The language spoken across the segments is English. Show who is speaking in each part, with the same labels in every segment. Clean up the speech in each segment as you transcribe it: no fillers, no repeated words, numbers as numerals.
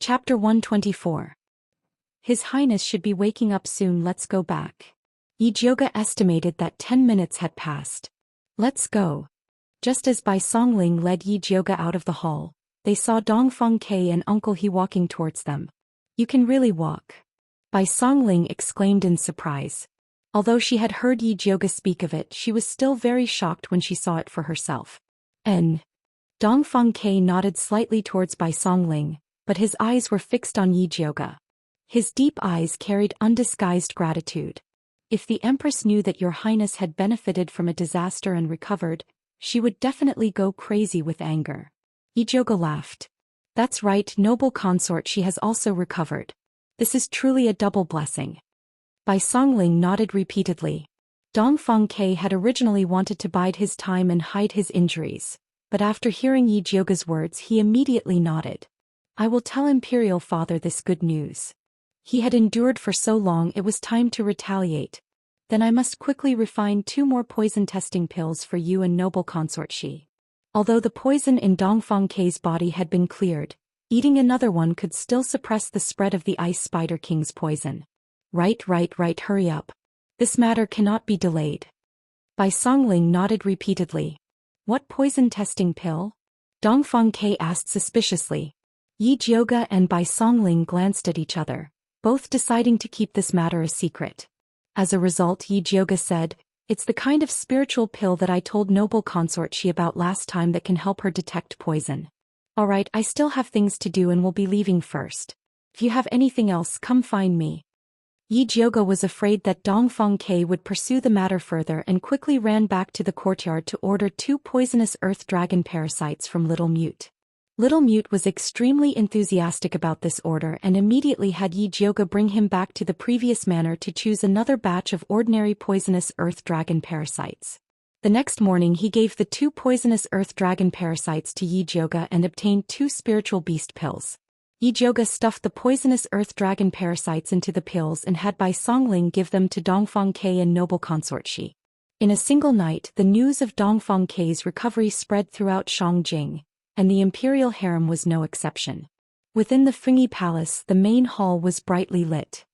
Speaker 1: Chapter 124. His Highness should be waking up soon. Let's go back. Yijioga estimated that 10 minutes had passed. Let's go. Just as Bai Songling led Yijioga out of the hall, they saw Dongfeng Ke and Uncle He walking towards them. You can really walk. Bai Songling exclaimed in surprise. Although she had heard Yijioga speak of it, she was still very shocked when she saw it for herself. Dongfeng Ke nodded slightly towards Bai Songling, but his eyes were fixed on Yijioga. His deep eyes carried undisguised gratitude. If the Empress knew that Your Highness had benefited from a disaster and recovered, she would definitely go crazy with anger. Yijioga laughed. That's right, noble consort, she has also recovered. This is truly a double blessing. Bai Songling nodded repeatedly. Dongfeng Ke had originally wanted to bide his time and hide his injuries, but after hearing Yijioga's words he immediately nodded. I will tell Imperial Father this good news. He had endured for so long, it was time to retaliate. Then I must quickly refine 2 more poison testing pills for you and noble consort Shi. Although the poison in Dongfeng Ke's body had been cleared, eating another one could still suppress the spread of the Ice Spider King's poison. Right, hurry up. This matter cannot be delayed. Bai Songling nodded repeatedly. What poison testing pill? Dongfeng Ke asked suspiciously. Yijioga and Bai Songling glanced at each other, both deciding to keep this matter a secret. As a result, Yijioga said, it's the kind of spiritual pill that I told noble consort Shi about last time that can help her detect poison. Alright, I still have things to do and will be leaving first. If you have anything else, come find me. Yijioga was afraid that Dongfeng Ke would pursue the matter further and quickly ran back to the courtyard to order 2 poisonous earth dragon parasites from Little Mute. Little Mute was extremely enthusiastic about this order and immediately had Yijioga bring him back to the previous manor to choose another batch of ordinary poisonous earth dragon parasites. The next morning he gave the 2 poisonous earth dragon parasites to Yijioga and obtained 2 spiritual beast pills. Yijioga stuffed the poisonous earth dragon parasites into the pills and had Bai Songling give them to Dongfeng Ke and noble consort Shi. In a single night, the news of Dongfeng Ke's recovery spread throughout Shangjing, and the imperial harem was no exception. Within the Fringy Palace, the main hall was brightly lit.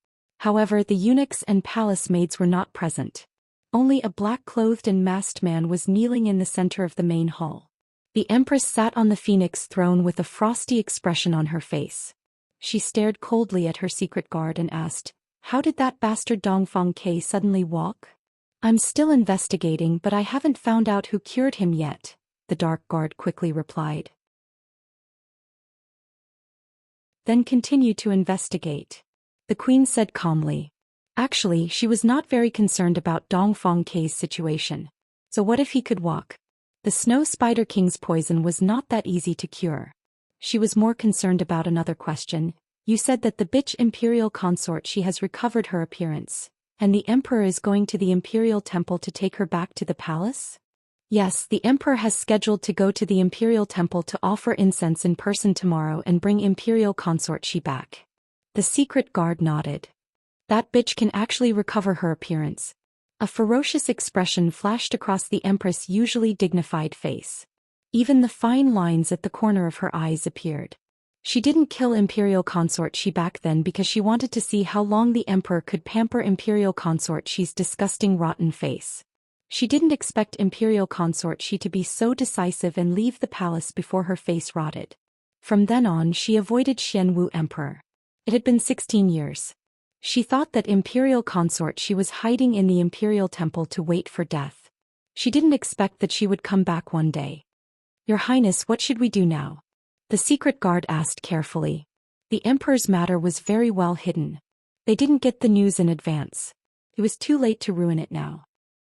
Speaker 1: However, the eunuchs and palace maids were not present. Only a black-clothed and masked man was kneeling in the center of the main hall. The Empress sat on the phoenix throne with a frosty expression on her face. She stared coldly at her secret guard and asked, how did that bastard Dongfeng Ke suddenly walk? I'm still investigating, but I haven't found out who cured him yet, the dark guard quickly replied. Then continue to investigate, the queen said calmly. Actually, she was not very concerned about Dongfeng Ke's situation. So what if he could walk? The Snow Spider King's poison was not that easy to cure. She was more concerned about another question. You said that the bitch imperial consort She has recovered her appearance, and the emperor is going to the imperial temple to take her back to the palace? Yes, the emperor has scheduled to go to the imperial temple to offer incense in person tomorrow and bring imperial consort Shi back. The secret guard nodded. That bitch can actually recover her appearance. A ferocious expression flashed across the Empress' usually dignified face. Even the fine lines at the corner of her eyes appeared. She didn't kill Imperial Consort Shi back then because she wanted to see how long the Emperor could pamper Imperial Consort Shi's disgusting rotten face. She didn't expect Imperial Consort Shi to be so decisive and leave the palace before her face rotted. From then on she avoided Xianwu Emperor. It had been 16 years. She thought that Imperial Consort Shi was hiding in the Imperial Temple to wait for death. She didn't expect that she would come back one day. Your Highness, what should we do now? The secret guard asked carefully. The Emperor's matter was very well hidden. They didn't get the news in advance. It was too late to ruin it now.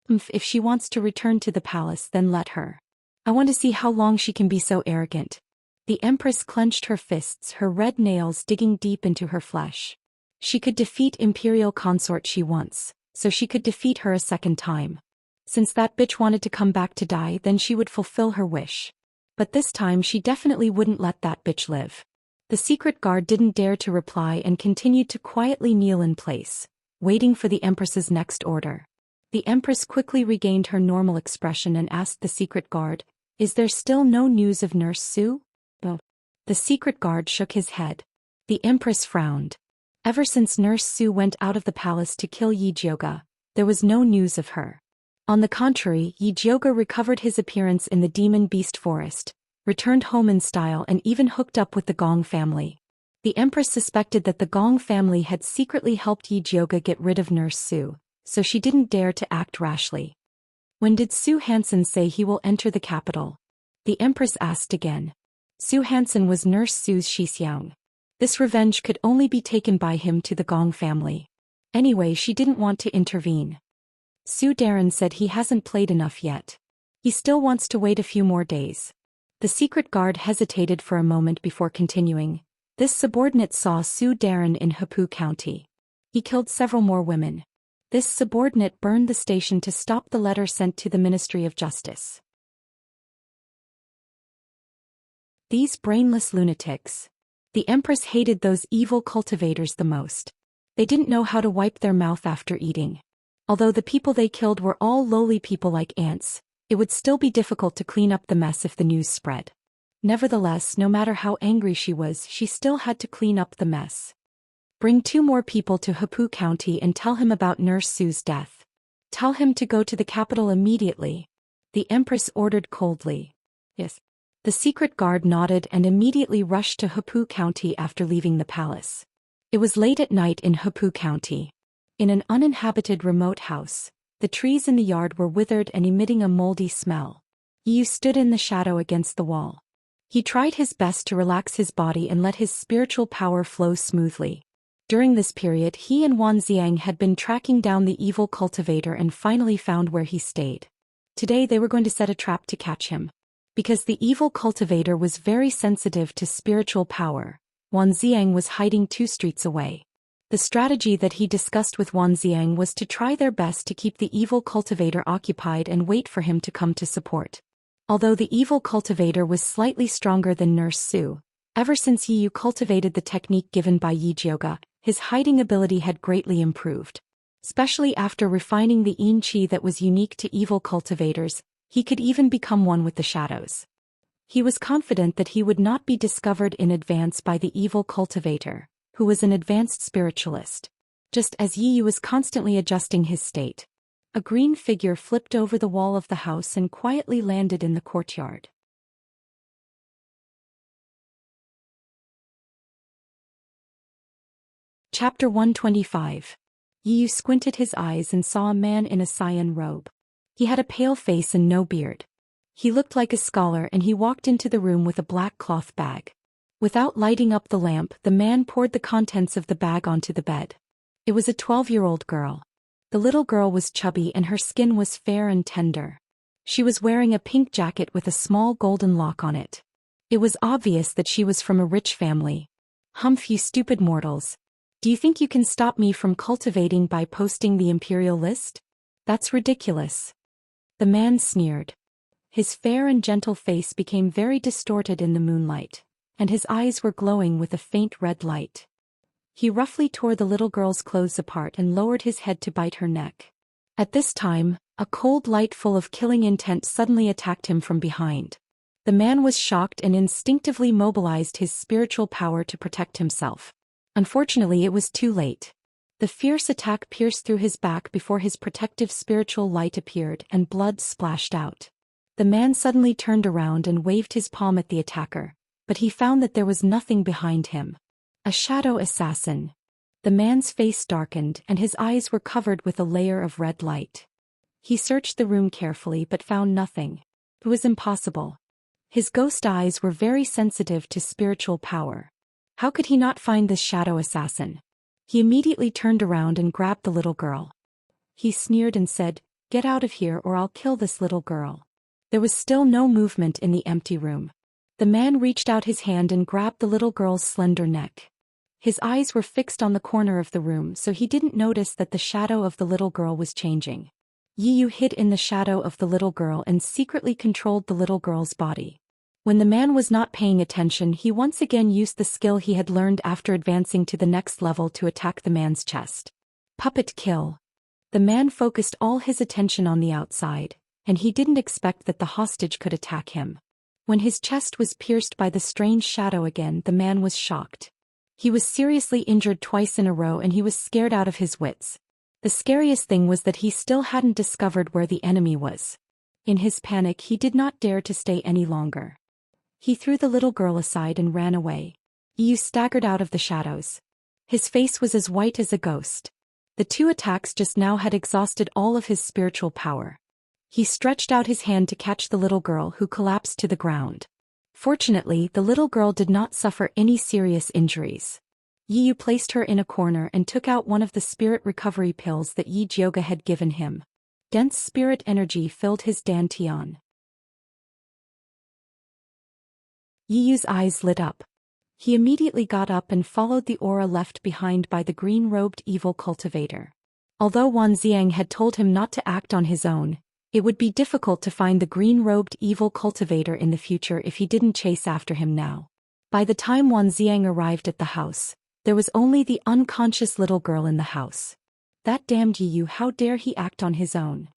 Speaker 1: If she wants to return to the palace, then let her. I want to see how long she can be so arrogant. The Empress clenched her fists, her red nails digging deep into her flesh. She could defeat Imperial Consort Shi once, so she could defeat her a second time. Since that bitch wanted to come back to die, then she would fulfill her wish. But this time she definitely wouldn't let that bitch live. The secret guard didn't dare to reply and continued to quietly kneel in place, waiting for the Empress's next order. The Empress quickly regained her normal expression and asked the secret guard, "Is there still no news of Nurse Su?" The secret guard shook his head. The Empress frowned. Ever since Nurse Su went out of the palace to kill Yi Jioge, there was no news of her. On the contrary, Yi Jioge recovered his appearance in the demon beast forest, returned home in style and even hooked up with the Gong family. The Empress suspected that the Gong family had secretly helped Yi Jioge get rid of Nurse Su, so she didn't dare to act rashly. When did Zhou Xian say he will enter the capital? The Empress asked again. Zhou Xian was Nurse Su's Xianxia. This revenge could only be taken by him to the Gong family. Anyway, she didn't want to intervene. Su Darren said he hasn't played enough yet. He still wants to wait a few more days. The secret guard hesitated for a moment before continuing. This subordinate saw Su Darren in Hepu County. He killed several more women. This subordinate burned the station to stop the letter sent to the Ministry of Justice. These brainless lunatics. The Empress hated those evil cultivators the most. They didn't know how to wipe their mouth after eating. Although the people they killed were all lowly people like ants, it would still be difficult to clean up the mess if the news spread. Nevertheless, no matter how angry she was, she still had to clean up the mess. Bring 2 more people to Hepu County and tell him about Nurse Su's death. Tell him to go to the capital immediately. The Empress ordered coldly. Yes. The secret guard nodded and immediately rushed to Hepu County after leaving the palace. It was late at night in Hepu County. In an uninhabited remote house, the trees in the yard were withered and emitting a moldy smell. Yu stood in the shadow against the wall. He tried his best to relax his body and let his spiritual power flow smoothly. During this period, he and Wan Xiang had been tracking down the evil cultivator and finally found where he stayed. Today they were going to set a trap to catch him. Because the evil cultivator was very sensitive to spiritual power, Wan Xiang was hiding 2 streets away. The strategy that he discussed with Wan Xiang was to try their best to keep the evil cultivator occupied and wait for him to come to support. Although the evil cultivator was slightly stronger than Nurse Su, ever since Yi Yu cultivated the technique given by Yi Jioge, his hiding ability had greatly improved. Especially after refining the yin qi that was unique to evil cultivators, he could even become one with the shadows. He was confident that he would not be discovered in advance by the evil cultivator, who was an advanced spiritualist. Just as Yi Yu was constantly adjusting his state, a green figure flipped over the wall of the house and quietly landed in the courtyard. Chapter 125. Yi Yu squinted his eyes and saw a man in a cyan robe. He had a pale face and no beard. He looked like a scholar and he walked into the room with a black cloth bag. Without lighting up the lamp, the man poured the contents of the bag onto the bed. It was a 12-year-old girl. The little girl was chubby and her skin was fair and tender. She was wearing a pink jacket with a small golden lock on it. It was obvious that she was from a rich family. Humph, you stupid mortals. Do you think you can stop me from cultivating by posting the imperial list? That's ridiculous. The man sneered. His fair and gentle face became very distorted in the moonlight, and his eyes were glowing with a faint red light. He roughly tore the little girl's clothes apart and lowered his head to bite her neck. At this time, a cold light full of killing intent suddenly attacked him from behind. The man was shocked and instinctively mobilized his spiritual power to protect himself. Unfortunately, it was too late. The fierce attack pierced through his back before his protective spiritual light appeared and blood splashed out. The man suddenly turned around and waved his palm at the attacker, but he found that there was nothing behind him. A shadow assassin. The man's face darkened and his eyes were covered with a layer of red light. He searched the room carefully but found nothing. It was impossible. His ghost eyes were very sensitive to spiritual power. How could he not find this shadow assassin? He immediately turned around and grabbed the little girl. He sneered and said, "Get out of here or I'll kill this little girl." There was still no movement in the empty room. The man reached out his hand and grabbed the little girl's slender neck. His eyes were fixed on the corner of the room, so he didn't notice that the shadow of the little girl was changing. Yi Yu hid in the shadow of the little girl and secretly controlled the little girl's body. When the man was not paying attention, he once again used the skill he had learned after advancing to the next level to attack the man's chest. Puppet kill. The man focused all his attention on the outside, and he didn't expect that the hostage could attack him. When his chest was pierced by the strange shadow again, the man was shocked. He was seriously injured twice in a row and he was scared out of his wits. The scariest thing was that he still hadn't discovered where the enemy was. In his panic he did not dare to stay any longer. He threw the little girl aside and ran away. Yu staggered out of the shadows. His face was as white as a ghost. The two attacks just now had exhausted all of his spiritual power. He stretched out his hand to catch the little girl who collapsed to the ground. Fortunately, the little girl did not suffer any serious injuries. Yu placed her in a corner and took out one of the spirit recovery pills that Yi Jioga had given him. Dense spirit energy filled his dantian. Yiyu's eyes lit up. He immediately got up and followed the aura left behind by the green-robed evil cultivator. Although Wanxiang had told him not to act on his own, it would be difficult to find the green-robed evil cultivator in the future if he didn't chase after him now. By the time Wanxiang arrived at the house, there was only the unconscious little girl in the house. That damned Yiyu, how dare he act on his own?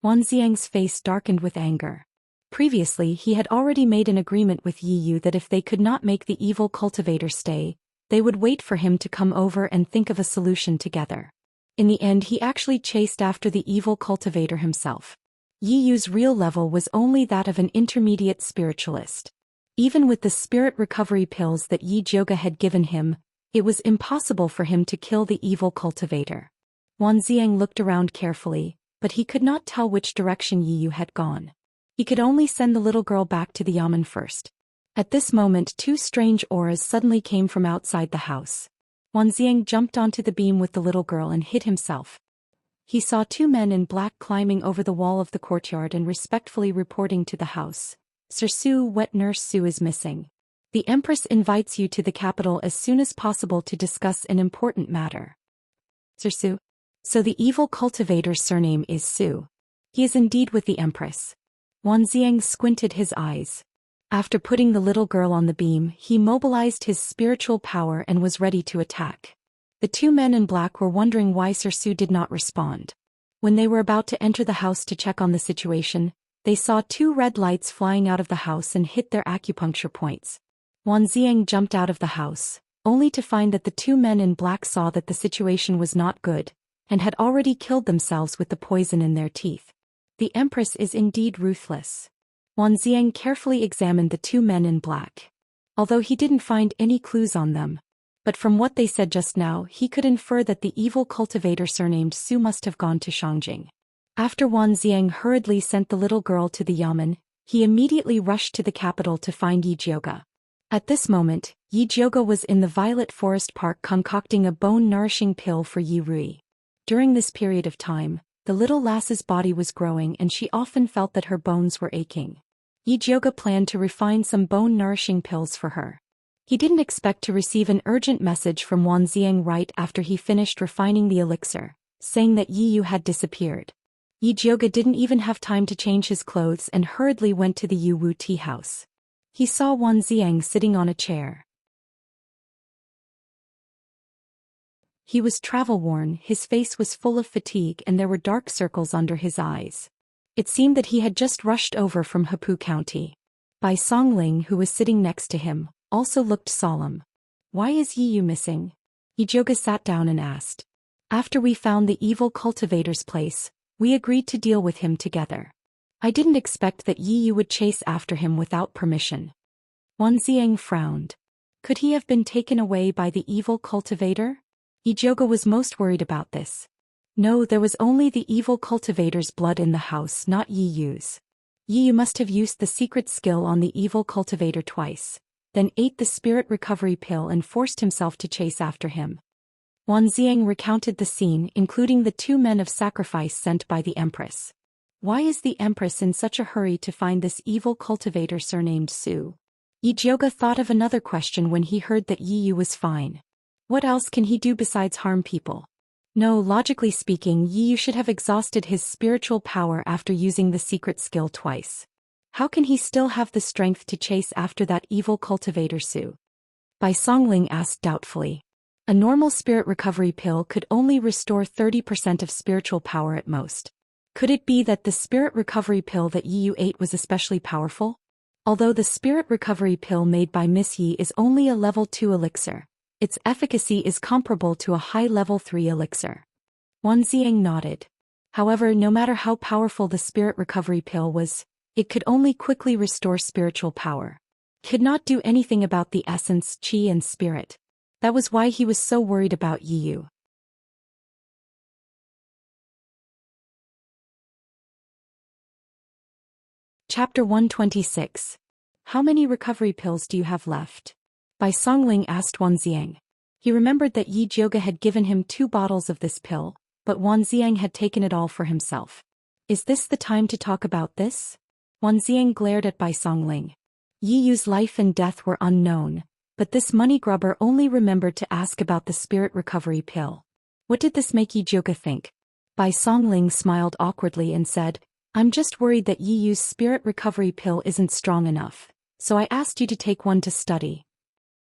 Speaker 1: Wanxiang's face darkened with anger. Previously he had already made an agreement with Yiyu that if they could not make the evil cultivator stay, they would wait for him to come over and think of a solution together. In the end he actually chased after the evil cultivator himself. Yiyu's real level was only that of an intermediate spiritualist. Even with the spirit recovery pills that Yi Jioga had given him, it was impossible for him to kill the evil cultivator. Wanxiang looked around carefully, but he could not tell which direction Yiyu had gone. He could only send the little girl back to the yamen first. At this moment two strange auras suddenly came from outside the house. Wanxiang jumped onto the beam with the little girl and hid himself. He saw two men in black climbing over the wall of the courtyard and respectfully reporting to the house. Sir Su, wet nurse Su is missing. The Empress invites you to the capital as soon as possible to discuss an important matter. Sir Su. So the evil cultivator's surname is Su. He is indeed with the Empress. Wanxiang squinted his eyes. After putting the little girl on the beam, he mobilized his spiritual power and was ready to attack. The two men in black were wondering why Sir Su did not respond. When they were about to enter the house to check on the situation, they saw two red lights flying out of the house and hit their acupuncture points. Wanxiang jumped out of the house, only to find that the two men in black saw that the situation was not good, and had already killed themselves with the poison in their teeth. The Empress is indeed ruthless. Wanxiang carefully examined the two men in black. Although he didn't find any clues on them, but from what they said just now he could infer that the evil cultivator surnamed Su must have gone to Shangjing. After Wanxiang hurriedly sent the little girl to the yamen, he immediately rushed to the capital to find Yi Jioga. At this moment, Yi Jioga was in the Violet Forest Park concocting a bone-nourishing pill for Yi Rui. During this period of time, the little lass's body was growing and she often felt that her bones were aching. Yi Jioga planned to refine some bone-nourishing pills for her. He didn't expect to receive an urgent message from Wanxiang right after he finished refining the elixir, saying that Yiyu had disappeared. Yi Jioga didn't even have time to change his clothes and hurriedly went to the Yu Wu tea house. He saw Wanxiang sitting on a chair. He was travel-worn, his face was full of fatigue and there were dark circles under his eyes. It seemed that he had just rushed over from Hepu County. Bai Songling, who was sitting next to him, also looked solemn. Why is Yiyu missing? Yi Jioga sat down and asked. After we found the evil cultivator's place, we agreed to deal with him together. I didn't expect that Yiyu would chase after him without permission. Wanxiang frowned. Could he have been taken away by the evil cultivator? Yi Jioga was most worried about this. No, there was only the evil cultivator's blood in the house, not Yiyu's. Yiyu must have used the secret skill on the evil cultivator twice, then ate the spirit recovery pill and forced himself to chase after him. Wanxiang recounted the scene, including the two men of sacrifice sent by the Empress. Why is the Empress in such a hurry to find this evil cultivator surnamed Su? Yi Jioga thought of another question when he heard that Yiyu was fine. What else can he do besides harm people? No, logically speaking, Yiyu should have exhausted his spiritual power after using the secret skill twice. How can he still have the strength to chase after that evil cultivator Su? Bai Songling asked doubtfully. A normal spirit recovery pill could only restore 30% of spiritual power at most. Could it be that the spirit recovery pill that Yiyu ate was especially powerful? Although the spirit recovery pill made by Miss Yi is only a level 2 elixir, Its efficacy is comparable to a high level 3 elixir. Wan Ziang nodded. However, no matter how powerful the spirit recovery pill was, it could only quickly restore spiritual power. Could not do anything about the essence, qi and spirit. That was why he was so worried about Yi Yu. Chapter 126. How many recovery pills do you have left? Bai Songling asked Wan Ziang. He remembered that Yi Jioga had given him 2 bottles of this pill, but Wan Ziang had taken it all for himself. Is this the time to talk about this? Wan Ziang glared at Bai Songling. Yi Yu's life and death were unknown, but this money grubber only remembered to ask about the spirit recovery pill. What did this make Yi Jioga think? Bai Songling smiled awkwardly and said, I'm just worried that Yi Yu's spirit recovery pill isn't strong enough, so I asked you to take one to study.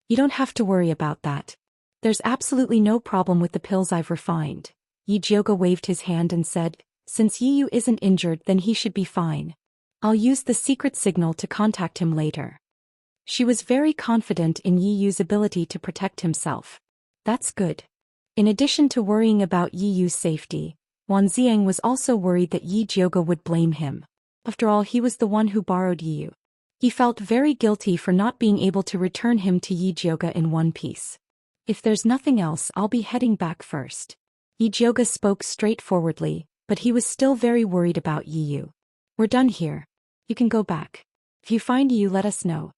Speaker 1: You don't have to worry about that. There's absolutely no problem with the pills I've refined. Yi Jioga waved his hand and said, since Yi Yu isn't injured then he should be fine. I'll use the secret signal to contact him later. She was very confident in Yi Yu's ability to protect himself. That's good. In addition to worrying about Yi Yu's safety, Wan Ziang was also worried that Yi Jioga would blame him. After all, he was the one who borrowed Yi Yu. He felt very guilty for not being able to return him to Yi Jioga in one piece. If there's nothing else, I'll be heading back first. Yi Jioga spoke straightforwardly, but he was still very worried about Yi Yu. We're done here. You can go back. If you find Yi Yu, let us know.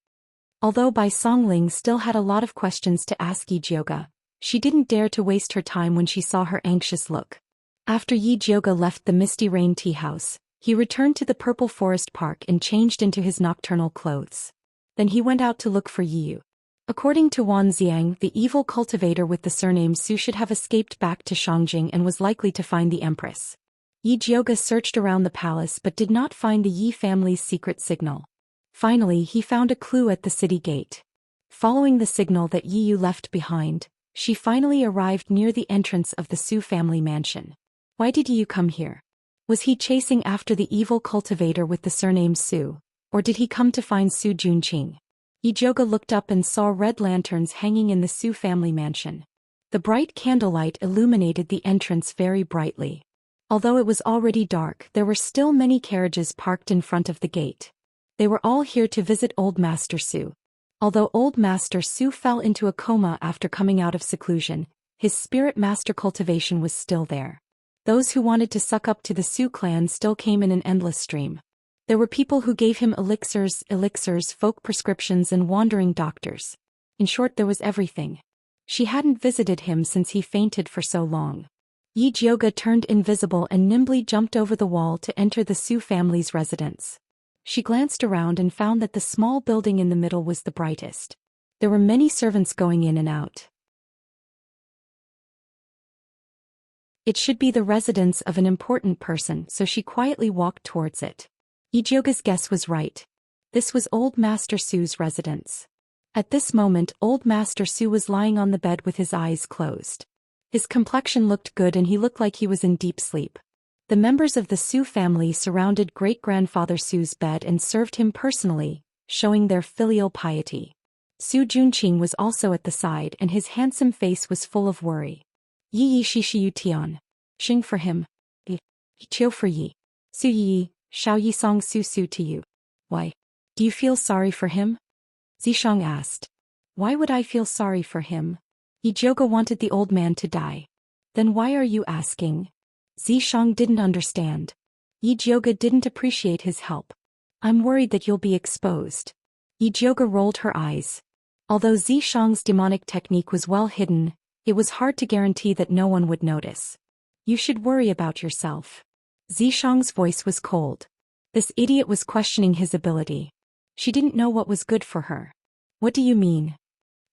Speaker 1: Although Bai Songling still had a lot of questions to ask Yi Jioga, she didn't dare to waste her time when she saw her anxious look. After Yi Jioga left the Misty Rain tea house, he returned to the Purple Forest Park and changed into his nocturnal clothes. Then he went out to look for Yi Yu. According to Wan Ziang, the evil cultivator with the surname Su should have escaped back to Shangjing and was likely to find the Empress. Yi Jioga searched around the palace but did not find the Yi family's secret signal. Finally, he found a clue at the city gate. Following the signal that Yi Yu left behind, she finally arrived near the entrance of the Su family mansion. Why did Yi Yu come here? Was he chasing after the evil cultivator with the surname Su, or did he come to find Su Junqing? Yi Jioga looked up and saw red lanterns hanging in the Su family mansion. The bright candlelight illuminated the entrance very brightly. Although it was already dark, there were still many carriages parked in front of the gate. They were all here to visit Old Master Su. Although Old Master Su fell into a coma after coming out of seclusion, his spirit master cultivation was still there. Those who wanted to suck up to the Su clan still came in an endless stream. There were people who gave him elixirs, folk prescriptions and wandering doctors. In short, there was everything. She hadn't visited him since he fainted for so long. Yi Jioga turned invisible and nimbly jumped over the wall to enter the Su family's residence. She glanced around and found that the small building in the middle was the brightest. There were many servants going in and out. It should be the residence of an important person, so she quietly walked towards it. Yi Jioga's guess was right. This was Old Master Su's residence. At this moment, Old Master Su was lying on the bed with his eyes closed. His complexion looked good and he looked like he was in deep sleep. The members of the Su family surrounded great-grandfather Su's bed and served him personally, showing their filial piety. Su Junqing was also at the side and his handsome face was full of worry. Yi Yi Shi Shi Yu Tian. Xing for him. Yi Qiu for Yi. Su Yi, Shao Yi Song Su Su to you. Why? Do you feel sorry for him? Zishang asked. Why would I feel sorry for him? Yi Jioga wanted the old man to die. Then why are you asking? Zishang didn't understand. Yi Jioga didn't appreciate his help. I'm worried that you'll be exposed. Yi Jioga rolled her eyes. Although Zishang's demonic technique was well hidden, it was hard to guarantee that no one would notice. You should worry about yourself. Zishang's voice was cold. This idiot was questioning his ability. She didn't know what was good for her. What do you mean?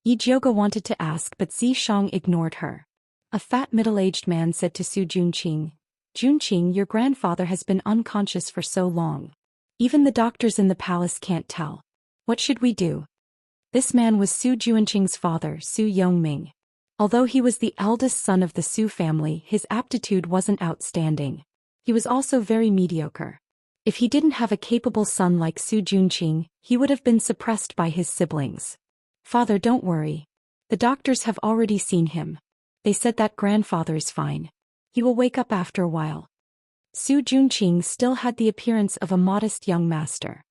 Speaker 1: Yi Jioga wanted to ask but Zishang ignored her. A fat middle-aged man said to Su Junqing, Junqing, your grandfather has been unconscious for so long. Even the doctors in the palace can't tell. What should we do? This man was Su Junqing's father, Su Yongming. Although he was the eldest son of the Su family, his aptitude wasn't outstanding. He was also very mediocre. If he didn't have a capable son like Su Junqing, he would have been suppressed by his siblings. Father, don't worry. The doctors have already seen him. They said that grandfather's fine. He will wake up after a while. Su Junqing still had the appearance of a modest young master.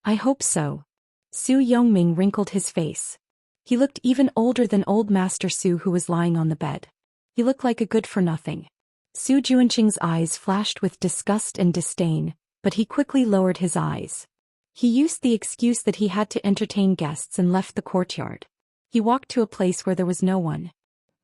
Speaker 1: I hope so. Su Yongming wrinkled his face. He looked even older than old Master Su, who was lying on the bed. He looked like a good-for-nothing. Su Junqing's eyes flashed with disgust and disdain, but he quickly lowered his eyes. He used the excuse that he had to entertain guests and left the courtyard. He walked to a place where there was no one.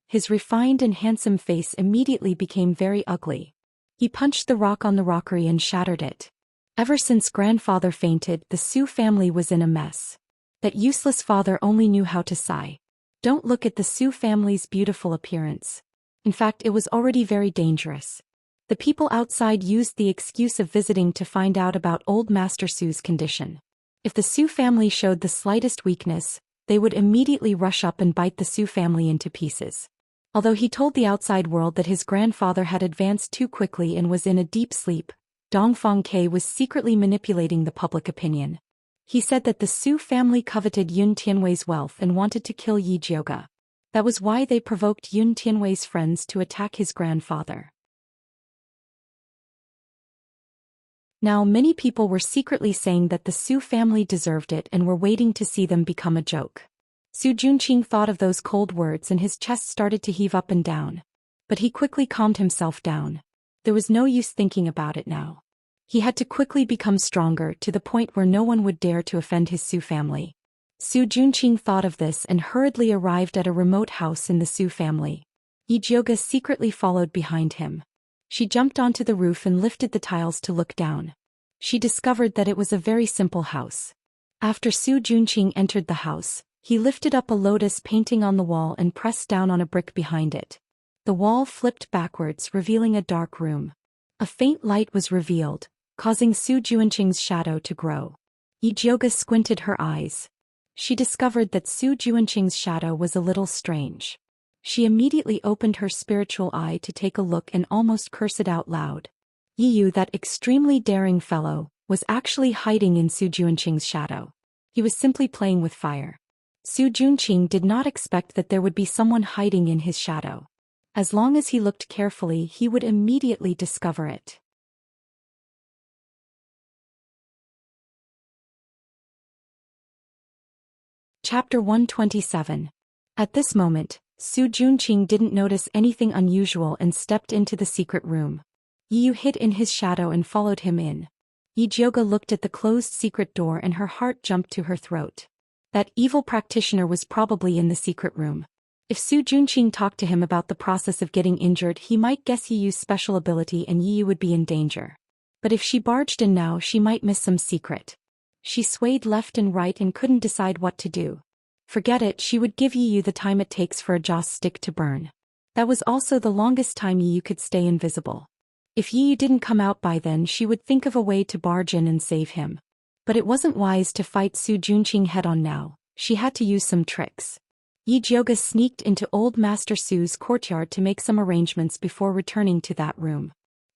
Speaker 1: His refined and handsome face immediately became very ugly. He punched the rock on the rockery and shattered it. Ever since grandfather fainted, the Su family was in a mess. That useless father only knew how to sigh. Don't look at the Su family's beautiful appearance. In fact, it was already very dangerous. The people outside used the excuse of visiting to find out about old Master Su's condition. If the Su family showed the slightest weakness, they would immediately rush up and bite the Su family into pieces. Although he told the outside world that his grandfather had advanced too quickly and was in a deep sleep, Dongfang Ke was secretly manipulating the public opinion. He said that the Su family coveted Yun Tianwei's wealth and wanted to kill Yi Jiuge. That was why they provoked Yun Tianwei's friends to attack his grandfather. Now many people were secretly saying that the Su family deserved it and were waiting to see them become a joke. Su Junqing thought of those cold words and his chest started to heave up and down. But he quickly calmed himself down. There was no use thinking about it now. He had to quickly become stronger to the point where no one would dare to offend his Su family. Su Junqing thought of this and hurriedly arrived at a remote house in the Su family. Yi Jiuge secretly followed behind him. She jumped onto the roof and lifted the tiles to look down. She discovered that it was a very simple house. After Su Junqing entered the house, he lifted up a lotus painting on the wall and pressed down on a brick behind it. The wall flipped backwards, revealing a dark room. A faint light was revealed, causing Su Junqing's shadow to grow. Yi Jiuge squinted her eyes. She discovered that Su Junqing's shadow was a little strange. She immediately opened her spiritual eye to take a look and almost cursed out loud. Yi Yu, that extremely daring fellow, was actually hiding in Su Junqing's shadow. He was simply playing with fire. Su Junqing did not expect that there would be someone hiding in his shadow. As long as he looked carefully, he would immediately discover it. Chapter 127. At this moment, Su Junqing didn't notice anything unusual and stepped into the secret room. Yi Yu hid in his shadow and followed him in. Yi Jiuge looked at the closed secret door and her heart jumped to her throat. That evil practitioner was probably in the secret room. If Su Junqing talked to him about the process of getting injured, he might guess Yi Yu's special ability and Yi Yu would be in danger. But if she barged in now, she might miss some secret. She swayed left and right and couldn't decide what to do. Forget it, she would give Yi Yu the time it takes for a joss stick to burn. That was also the longest time Yi Yu could stay invisible. If Yi Yu didn't come out by then, she would think of a way to barge in and save him. But it wasn't wise to fight Su Junqing head-on now. She had to use some tricks. Yi Jiuge sneaked into old Master Su's courtyard to make some arrangements before returning to that room.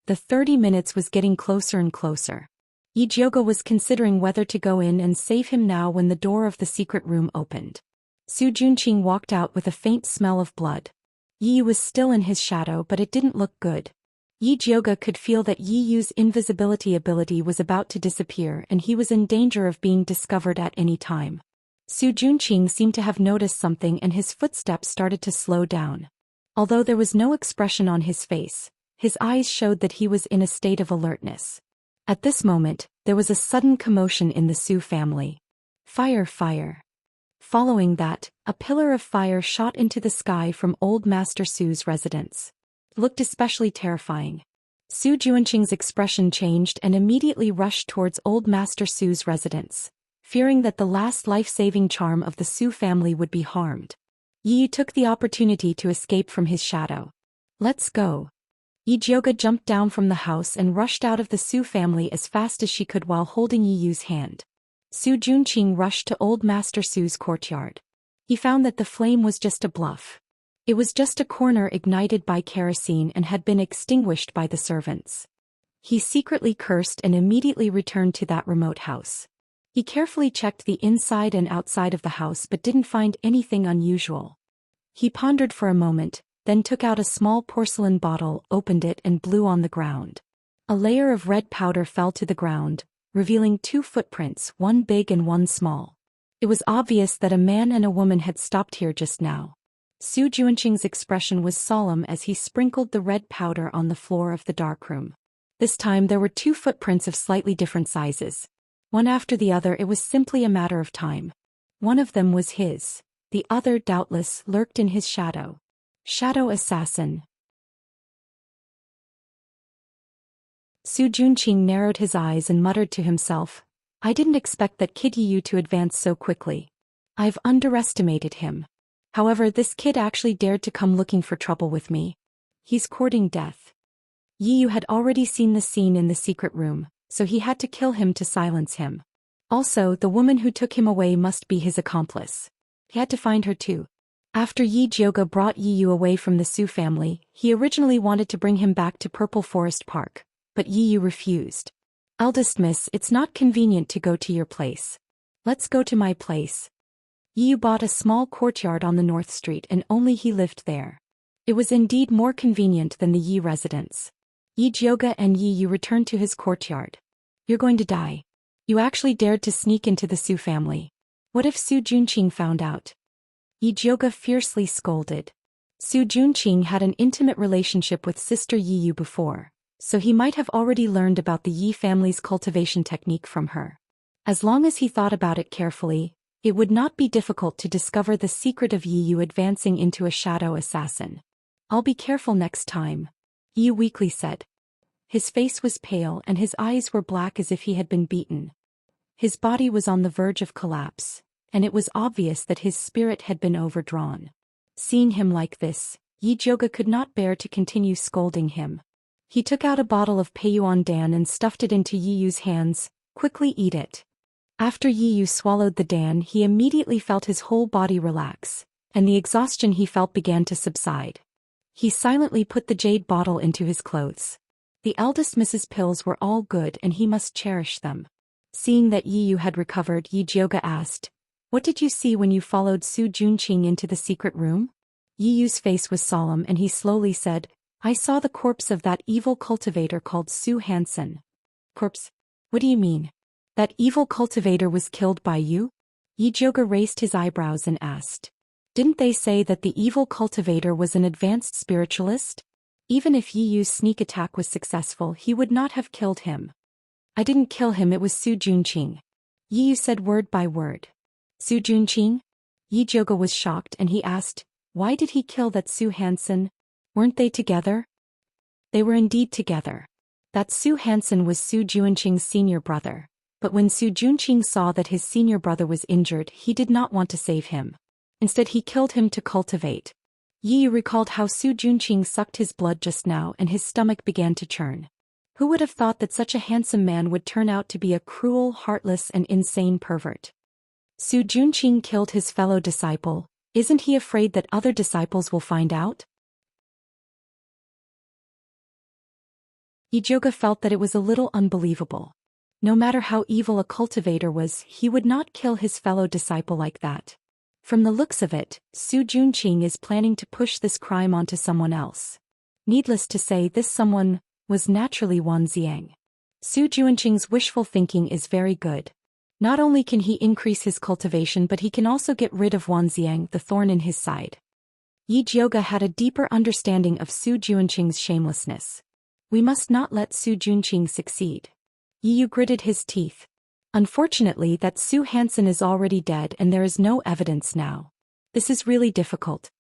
Speaker 1: The 30 minutes was getting closer and closer. Yi Jiuge was considering whether to go in and save him now when the door of the secret room opened. Su Junqing walked out with a faint smell of blood. Yi Yu was still in his shadow, but it didn't look good. Yi Jiuge could feel that Yi Yu's invisibility ability was about to disappear and he was in danger of being discovered at any time. Su Junqing seemed to have noticed something and his footsteps started to slow down. Although there was no expression on his face, his eyes showed that he was in a state of alertness. At this moment, there was a sudden commotion in the Su family. Fire, fire. Following that, a pillar of fire shot into the sky from old Master Su's residence. It looked especially terrifying. Su Junqing's expression changed and immediately rushed towards old Master Su's residence, fearing that the last life-saving charm of the Su family would be harmed. Yi Yu took the opportunity to escape from his shadow. Let's go. Yi Jiuge jumped down from the house and rushed out of the Su family as fast as she could while holding Yi Yu's hand. Su Junqing rushed to old Master Su's courtyard. He found that the flame was just a bluff. It was just a corner ignited by kerosene and had been extinguished by the servants. He secretly cursed and immediately returned to that remote house. He carefully checked the inside and outside of the house but didn't find anything unusual. He pondered for a moment, then took out a small porcelain bottle, opened it and blew on the ground. A layer of red powder fell to the ground, revealing 2 footprints, one big and one small. It was obvious that a man and a woman had stopped here just now. Su Juanqing's expression was solemn as he sprinkled the red powder on the floor of the darkroom. This time there were 2 footprints of slightly different sizes. One after the other, it was simply a matter of time. One of them was his. The other, doubtless, lurked in his shadow. Shadow assassin. Su Juanqing narrowed his eyes and muttered to himself, I didn't expect that kid Yiyu to advance so quickly. I've underestimated him. However, this kid actually dared to come looking for trouble with me. He's courting death. Yiyu had already seen the scene in the secret room, so he had to kill him to silence him. Also, the woman who took him away must be his accomplice. He had to find her too. After Yi Jioga brought Yiyu away from the Su family, he originally wanted to bring him back to Purple Forest Park, but Yiyu refused. Eldest miss, it's not convenient to go to your place. Let's go to my place. Yiyu bought a small courtyard on the North Street and only he lived there. It was indeed more convenient than the Yi residence. Yi Jioga and Yiyu returned to his courtyard. You're going to die. You actually dared to sneak into the Su family. What if Su Juanqing found out? Yi Jioga fiercely scolded. Su Juanqing had an intimate relationship with sister Yiyu before, so he might have already learned about the Yi family's cultivation technique from her. As long as he thought about it carefully, it would not be difficult to discover the secret of Yiyu advancing into a shadow assassin. I'll be careful next time, Yiyu weakly said. His face was pale and his eyes were black as if he had been beaten. His body was on the verge of collapse, and it was obvious that his spirit had been overdrawn. Seeing him like this, Yi Jioga could not bear to continue scolding him. He took out a bottle of Peiyuan Dan and stuffed it into Yiyu's hands. Quickly eat it. After Yiyu swallowed the Dan, he immediately felt his whole body relax, and the exhaustion he felt began to subside. He silently put the jade bottle into his clothes. The eldest Mrs. Pills were all good and he must cherish them. Seeing that Yiyu had recovered, Yi Jioga asked, What did you see when you followed Su Juanqing into the secret room? Yiyu's face was solemn and he slowly said, I saw the corpse of that evil cultivator called Su Xian. Corpse? What do you mean? That evil cultivator was killed by you? Yi Jioga raised his eyebrows and asked. Didn't they say that the evil cultivator was an advanced spiritualist? Even if Yiyu's sneak attack was successful, he would not have killed him. I didn't kill him, it was Su Juanqing. Yiyu said word by word. Su Juanqing? Yi Jioga was shocked and he asked, Why did he kill that Su Xian? Weren't they together? They were indeed together. That Su Xian was Su Juanqing's senior brother. But when Su Juanqing saw that his senior brother was injured, he did not want to save him. Instead he killed him to cultivate. Yiyu recalled how Su Juanqing sucked his blood just now and his stomach began to churn. Who would have thought that such a handsome man would turn out to be a cruel, heartless and insane pervert? Su Juanqing killed his fellow disciple. Isn't he afraid that other disciples will find out? Yi Jioga felt that it was a little unbelievable. No matter how evil a cultivator was, he would not kill his fellow disciple like that. From the looks of it, Su Juanqing is planning to push this crime onto someone else. Needless to say, this someone was naturally Wanxiang. Su Juanqing's wishful thinking is very good. Not only can he increase his cultivation, but he can also get rid of Wanxiang, the thorn in his side. Yi Jioga had a deeper understanding of Su Juanqing's shamelessness. We must not let Su Juanqing succeed. Yiyu gritted his teeth. Unfortunately, that Su Xian is already dead and there is no evidence now. This is really difficult.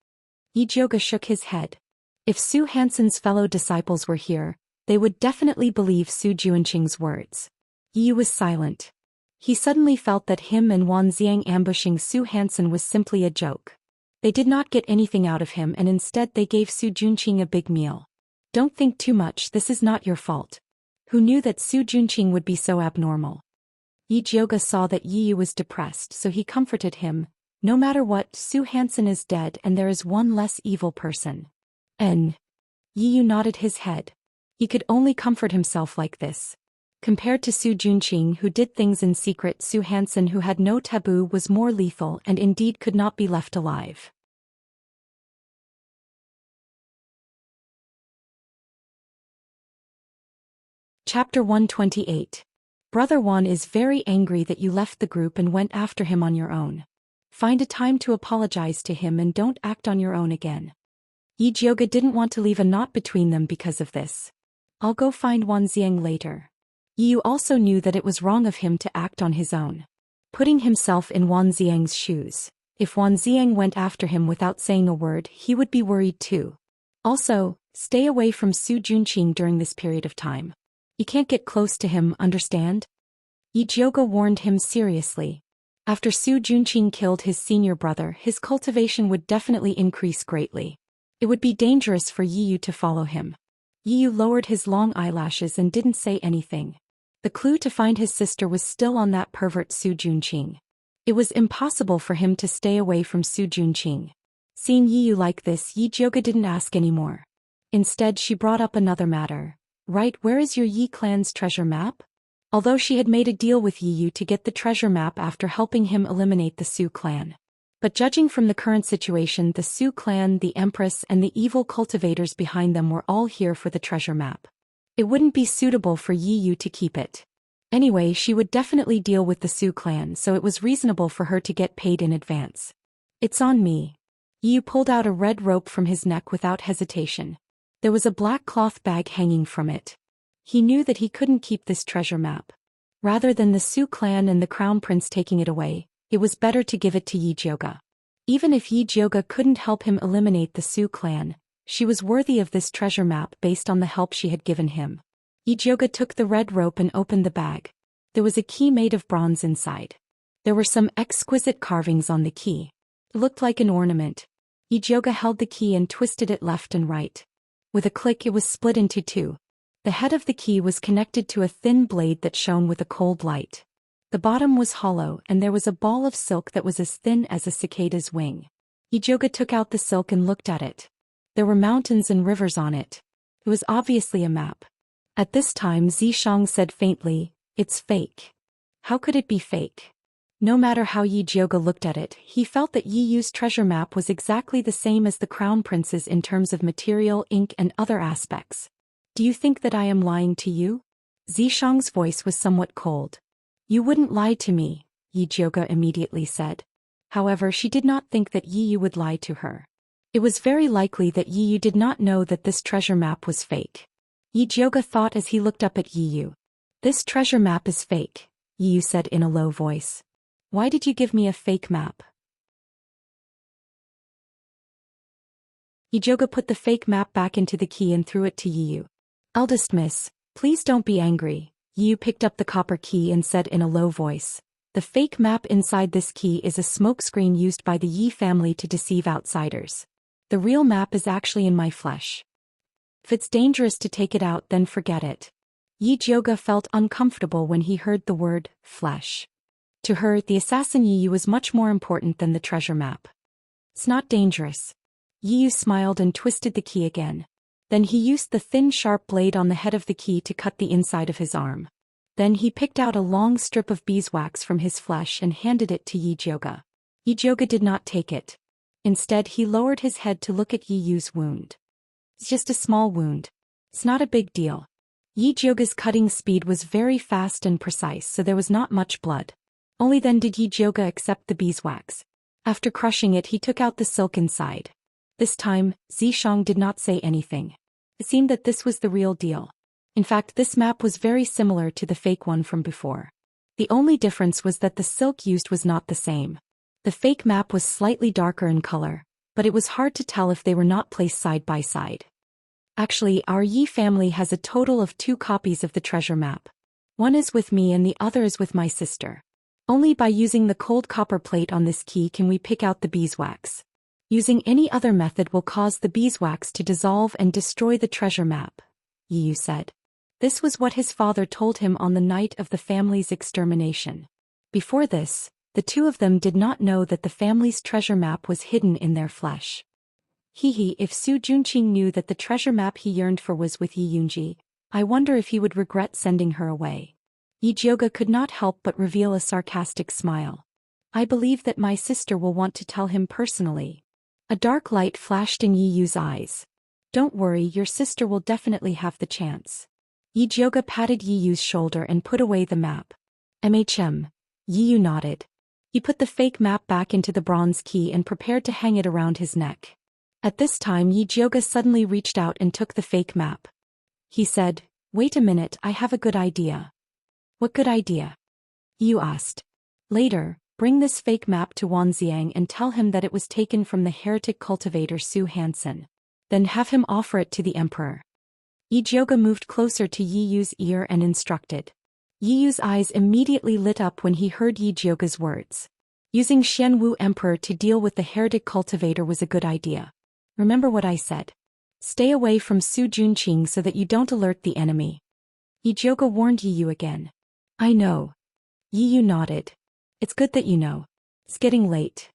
Speaker 1: Yi Jioga shook his head. If Su Xian's fellow disciples were here, they would definitely believe Su Juanqing's words. Yiyu was silent. He suddenly felt that him and Wanxiang ambushing Su Xian was simply a joke. They did not get anything out of him and instead they gave Su Juanqing a big meal. Don't think too much, this is not your fault. Who knew that Su Juanqing would be so abnormal? Yi Jioga saw that Yiyu was depressed, so he comforted him. No matter what, Su Xian is dead and there is one less evil person. Yiyu nodded his head. He could only comfort himself like this. Compared to Su Juanqing, who did things in secret, Su Xian, who had no taboo, was more lethal and indeed could not be left alive. Chapter 128. Brother Wan is very angry that you left the group and went after him on your own. Find a time to apologize to him and don't act on your own again. Yi Jioge didn't want to leave a knot between them because of this. I'll go find Wan Xiang later. Yi Yu also knew that it was wrong of him to act on his own. Putting himself in Wan Xiang's shoes, if Wan Xiang went after him without saying a word, he would be worried too. Also, stay away from Su Junqing during this period of time. You can't get close to him, understand? Yi Jioge warned him seriously. After Su Junqing killed his senior brother, his cultivation would definitely increase greatly. It would be dangerous for Yi Yu to follow him. Yi Yu lowered his long eyelashes and didn't say anything. The clue to find his sister was still on that pervert Su Junqing. It was impossible for him to stay away from Su Junqing. Seeing Yi Yu like this, Yi Jioge didn't ask anymore. Instead, she brought up another matter. Right, where is your Yi clan's treasure map? Although she had made a deal with Yi Yu to get the treasure map after helping him eliminate the Su clan. But judging from the current situation, the Su clan, the Empress, and the evil cultivators behind them were all here for the treasure map. It wouldn't be suitable for Yi Yu to keep it. Anyway, she would definitely deal with the Su clan, so it was reasonable for her to get paid in advance. It's on me. Yi Yu pulled out a red rope from his neck without hesitation. There was a black cloth bag hanging from it. He knew that he couldn't keep this treasure map. Rather than the Su clan and the crown prince taking it away, it was better to give it to Yi Jioge. Even if Yi Jioge couldn't help him eliminate the Su clan, she was worthy of this treasure map based on the help she had given him. Yi Jioge took the red rope and opened the bag. There was a key made of bronze inside. There were some exquisite carvings on the key. It looked like an ornament. Yi Jioge held the key and twisted it left and right. With a click, it was split into two. The head of the key was connected to a thin blade that shone with a cold light. The bottom was hollow and there was a ball of silk that was as thin as a cicada's wing. Yi Jioge took out the silk and looked at it. There were mountains and rivers on it. It was obviously a map. At this time, Zishang said faintly, "It's fake." How could it be fake? No matter how Yi Jioge looked at it, he felt that Yi Yu's treasure map was exactly the same as the crown prince's in terms of material, ink, and other aspects. Do you think that I am lying to you? Zishang's voice was somewhat cold. You wouldn't lie to me, Yi Jioge immediately said. However, she did not think that Yi Yu would lie to her. It was very likely that Yi Yu did not know that this treasure map was fake. Yi Jioge thought as he looked up at Yi Yu. This treasure map is fake, Yi Yu said in a low voice. Why did you give me a fake map? Yi Jioge put the fake map back into the key and threw it to Yi Yu. Eldest miss, please don't be angry. Yi Yu picked up the copper key and said in a low voice. The fake map inside this key is a smokescreen used by the Yi family to deceive outsiders. The real map is actually in my flesh. If it's dangerous to take it out, then forget it. Yi Jioge felt uncomfortable when he heard the word flesh. To her, the assassin Yi Yu was much more important than the treasure map. It's not dangerous. Yi Yu smiled and twisted the key again. Then he used the thin sharp blade on the head of the key to cut the inside of his arm. Then he picked out a long strip of beeswax from his flesh and handed it to Yi Jioge. Yi Jioge did not take it. Instead, he lowered his head to look at Yi Yu's wound. It's just a small wound. It's not a big deal. Yi Jioge's cutting speed was very fast and precise, so there was not much blood. Only then did Yi Jioge accept the beeswax. After crushing it, he took out the silk inside. This time, Zishang did not say anything. It seemed that this was the real deal. In fact, this map was very similar to the fake one from before. The only difference was that the silk used was not the same. The fake map was slightly darker in color, but it was hard to tell if they were not placed side by side. Actually, our Yi family has a total of 2 copies of the treasure map. One is with me and the other is with my sister. Only by using the cold copper plate on this key can we pick out the beeswax. Using any other method will cause the beeswax to dissolve and destroy the treasure map, Yi Yu said. This was what his father told him on the night of the family's extermination. Before this, the two of them did not know that the family's treasure map was hidden in their flesh. If Su Junqing knew that the treasure map he yearned for was with Yi Yunji, I wonder if he would regret sending her away. Yi Jioge could not help but reveal a sarcastic smile. I believe that my sister will want to tell him personally. A dark light flashed in Yi Yu's eyes. Don't worry, your sister will definitely have the chance. Yi Jioga patted Yi Yu's shoulder and put away the map. Yi Yu nodded. He put the fake map back into the bronze key and prepared to hang it around his neck. At this time Yi Jioga suddenly reached out and took the fake map. He said, "Wait a minute, I have a good idea." "What good idea?" Yu asked. "Later, bring this fake map to Wanxiang and tell him that it was taken from the heretic cultivator Zhou Xian. Then have him offer it to the emperor." Yi Jioga moved closer to Yi Yu's ear and instructed. Yi Yu's eyes immediately lit up when he heard Yi Jioga's words. Using Xianwu Emperor to deal with the heretic cultivator was a good idea. Remember what I said. Stay away from Su Junqing so that you don't alert the enemy. Yi Jioga warned Yi Yu again. "I know." Yi Yu nodded. "It's good that you know. It's getting late.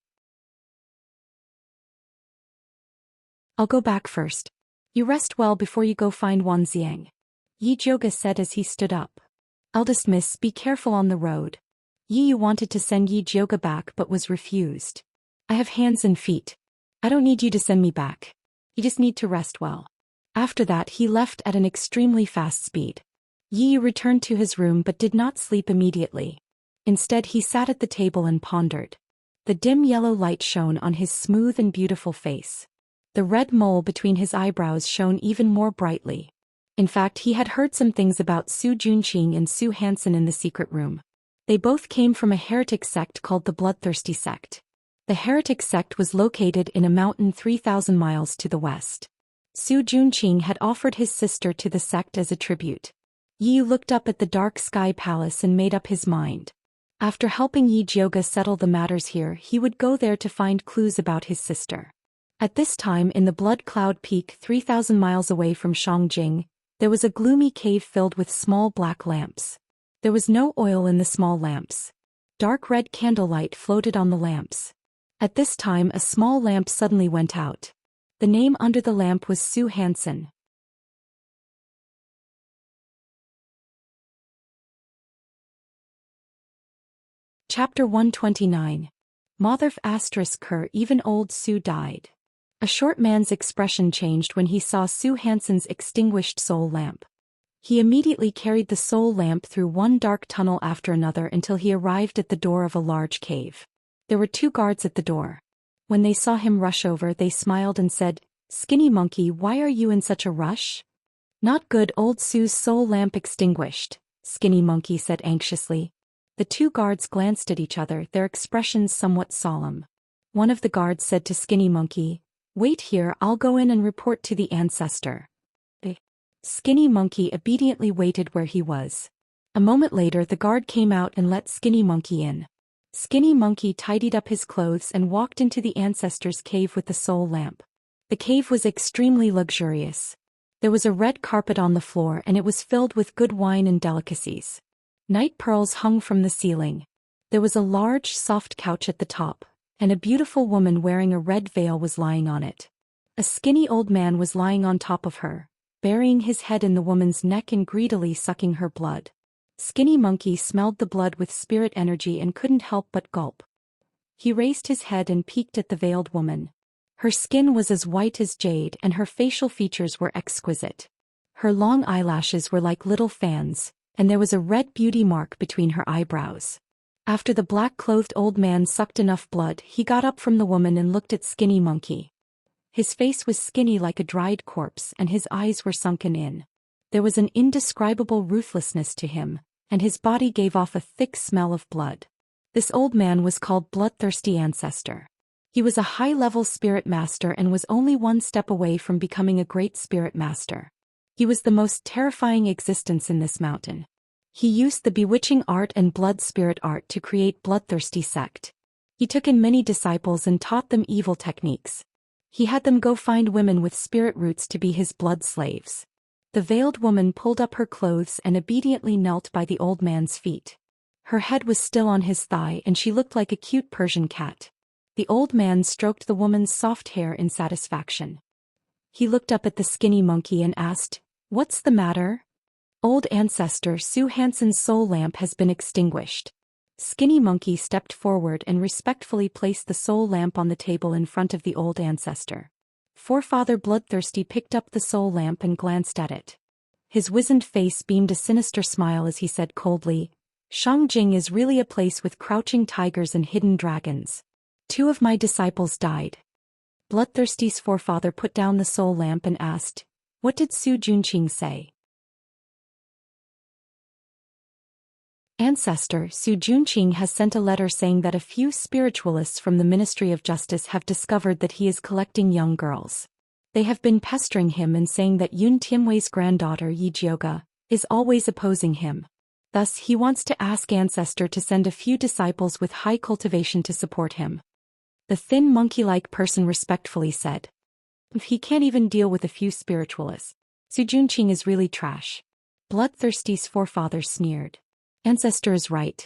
Speaker 1: I'll go back first. You rest well before you go find Wanxiang," Yi Jioga said as he stood up. "Eldest miss, be careful on the road." Yi Yu wanted to send Yi Jioga back but was refused. "I have hands and feet. I don't need you to send me back. You just need to rest well." After that he left at an extremely fast speed. Yi Yu returned to his room but did not sleep immediately. Instead he sat at the table and pondered. The dim yellow light shone on his smooth and beautiful face. The red mole between his eyebrows shone even more brightly. In fact, he had heard some things about Su Junqing and Su Hansen in the secret room. They both came from a heretic sect called the Bloodthirsty sect. The heretic sect was located in a mountain 3,000 miles to the west. Su Junqing had offered his sister to the sect as a tribute. Yi Yu looked up at the dark sky palace and made up his mind. After helping Yi Jioga settle the matters here, he would go there to find clues about his sister. At this time in the Blood Cloud Peak 3,000 miles away from Shangjing, there was a gloomy cave filled with small black lamps. There was no oil in the small lamps. Dark red candlelight floated on the lamps. At this time a small lamp suddenly went out. The name under the lamp was Su Hansen. Chapter 129. Motherf *Ker even old Su died. A short man's expression changed when he saw Su Hansen's extinguished soul lamp. He immediately carried the soul lamp through one dark tunnel after another until he arrived at the door of a large cave. There were 2 guards at the door. When they saw him rush over, they smiled and said, "Skinny monkey, why are you in such a rush?" "Not good, old Su's soul lamp extinguished," Skinny monkey said anxiously. The 2 guards glanced at each other, their expressions somewhat solemn. One of the guards said to Skinny monkey, "Wait here, I'll go in and report to the ancestor." The Skinny monkey obediently waited where he was. A moment later the guard came out and let Skinny monkey in. Skinny monkey tidied up his clothes and walked into the ancestor's cave with the soul lamp. The cave was extremely luxurious. There was a red carpet on the floor and it was filled with good wine and delicacies. Night pearls hung from the ceiling. There was a large, soft couch at the top, and a beautiful woman wearing a red veil was lying on it. A skinny old man was lying on top of her, burying his head in the woman's neck and greedily sucking her blood. Skinny monkey smelled the blood with spirit energy and couldn't help but gulp. He raised his head and peeked at the veiled woman. Her skin was as white as jade and her facial features were exquisite. Her long eyelashes were like little fans, and there was a red beauty mark between her eyebrows. After the black-clothed old man sucked enough blood, he got up from the woman and looked at Skinny monkey. His face was skinny like a dried corpse and his eyes were sunken in. There was an indescribable ruthlessness to him, and his body gave off a thick smell of blood. This old man was called Bloodthirsty Ancestor. He was a high-level spirit master and was only 1 step away from becoming a great spirit master. He was the most terrifying existence in this mountain. He used the bewitching art and blood spirit art to create Bloodthirsty sect. He took in many disciples and taught them evil techniques. He had them go find women with spirit roots to be his blood slaves. The veiled woman pulled up her clothes and obediently knelt by the old man's feet. Her head was still on his thigh and she looked like a cute Persian cat. The old man stroked the woman's soft hair in satisfaction. He looked up at the skinny monkey and asked, "What's the matter?" "Old ancestor, Su Hansen's soul lamp has been extinguished." Skinny monkey stepped forward and respectfully placed the soul lamp on the table in front of the old ancestor. Forefather Bloodthirsty picked up the soul lamp and glanced at it. His wizened face beamed a sinister smile as he said coldly, Shangjing is really a place with crouching tigers and hidden dragons. 2 of my disciples died. Bloodthirsty's forefather put down the soul lamp and asked, what did Su Junqing say? Ancestor Su Junqing has sent a letter saying that a few spiritualists from the Ministry of Justice have discovered that he is collecting young girls. They have been pestering him and saying that Yun Tianwei's granddaughter Yi Jioga is always opposing him. Thus he wants to ask Ancestor to send a few disciples with high cultivation to support him. The thin monkey-like person respectfully said. If he can't even deal with a few spiritualists, Su Junqing is really trash. Bloodthirsty's forefather sneered. Ancestor is right.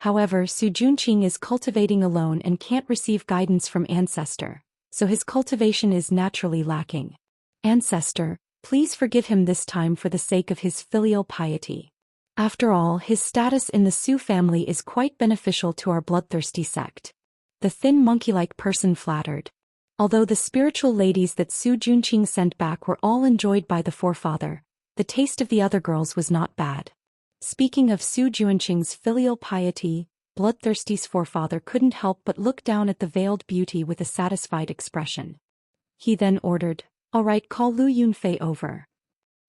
Speaker 1: However, Su Junqing is cultivating alone and can't receive guidance from Ancestor, so his cultivation is naturally lacking. Ancestor, please forgive him this time for the sake of his filial piety. After all, his status in the Su family is quite beneficial to our bloodthirsty sect. The thin monkey-like person flattered. Although the spiritual ladies that Su Junqing sent back were all enjoyed by the forefather, the taste of the other girls was not bad. Speaking of Su Junqing's filial piety, Bloodthirsty's forefather couldn't help but look down at the veiled beauty with a satisfied expression. He then ordered, all right, call Lu Yunfei over.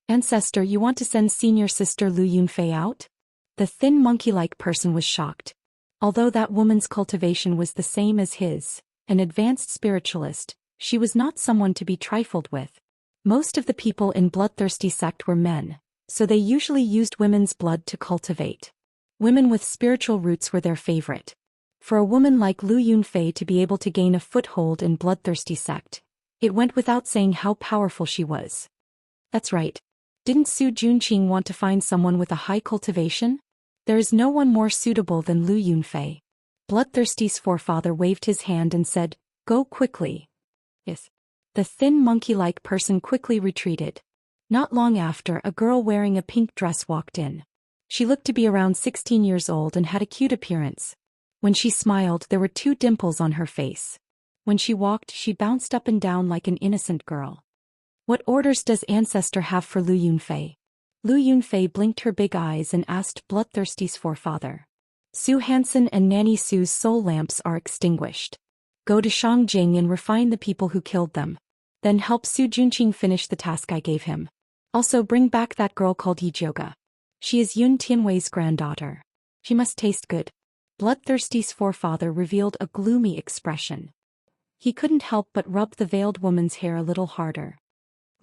Speaker 1: Ancestor, you want to send senior sister Lu Yunfei out? The thin monkey-like person was shocked. Although that woman's cultivation was the same as his, an advanced spiritualist, she was not someone to be trifled with. Most of the people in Bloodthirsty sect were men, so they usually used women's blood to cultivate. Women with spiritual roots were their favorite. For a woman like Lu Yunfei to be able to gain a foothold in Bloodthirsty sect, it went without saying how powerful she was. That's right. Didn't Su Junqing want to find someone with a high cultivation? There is no one more suitable than Lu Yunfei. Bloodthirsty's forefather waved his hand and said, go quickly. Yes. The thin monkey-like person quickly retreated. Not long after, a girl wearing a pink dress walked in. She looked to be around 16 years old and had a cute appearance. When she smiled, there were 2 dimples on her face. When she walked, she bounced up and down like an innocent girl. What orders does Ancestor have for Lu Yunfei? Lu Yunfei blinked her big eyes and asked Bloodthirsty's forefather. Su Hansen and Nanny Su's soul lamps are extinguished. Go to Shangjing and refine the people who killed them. Then help Su Junqing finish the task I gave him. Also bring back that girl called Yi Jioga. She is Yun Tianwei's granddaughter. She must taste good. Bloodthirsty's forefather revealed a gloomy expression. He couldn't help but rub the veiled woman's hair a little harder.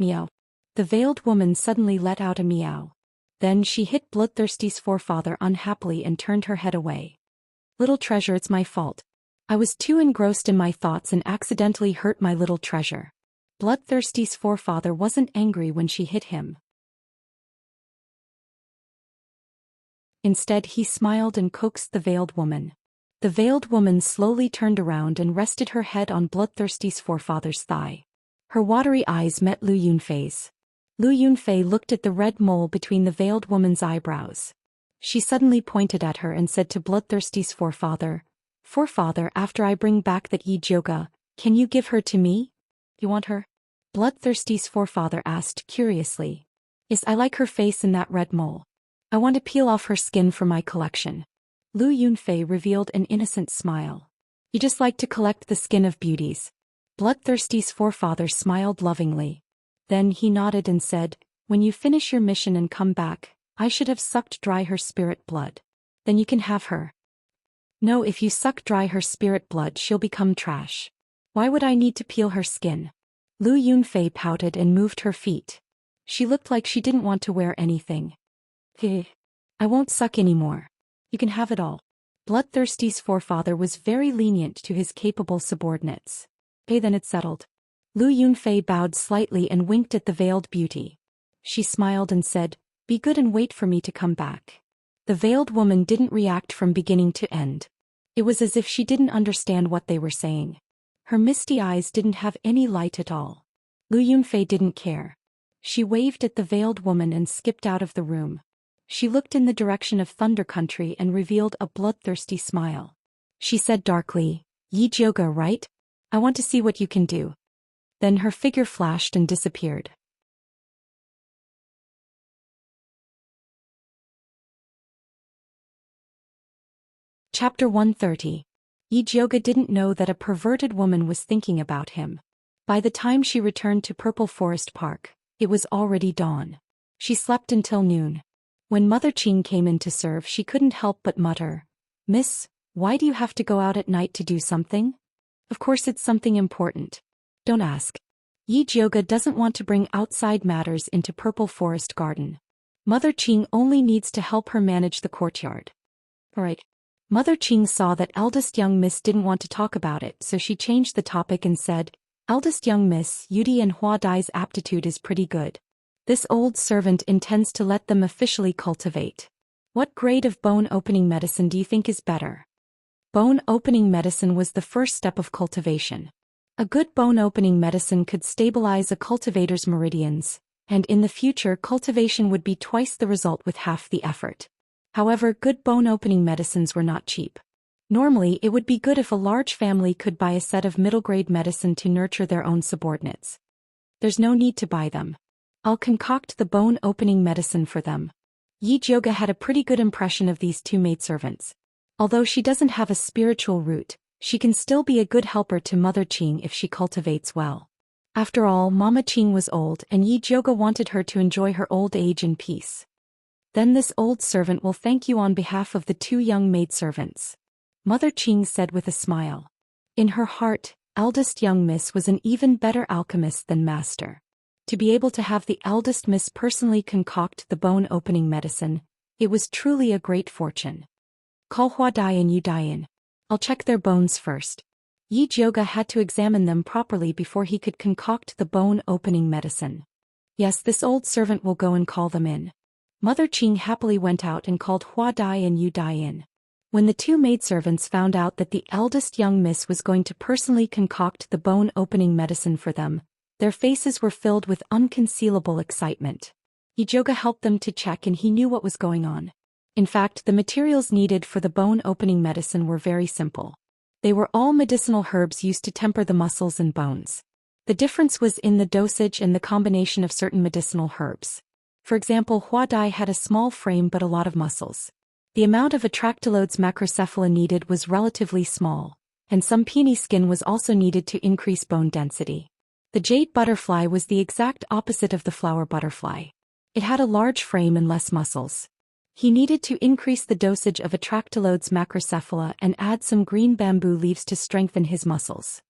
Speaker 1: Meow. The veiled woman suddenly let out a meow. Then she hit Bloodthirsty's forefather unhappily and turned her head away. Little treasure, it's my fault. I was too engrossed in my thoughts and accidentally hurt my little treasure. Bloodthirsty's forefather wasn't angry when she hit him. Instead, he smiled and coaxed the veiled woman. The veiled woman slowly turned around and rested her head on Bloodthirsty's forefather's thigh. Her watery eyes met Lu Yunfei's. Lu Yunfei looked at the red mole between the veiled woman's eyebrows. She suddenly pointed at her and said to Bloodthirsty's forefather, Forefather, after I bring back that Yi Jioga, can you give her to me? You want her? Bloodthirsty's forefather asked curiously. Yes, I like her face and that red mole. I want to peel off her skin for my collection. Lu Yunfei revealed an innocent smile. You just like to collect the skin of beauties. Bloodthirsty's forefather smiled lovingly. Then he nodded and said, when you finish your mission and come back, I should have sucked dry her spirit blood. Then you can have her. No, if you suck dry her spirit blood, she'll become trash. Why would I need to peel her skin? Lu Yunfei pouted and moved her feet. She looked like she didn't want to wear anything. I won't suck anymore. You can have it all. Bloodthirsty's forefather was very lenient to his capable subordinates. Then it's settled. Lu Yunfei bowed slightly and winked at the veiled beauty. She smiled and said, be good and wait for me to come back. The veiled woman didn't react from beginning to end. It was as if she didn't understand what they were saying. Her misty eyes didn't have any light at all. Lu Yunfei didn't care. She waved at the veiled woman and skipped out of the room. She looked in the direction of Thunder Country and revealed a bloodthirsty smile. She said darkly, Yi Jioga, right? I want to see what you can do. Then her figure flashed and disappeared. Chapter 130. Yijioga didn't know that a perverted woman was thinking about him. By the time she returned to Purple Forest Park, it was already dawn. She slept until noon. When Mother Qing came in to serve, she couldn't help but mutter, "Miss, why do you have to go out at night to do something?" "Of course it's something important. Don't ask." Yijioga doesn't want to bring outside matters into Purple Forest Garden. Mother Qing only needs to help her manage the courtyard. Alright. Mother Qing saw that eldest young miss didn't want to talk about it, so she changed the topic and said, "Eldest young miss, Yudi and Hua Dai's aptitude is pretty good. This old servant intends to let them officially cultivate. What grade of bone-opening medicine do you think is better?" Bone-opening medicine was the first step of cultivation. A good bone-opening medicine could stabilize a cultivator's meridians, and in the future cultivation would be twice the result with half the effort. However, good bone-opening medicines were not cheap. Normally, it would be good if a large family could buy a set of middle-grade medicine to nurture their own subordinates. There's no need to buy them. I'll concoct the bone-opening medicine for them. Yijioga had a pretty good impression of these two maidservants. Although she doesn't have a spiritual root, she can still be a good helper to Mother Qing if she cultivates well. After all, Mama Qing was old and Yijioga wanted her to enjoy her old age in peace. "Then this old servant will thank you on behalf of the two young maidservants," Mother Qing said with a smile. In her heart, eldest young miss was an even better alchemist than master. To be able to have the eldest miss personally concoct the bone-opening medicine, it was truly a great fortune. "Call Hua Dai and Yu Dai in. I'll check their bones first." Yijioga had to examine them properly before he could concoct the bone-opening medicine. "Yes, this old servant will go and call them in." Mother Qing happily went out and called Hua Dai and Yu Dai in. When the two maidservants found out that the eldest young miss was going to personally concoct the bone-opening medicine for them, their faces were filled with unconcealable excitement. Yijioga helped them to check and he knew what was going on. In fact, the materials needed for the bone-opening medicine were very simple. They were all medicinal herbs used to temper the muscles and bones. The difference was in the dosage and the combination of certain medicinal herbs. For example, Hua Dai had a small frame but a lot of muscles. The amount of atractylodes macrocephala needed was relatively small, and some peony skin was also needed to increase bone density. The jade butterfly was the exact opposite of the flower butterfly. It had a large frame and less muscles. He needed to increase the dosage of atractylodes macrocephala and add some green bamboo leaves to strengthen his muscles.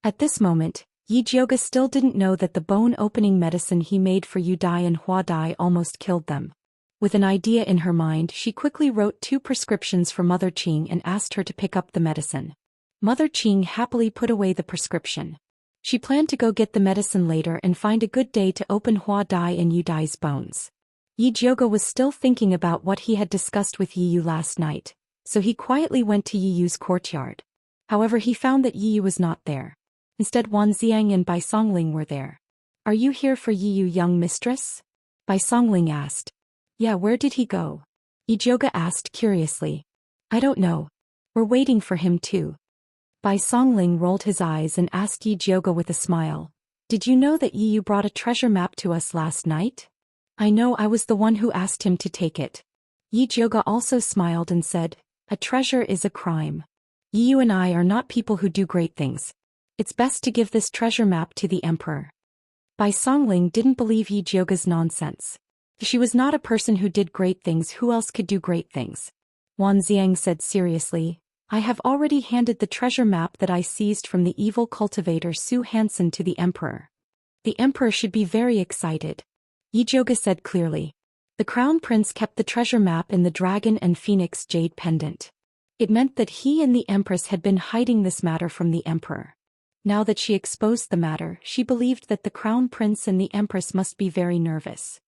Speaker 1: At this moment, Yijioga still didn't know that the bone-opening medicine he made for Yu Dai and Hua Dai almost killed them. With an idea in her mind, she quickly wrote 2 prescriptions for Mother Qing and asked her to pick up the medicine. Mother Qing happily put away the prescription. She planned to go get the medicine later and find a good day to open Hua Dai and Yu Dai's bones. Yijioga was still thinking about what he had discussed with Yiyu last night, so he quietly went to Yiyu's courtyard. However, he found that Yiyu was not there. Instead, Wan Xiang and Bai Songling were there. "Are you here for Yiyu, young mistress?" Bai Songling asked. "Yeah, where did he go?" Yijioga asked curiously. "I don't know. We're waiting for him too." Bai Songling rolled his eyes and asked Yijioga with a smile, "Did you know that Yiyu brought a treasure map to us last night?" "I know, I was the one who asked him to take it." Yijioga also smiled and said, "A treasure is a crime. Yiyu and I are not people who do great things. It's best to give this treasure map to the emperor." Bai Songling didn't believe Yijioga's nonsense. If she was not a person who did great things, who else could do great things? Wan Xiang said seriously, "I have already handed the treasure map that I seized from the evil cultivator Su Hansen to the emperor. The emperor should be very excited." Yijioga said clearly. The crown prince kept the treasure map in the dragon and phoenix jade pendant. It meant that he and the empress had been hiding this matter from the emperor. Now that she exposed the matter, she believed that the crown prince and the empress must be very nervous.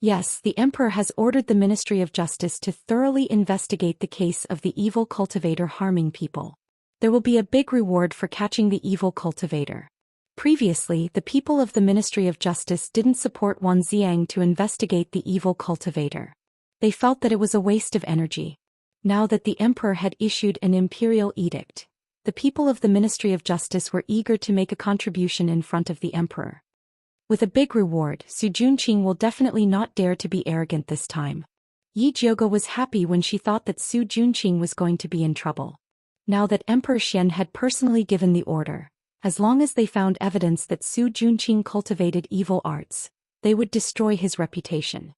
Speaker 1: Yes, the emperor has ordered the Ministry of Justice to thoroughly investigate the case of the evil cultivator harming people. There will be a big reward for catching the evil cultivator. Previously, the people of the Ministry of Justice didn't support Wan Xiang to investigate the evil cultivator. They felt that it was a waste of energy. Now that the emperor had issued an imperial edict, the people of the Ministry of Justice were eager to make a contribution in front of the emperor. With a big reward, Su Junqing will definitely not dare to be arrogant this time. Yi Jiuge was happy when she thought that Su Junqing was going to be in trouble. Now that Emperor Xian had personally given the order, as long as they found evidence that Su Junqing cultivated evil arts, they would destroy his reputation.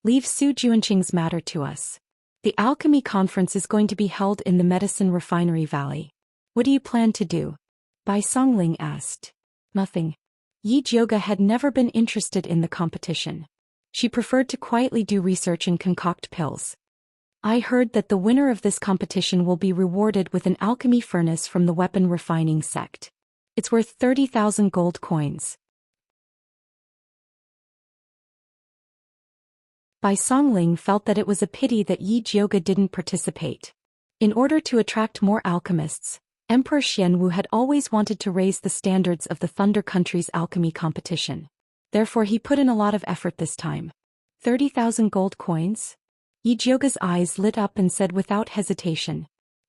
Speaker 1: Leave Su Junqing's matter to us. The Alchemy Conference is going to be held in the Medicine Refinery Valley. What do you plan to do? Bai Songling asked. Nothing. Yi Jiuge had never been interested in the competition. She preferred to quietly do research and concoct pills. I heard that the winner of this competition will be rewarded with an alchemy furnace from the weapon refining sect. It's worth 30,000 gold coins. Bai Songling felt that it was a pity that Yi Jiuge didn't participate. In order to attract more alchemists, Emperor Xianwu had always wanted to raise the standards of the Thunder Country's alchemy competition. Therefore he put in a lot of effort this time. 30,000 gold coins? Yi Jiuge's eyes lit up and said without hesitation.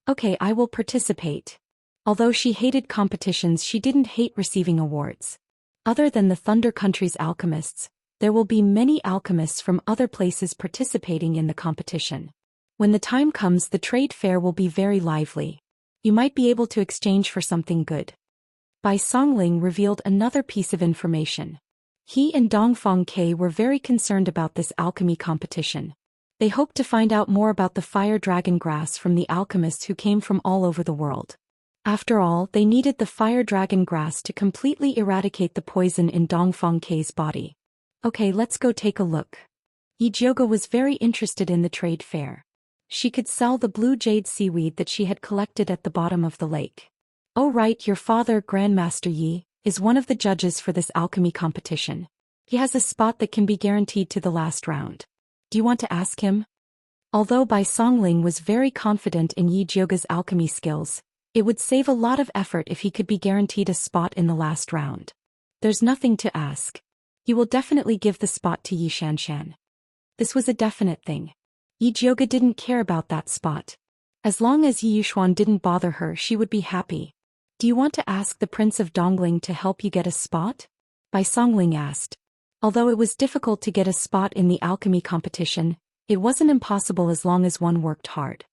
Speaker 1: Okay, I will participate. Although she hated competitions, she didn't hate receiving awards. Other than the Thunder Country's alchemists, there will be many alchemists from other places participating in the competition. When the time comes, the trade fair will be very lively. You might be able to exchange for something good. Bai Songling revealed another piece of information. He and Dongfang Ke were very concerned about this alchemy competition. They hoped to find out more about the fire dragon grass from the alchemists who came from all over the world. After all, they needed the fire dragon grass to completely eradicate the poison in Dongfang Ke's body. Okay, let's go take a look. Yi Jiuge was very interested in the trade fair. She could sell the blue jade seaweed that she had collected at the bottom of the lake. Oh right, your father, Grandmaster Yi, is one of the judges for this alchemy competition. He has a spot that can be guaranteed to the last round. Do you want to ask him? Although Bai Songling was very confident in Yi Jiuge's alchemy skills, it would save a lot of effort if he could be guaranteed a spot in the last round. There's nothing to ask. He will definitely give the spot to Yi Xianxian. This was a definite thing. Yi Jiuge didn't care about that spot. As long as Yi Yuxuan didn't bother her, she would be happy. Do you want to ask the Prince of Dongling to help you get a spot? Bai Songling asked. Although it was difficult to get a spot in the alchemy competition, it wasn't impossible as long as one worked hard.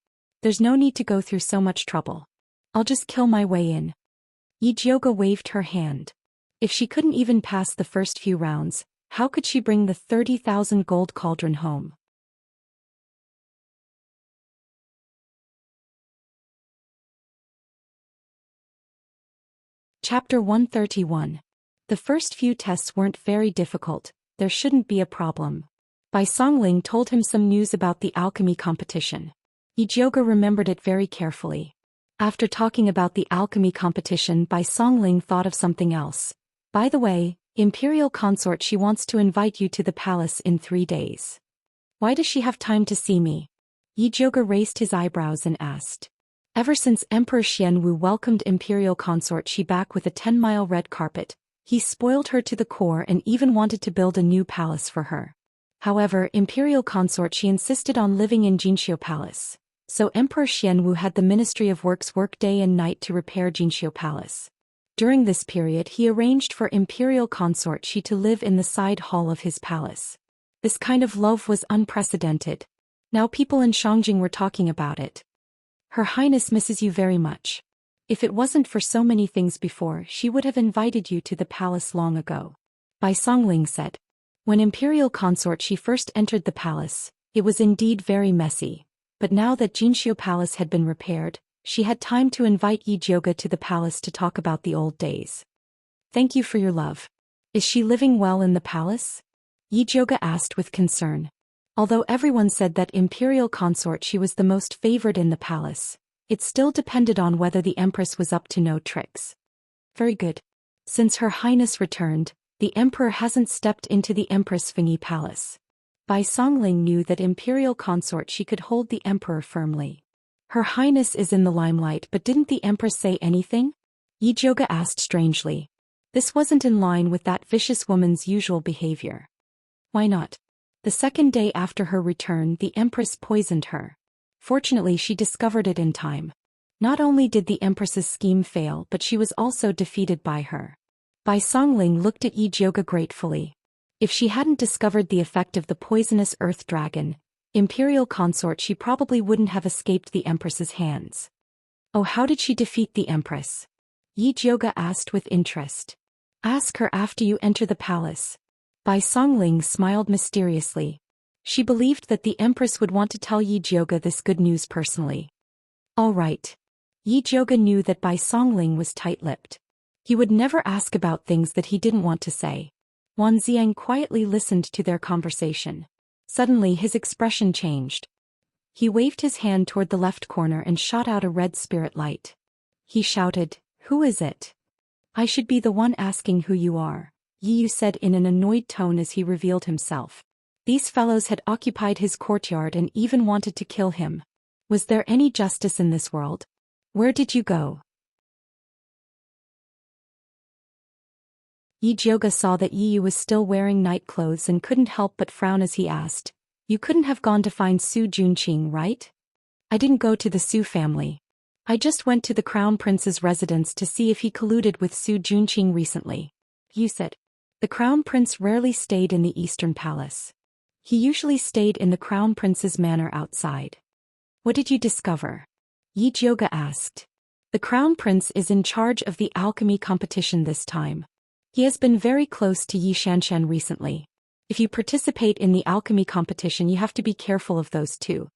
Speaker 1: There's no need to go through so much trouble. I'll just kill my way in. Yi Jiuge waved her hand. If she couldn't even pass the first few rounds, how could she bring the 30,000 gold cauldron home? Chapter 131. The first few tests weren't very difficult, there shouldn't be a problem. Bai Songling told him some news about the alchemy competition. Yi Jiuge remembered it very carefully. After talking about the alchemy competition, Bai Songling thought of something else. By the way, Imperial Consort, she wants to invite you to the palace in 3 days. Why does she have time to see me? Yi Jiuge raised his eyebrows and asked. Ever since Emperor Xianwu welcomed Imperial Consort Shi back with a 10-mile red carpet, he spoiled her to the core and even wanted to build a new palace for her. However, Imperial Consort Shi insisted on living in Jinxiu Palace, so Emperor Xianwu had the Ministry of Works work day and night to repair Jinxiu Palace. During this period, he arranged for Imperial Consort Shi to live in the side hall of his palace. This kind of love was unprecedented. Now people in Shangjing were talking about it. Her Highness misses you very much. If it wasn't for so many things before, she would have invited you to the palace long ago. Bai Songling said. When Imperial Consort Shi first entered the palace, it was indeed very messy, but now that Jinxiu Palace had been repaired, she had time to invite Yi Jiuge to the palace to talk about the old days. Thank you for your love. Is she living well in the palace? Yi Jiuge asked with concern. Although everyone said that Imperial Consort Shi was the most favored in the palace, it still depended on whether the Empress was up to no tricks. Very good. Since Her Highness returned, the Emperor hasn't stepped into the Empress Fengyi Palace. Bai Songling knew that Imperial Consort Shi could hold the Emperor firmly. Her Highness is in the limelight, but didn't the Empress say anything? Yi Jiuge asked strangely. This wasn't in line with that vicious woman's usual behavior. Why not? The second day after her return, the Empress poisoned her. Fortunately, she discovered it in time. Not only did the Empress's scheme fail, but she was also defeated by her. Bai Songling looked at Yi Jiuge gratefully. If she hadn't discovered the effect of the poisonous earth dragon, Imperial consort, she probably wouldn't have escaped the Empress's hands. Oh, how did she defeat the Empress? Yi Jiuge asked with interest. Ask her after you enter the palace. Bai Songling smiled mysteriously. She believed that the Empress would want to tell Yi Jiuge this good news personally. All right. Yi Jiuge knew that Bai Songling was tight-lipped. He would never ask about things that he didn't want to say. Wan Xiang quietly listened to their conversation. Suddenly his expression changed. He waved his hand toward the left corner and shot out a red spirit light. He shouted, "Who is it?" "I should be the one asking who you are," Yi Yu said in an annoyed tone as he revealed himself. These fellows had occupied his courtyard and even wanted to kill him. Was there any justice in this world? Where did you go? Yi Jiuge saw that Yi Yu was still wearing night clothes and couldn't help but frown as he asked, "You couldn't have gone to find Su Junqing, right?" "I didn't go to the Su family. I just went to the Crown Prince's residence to see if he colluded with Su Junqing recently," Yu said. The Crown Prince rarely stayed in the Eastern Palace. He usually stayed in the Crown Prince's manor outside. "What did you discover?" Yi Jiuge asked. "The Crown Prince is in charge of the alchemy competition this time. He has been very close to Yi Xianxia recently. If you participate in the alchemy competition, you have to be careful of those two."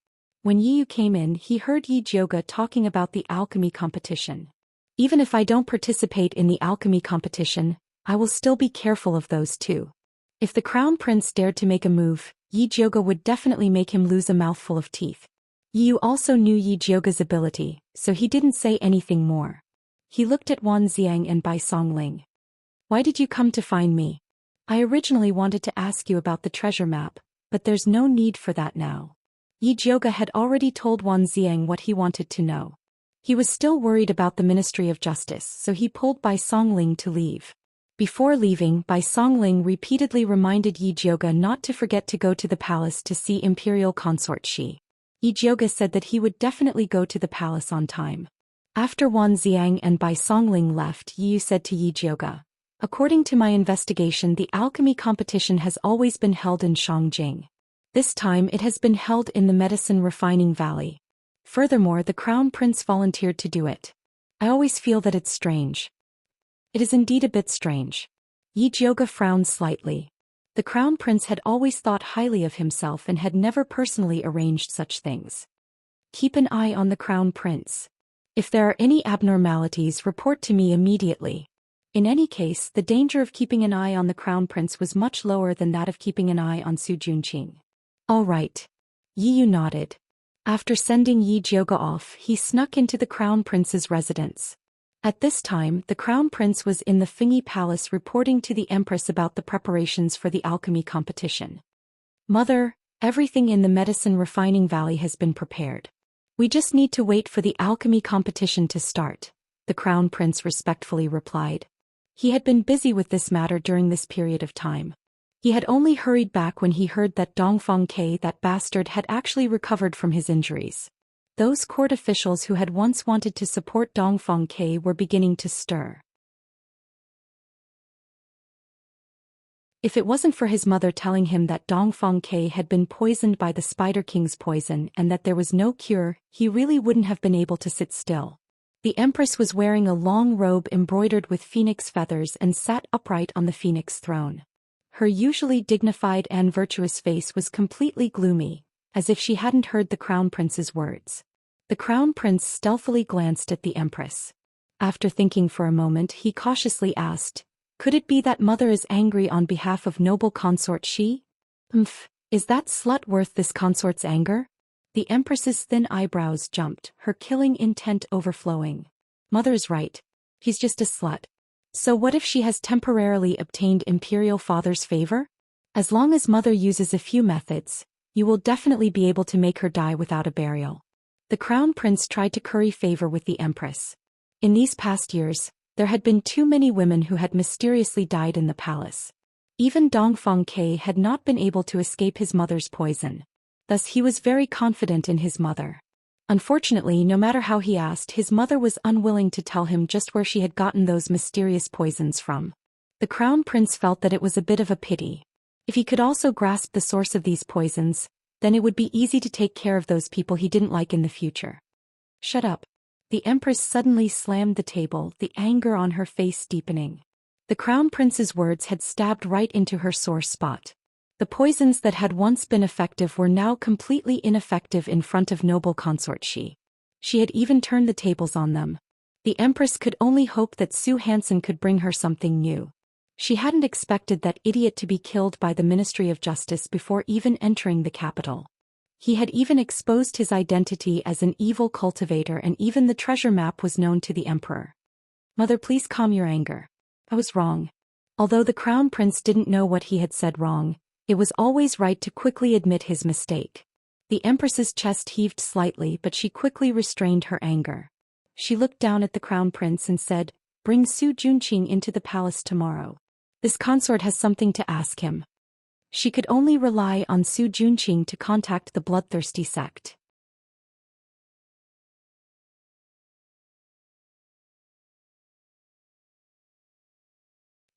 Speaker 1: When Yi Yu came in, he heard Yi Jiuge talking about the alchemy competition. "Even if I don't participate in the alchemy competition, I will still be careful of those two." If the Crown Prince dared to make a move, Yi Jiuge would definitely make him lose a mouthful of teeth. Yi Yu also knew Yi Jiuge's ability, so he didn't say anything more. He looked at Wan Xiang and Bai Songling. "Why did you come to find me?" "I originally wanted to ask you about the treasure map, but there's no need for that now." Yi Jiuge had already told Wan Xiang what he wanted to know. He was still worried about the Ministry of Justice, so he pulled Bai Songling to leave. Before leaving, Bai Songling repeatedly reminded Yi Jiuge not to forget to go to the palace to see Imperial Consort Shi. Yi Jiuge said that he would definitely go to the palace on time. After Wan Xiang and Bai Songling left, Yi Yu said to Yi Jiuge, "According to my investigation, the alchemy competition has always been held in Shangjing. This time it has been held in the Medicine Refining Valley. Furthermore, the Crown Prince volunteered to do it. I always feel that it's strange." "It is indeed a bit strange." Yi Jiuge frowned slightly. The Crown Prince had always thought highly of himself and had never personally arranged such things. "Keep an eye on the Crown Prince. If there are any abnormalities, report to me immediately." In any case, the danger of keeping an eye on the Crown Prince was much lower than that of keeping an eye on Su Junqing. "All right." Yi Yu nodded. After sending Yi Jiuge off, he snuck into the Crown Prince's residence. At this time, the Crown Prince was in the Fingyi Palace reporting to the Empress about the preparations for the alchemy competition. "Mother, everything in the Medicine Refining Valley has been prepared. We just need to wait for the alchemy competition to start," the Crown Prince respectfully replied. He had been busy with this matter during this period of time. He had only hurried back when he heard that Dongfeng Ke, that bastard, had actually recovered from his injuries. Those court officials who had once wanted to support Dongfeng Ke were beginning to stir. If it wasn't for his mother telling him that Dongfeng Ke had been poisoned by the Spider King's poison and that there was no cure, he really wouldn't have been able to sit still. The Empress was wearing a long robe embroidered with phoenix feathers and sat upright on the phoenix throne. Her usually dignified and virtuous face was completely gloomy, as if she hadn't heard the Crown Prince's words. The Crown Prince stealthily glanced at the Empress. After thinking for a moment, he cautiously asked, "Could it be that mother is angry on behalf of noble consort Shi?" Is that slut worth this consort's anger?" The Empress's thin eyebrows jumped, her killing intent overflowing. "Mother's right. He's just a slut. So what if she has temporarily obtained Imperial Father's favor? As long as mother uses a few methods, you will definitely be able to make her die without a burial." The Crown Prince tried to curry favor with the Empress. In these past years, there had been too many women who had mysteriously died in the palace. Even Dongfeng Ke had not been able to escape his mother's poison. Thus he was very confident in his mother. Unfortunately, no matter how he asked, his mother was unwilling to tell him just where she had gotten those mysterious poisons from. The Crown Prince felt that it was a bit of a pity. If he could also grasp the source of these poisons, Then it would be easy to take care of those people he didn't like in the future. Shut up. The Empress suddenly slammed the table, the anger on her face deepening. The Crown Prince's words had stabbed right into her sore spot. The poisons that had once been effective were now completely ineffective in front of noble consort Xi. She had even turned the tables on them. The Empress could only hope that Zhou Xian could bring her something new. She hadn't expected that idiot to be killed by the Ministry of Justice before even entering the capital. He had even exposed his identity as an evil cultivator, and even the treasure map was known to the Emperor. Mother, please calm your anger. I was wrong. Although the Crown Prince didn't know what he had said wrong, it was always right to quickly admit his mistake. The Empress's chest heaved slightly, but she quickly restrained her anger. She looked down at the Crown Prince and said, "Bring Su Junqing into the palace tomorrow. This consort has something to ask him." She could only rely on Su Junqing to contact the bloodthirsty sect.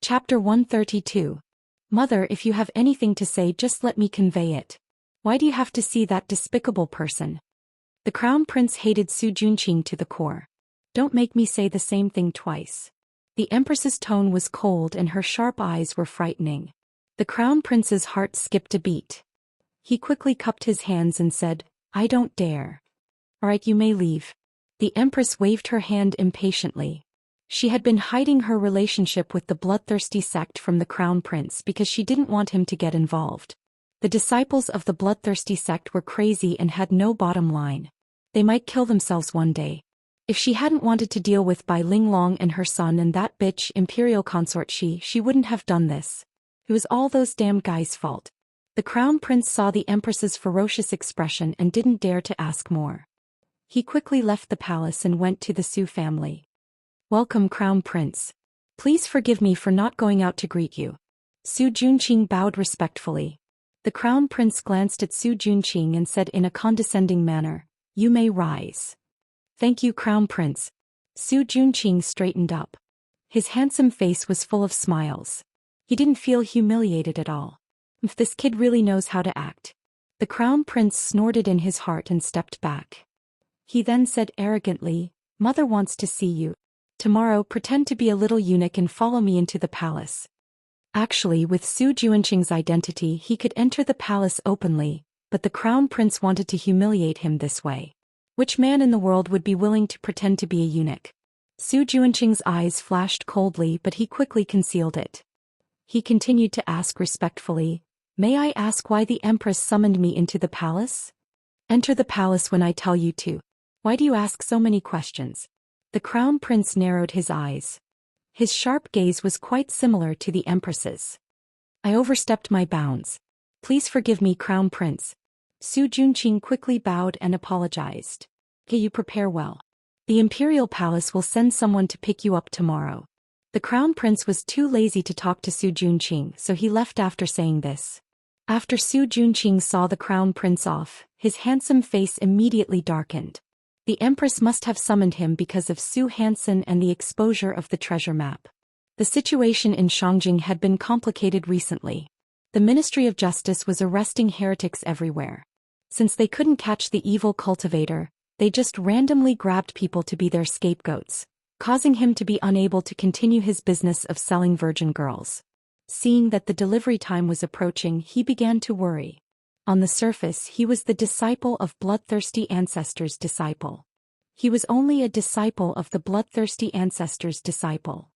Speaker 1: Chapter 132. Mother, if you have anything to say, just let me convey it. Why do you have to see that despicable person? The Crown Prince hated Su Junqing to the core. Don't make me say the same thing twice. The Empress's tone was cold and her sharp eyes were frightening. The Crown Prince's heart skipped a beat. He quickly cupped his hands and said, "I don't dare." "All right, you may leave." The Empress waved her hand impatiently. She had been hiding her relationship with the bloodthirsty sect from the Crown Prince because she didn't want him to get involved. The disciples of the bloodthirsty sect were crazy and had no bottom line. They might kill themselves one day. If she hadn't wanted to deal with Bai Linglong and her son and that bitch Imperial Consort she wouldn't have done this. It was all those damn guys' fault. The Crown Prince saw the Empress's ferocious expression and didn't dare to ask more. He quickly left the palace and went to the Su family. "Welcome, Crown Prince. Please forgive me for not going out to greet you." Su Junqing bowed respectfully. The Crown Prince glanced at Su Junqing and said in a condescending manner, "You may rise." "Thank you, Crown Prince." Su Junqing straightened up. His handsome face was full of smiles. He didn't feel humiliated at all. If this kid really knows how to act. The Crown Prince snorted in his heart and stepped back. He then said arrogantly, "Mother wants to see you. Tomorrow pretend to be a little eunuch and follow me into the palace." Actually, with Su Junqing's identity he could enter the palace openly, but the Crown Prince wanted to humiliate him this way. Which man in the world would be willing to pretend to be a eunuch? Su Junqing's eyes flashed coldly, but he quickly concealed it. He continued to ask respectfully, "May I ask why the Empress summoned me into the palace?" "Enter the palace when I tell you to. Why do you ask so many questions?" The Crown Prince narrowed his eyes. His sharp gaze was quite similar to the Empress's. "I overstepped my bounds. Please forgive me, Crown Prince." Su Junqing quickly bowed and apologized. "Okay, you prepare well. The Imperial Palace will send someone to pick you up tomorrow." The Crown Prince was too lazy to talk to Su Junqing, so he left after saying this. After Su Junqing saw the Crown Prince off, his handsome face immediately darkened. The Empress must have summoned him because of Su Xian and the exposure of the treasure map. The situation in Shangjing had been complicated recently. The Ministry of Justice was arresting heretics everywhere. Since they couldn't catch the evil cultivator, they just randomly grabbed people to be their scapegoats, causing him to be unable to continue his business of selling virgin girls. Seeing that the delivery time was approaching, he began to worry. On the surface, he was the disciple of bloodthirsty ancestors' disciple. He was only a disciple of the bloodthirsty ancestors' disciple.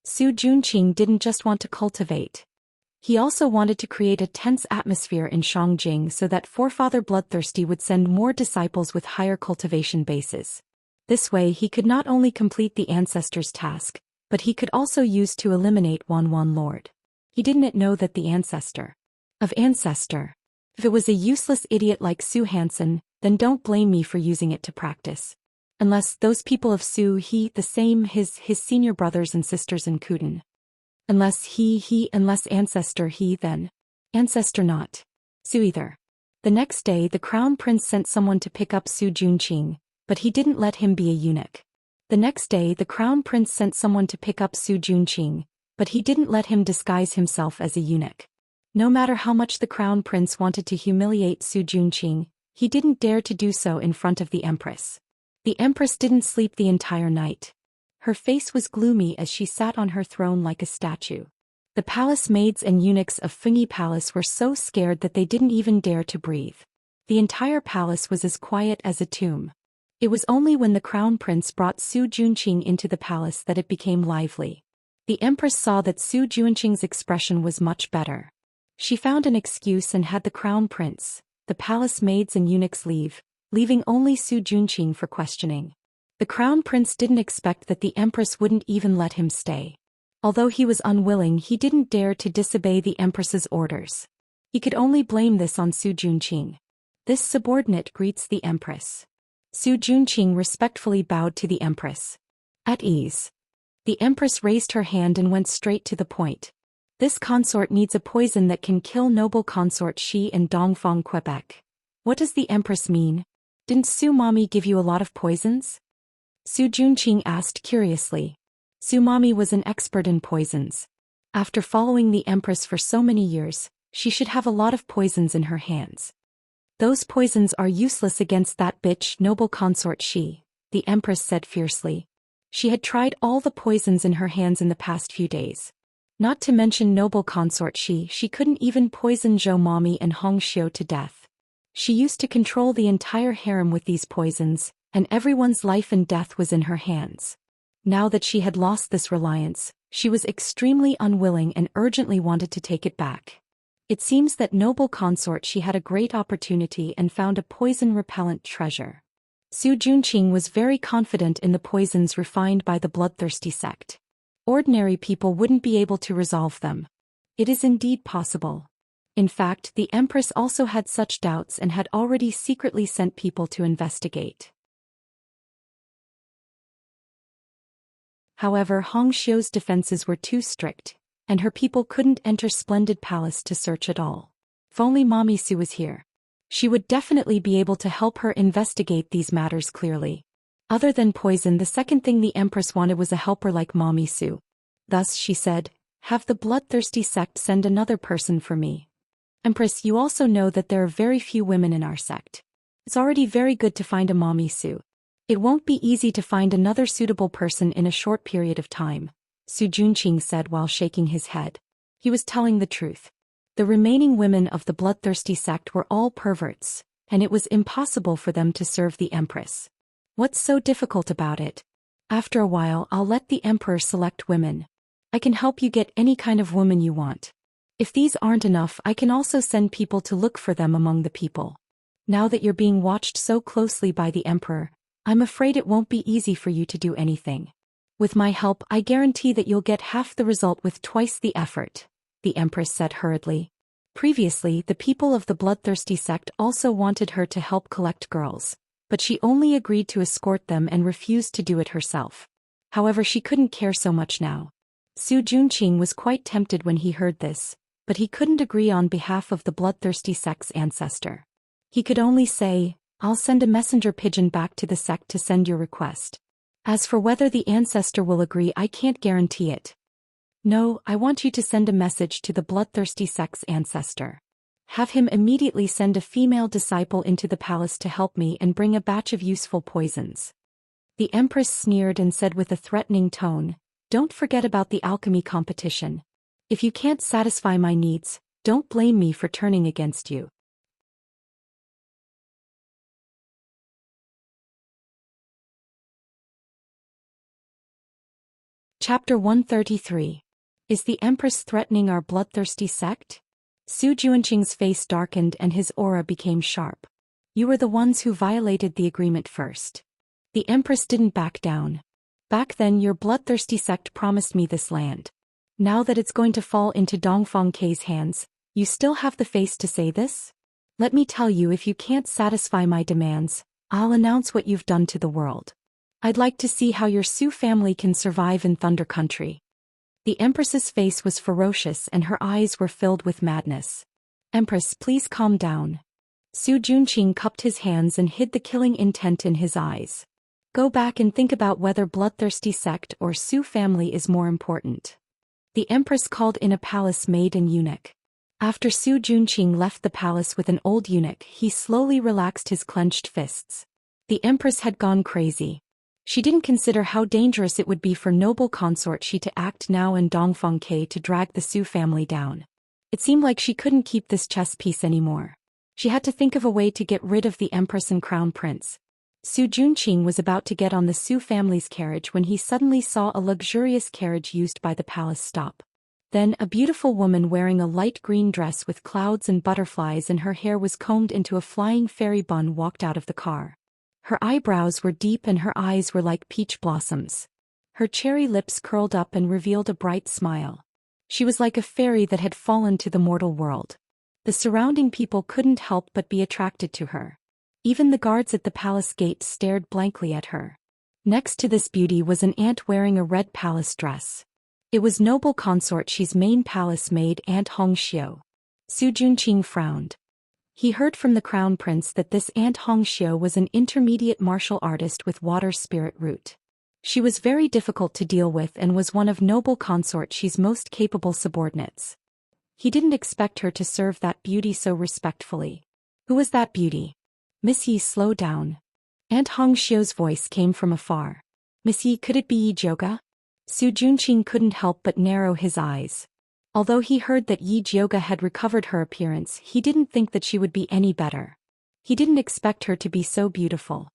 Speaker 1: Su Junqing didn't just want to cultivate. He also wanted to create a tense atmosphere in Shangjing so that Forefather Bloodthirsty would send more disciples with higher cultivation bases. This way he could not only complete the ancestors' task, but he could also use to eliminate One Lord. He didn't know that the ancestor. If it was a useless idiot like Su Xian, then don't blame me for using it to practice. Unless those people of Su the same his senior brothers and sisters in Kuden. Unless unless ancestor then. Ancestor not. Su either. The next day the Crown Prince sent someone to pick up Su Junqing, but he didn't let him be a eunuch. The next day the Crown Prince sent someone to pick up Su Junqing, but he didn't let him disguise himself as a eunuch. No matter how much the crown prince wanted to humiliate Zhou Xian, he didn't dare to do so in front of the empress. The empress didn't sleep the entire night. Her face was gloomy as she sat on her throne like a statue. The palace maids and eunuchs of Fengyi Palace were so scared that they didn't even dare to breathe. The entire palace was as quiet as a tomb. It was only when the crown prince brought Zhou Xian into the palace that it became lively. The empress saw that Zhou Xian's expression was much better. She found an excuse and had the crown prince, the palace maids and eunuchs leaving only Zhou Xian for questioning. The crown prince didn't expect that the empress wouldn't even let him stay. Although he was unwilling, he didn't dare to disobey the empress's orders. He could only blame this on Zhou Xian. This subordinate greets the empress. Zhou Xian respectfully bowed to the empress. At ease. The empress raised her hand and went straight to the point. This consort needs a poison that can kill noble consort Shi and Dongfang Quebec. What does the empress mean? Didn't Su Mommy give you a lot of poisons? Zhou Xian asked curiously. Su Mommy was an expert in poisons. After following the empress for so many years, she should have a lot of poisons in her hands. Those poisons are useless against that bitch noble consort Shi, the empress said fiercely. She had tried all the poisons in her hands in the past few days. Not to mention noble consort Shi couldn't even poison Zhou Mommy and Hong Xiu to death. She used to control the entire harem with these poisons, and everyone's life and death was in her hands. Now that she had lost this reliance, she was extremely unwilling and urgently wanted to take it back. It seems that noble consort She had a great opportunity and found a poison-repellent treasure. Zhou Xian was very confident in the poisons refined by the bloodthirsty sect. Ordinary people wouldn't be able to resolve them. It is indeed possible. In fact, the empress also had such doubts and had already secretly sent people to investigate. However, Hong Xiu's defenses were too strict, and her people couldn't enter Splendid Palace to search at all. If only Mommy Su was here. She would definitely be able to help her investigate these matters clearly. Other than poison, the second thing the empress wanted was a helper like Mommy Su. Thus she said, "Have the bloodthirsty sect send another person for me. Empress, you also know that there are very few women in our sect. It's already very good to find a Mommy Su. It won't be easy to find another suitable person in a short period of time," Zhou Xian said while shaking his head. He was telling the truth. The remaining women of the bloodthirsty sect were all perverts, and it was impossible for them to serve the empress. What's so difficult about it? After a while, I'll let the emperor select women. I can help you get any kind of woman you want. If these aren't enough, I can also send people to look for them among the people. Now that you're being watched so closely by the emperor, I'm afraid it won't be easy for you to do anything. With my help, I guarantee that you'll get half the result with twice the effort," the empress said hurriedly. Previously, the people of the bloodthirsty sect also wanted her to help collect girls, but she only agreed to escort them and refused to do it herself. However, she couldn't care so much now. Zhou Xian was quite tempted when he heard this, but he couldn't agree on behalf of the bloodthirsty sect's ancestor. He could only say, "I'll send a messenger pigeon back to the sect to send your request. As for whether the ancestor will agree, I can't guarantee it. No, I want you to send a message to the bloodthirsty sect's ancestor. Have him immediately send a female disciple into the palace to help me and bring a batch of useful poisons." The empress sneered and said with a threatening tone, "Don't forget about the alchemy competition. If you can't satisfy my needs, don't blame me for turning against you." Chapter 133. Is the Empress threatening our bloodthirsty sect? Zhou Xian's face darkened and his aura became sharp. "You were the ones who violated the agreement first." The Empress didn't back down. "Back then your bloodthirsty sect promised me this land. Now that it's going to fall into Dongfang K's hands, you still have the face to say this? Let me tell you, if you can't satisfy my demands, I'll announce what you've done to the world. I'd like to see how your Su family can survive in Thunder Country." The Empress's face was ferocious and her eyes were filled with madness. "Empress, please calm down." Zhou Xian cupped his hands and hid the killing intent in his eyes. "Go back and think about whether bloodthirsty sect or Su family is more important." The Empress called in a palace maid and eunuch. After Su Junqing left the palace with an old eunuch, he slowly relaxed his clenched fists. The empress had gone crazy. She didn't consider how dangerous it would be for noble consort Shi to act now and Dongfeng Ke to drag the Su family down. It seemed like she couldn't keep this chess piece anymore. She had to think of a way to get rid of the empress and crown prince. Su Junqing was about to get on the Su family's carriage when he suddenly saw a luxurious carriage used by the palace stop. Then a beautiful woman wearing a light green dress with clouds and butterflies and her hair was combed into a flying fairy bun walked out of the car. Her eyebrows were deep and her eyes were like peach blossoms. Her cherry lips curled up and revealed a bright smile. She was like a fairy that had fallen to the mortal world. The surrounding people couldn't help but be attracted to her. Even the guards at the palace gate stared blankly at her. Next to this beauty was an ant wearing a red palace dress. It was noble consort Shi's main palace maid Aunt Hongxiu. Su Junqing frowned. He heard from the crown prince that this Aunt Hongxiu was an intermediate martial artist with water spirit root. She was very difficult to deal with and was one of noble consort Shi's most capable subordinates. He didn't expect her to serve that beauty so respectfully. Who was that beauty? Miss Yi, slow down. Aunt Hongxiu's voice came from afar. Miss Yi, could it be Yi Jioga? Su Junqing couldn't help but narrow his eyes. Although he heard that Yi Jioga had recovered her appearance, he didn't think that she would be any better. He didn't expect her to be so beautiful.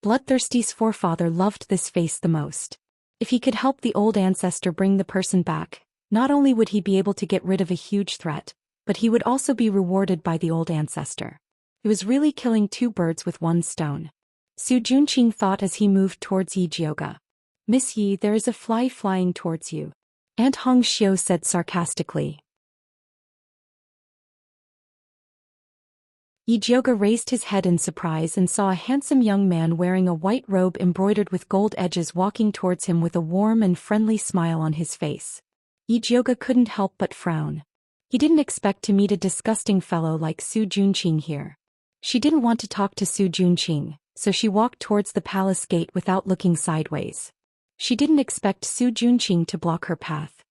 Speaker 1: Bloodthirsty's forefather loved this face the most. If he could help the old ancestor bring the person back, not only would he be able to get rid of a huge threat, but he would also be rewarded by the old ancestor. It was really killing two birds with one stone. Su Junqing thought as he moved towards Yi Jioga. Miss Yi, there is a fly flying towards you. Aunt Hongxiu said sarcastically. Yi Jioga raised his head in surprise and saw a handsome young man wearing a white robe embroidered with gold edges walking towards him with a warm and friendly smile on his face. Yi Jioga couldn't help but frown. He didn't expect to meet a disgusting fellow like Su Junqing here. She didn't want to talk to Su Junqing, so she walked towards the palace gate without looking sideways. She didn't expect Su Junqing to block her path.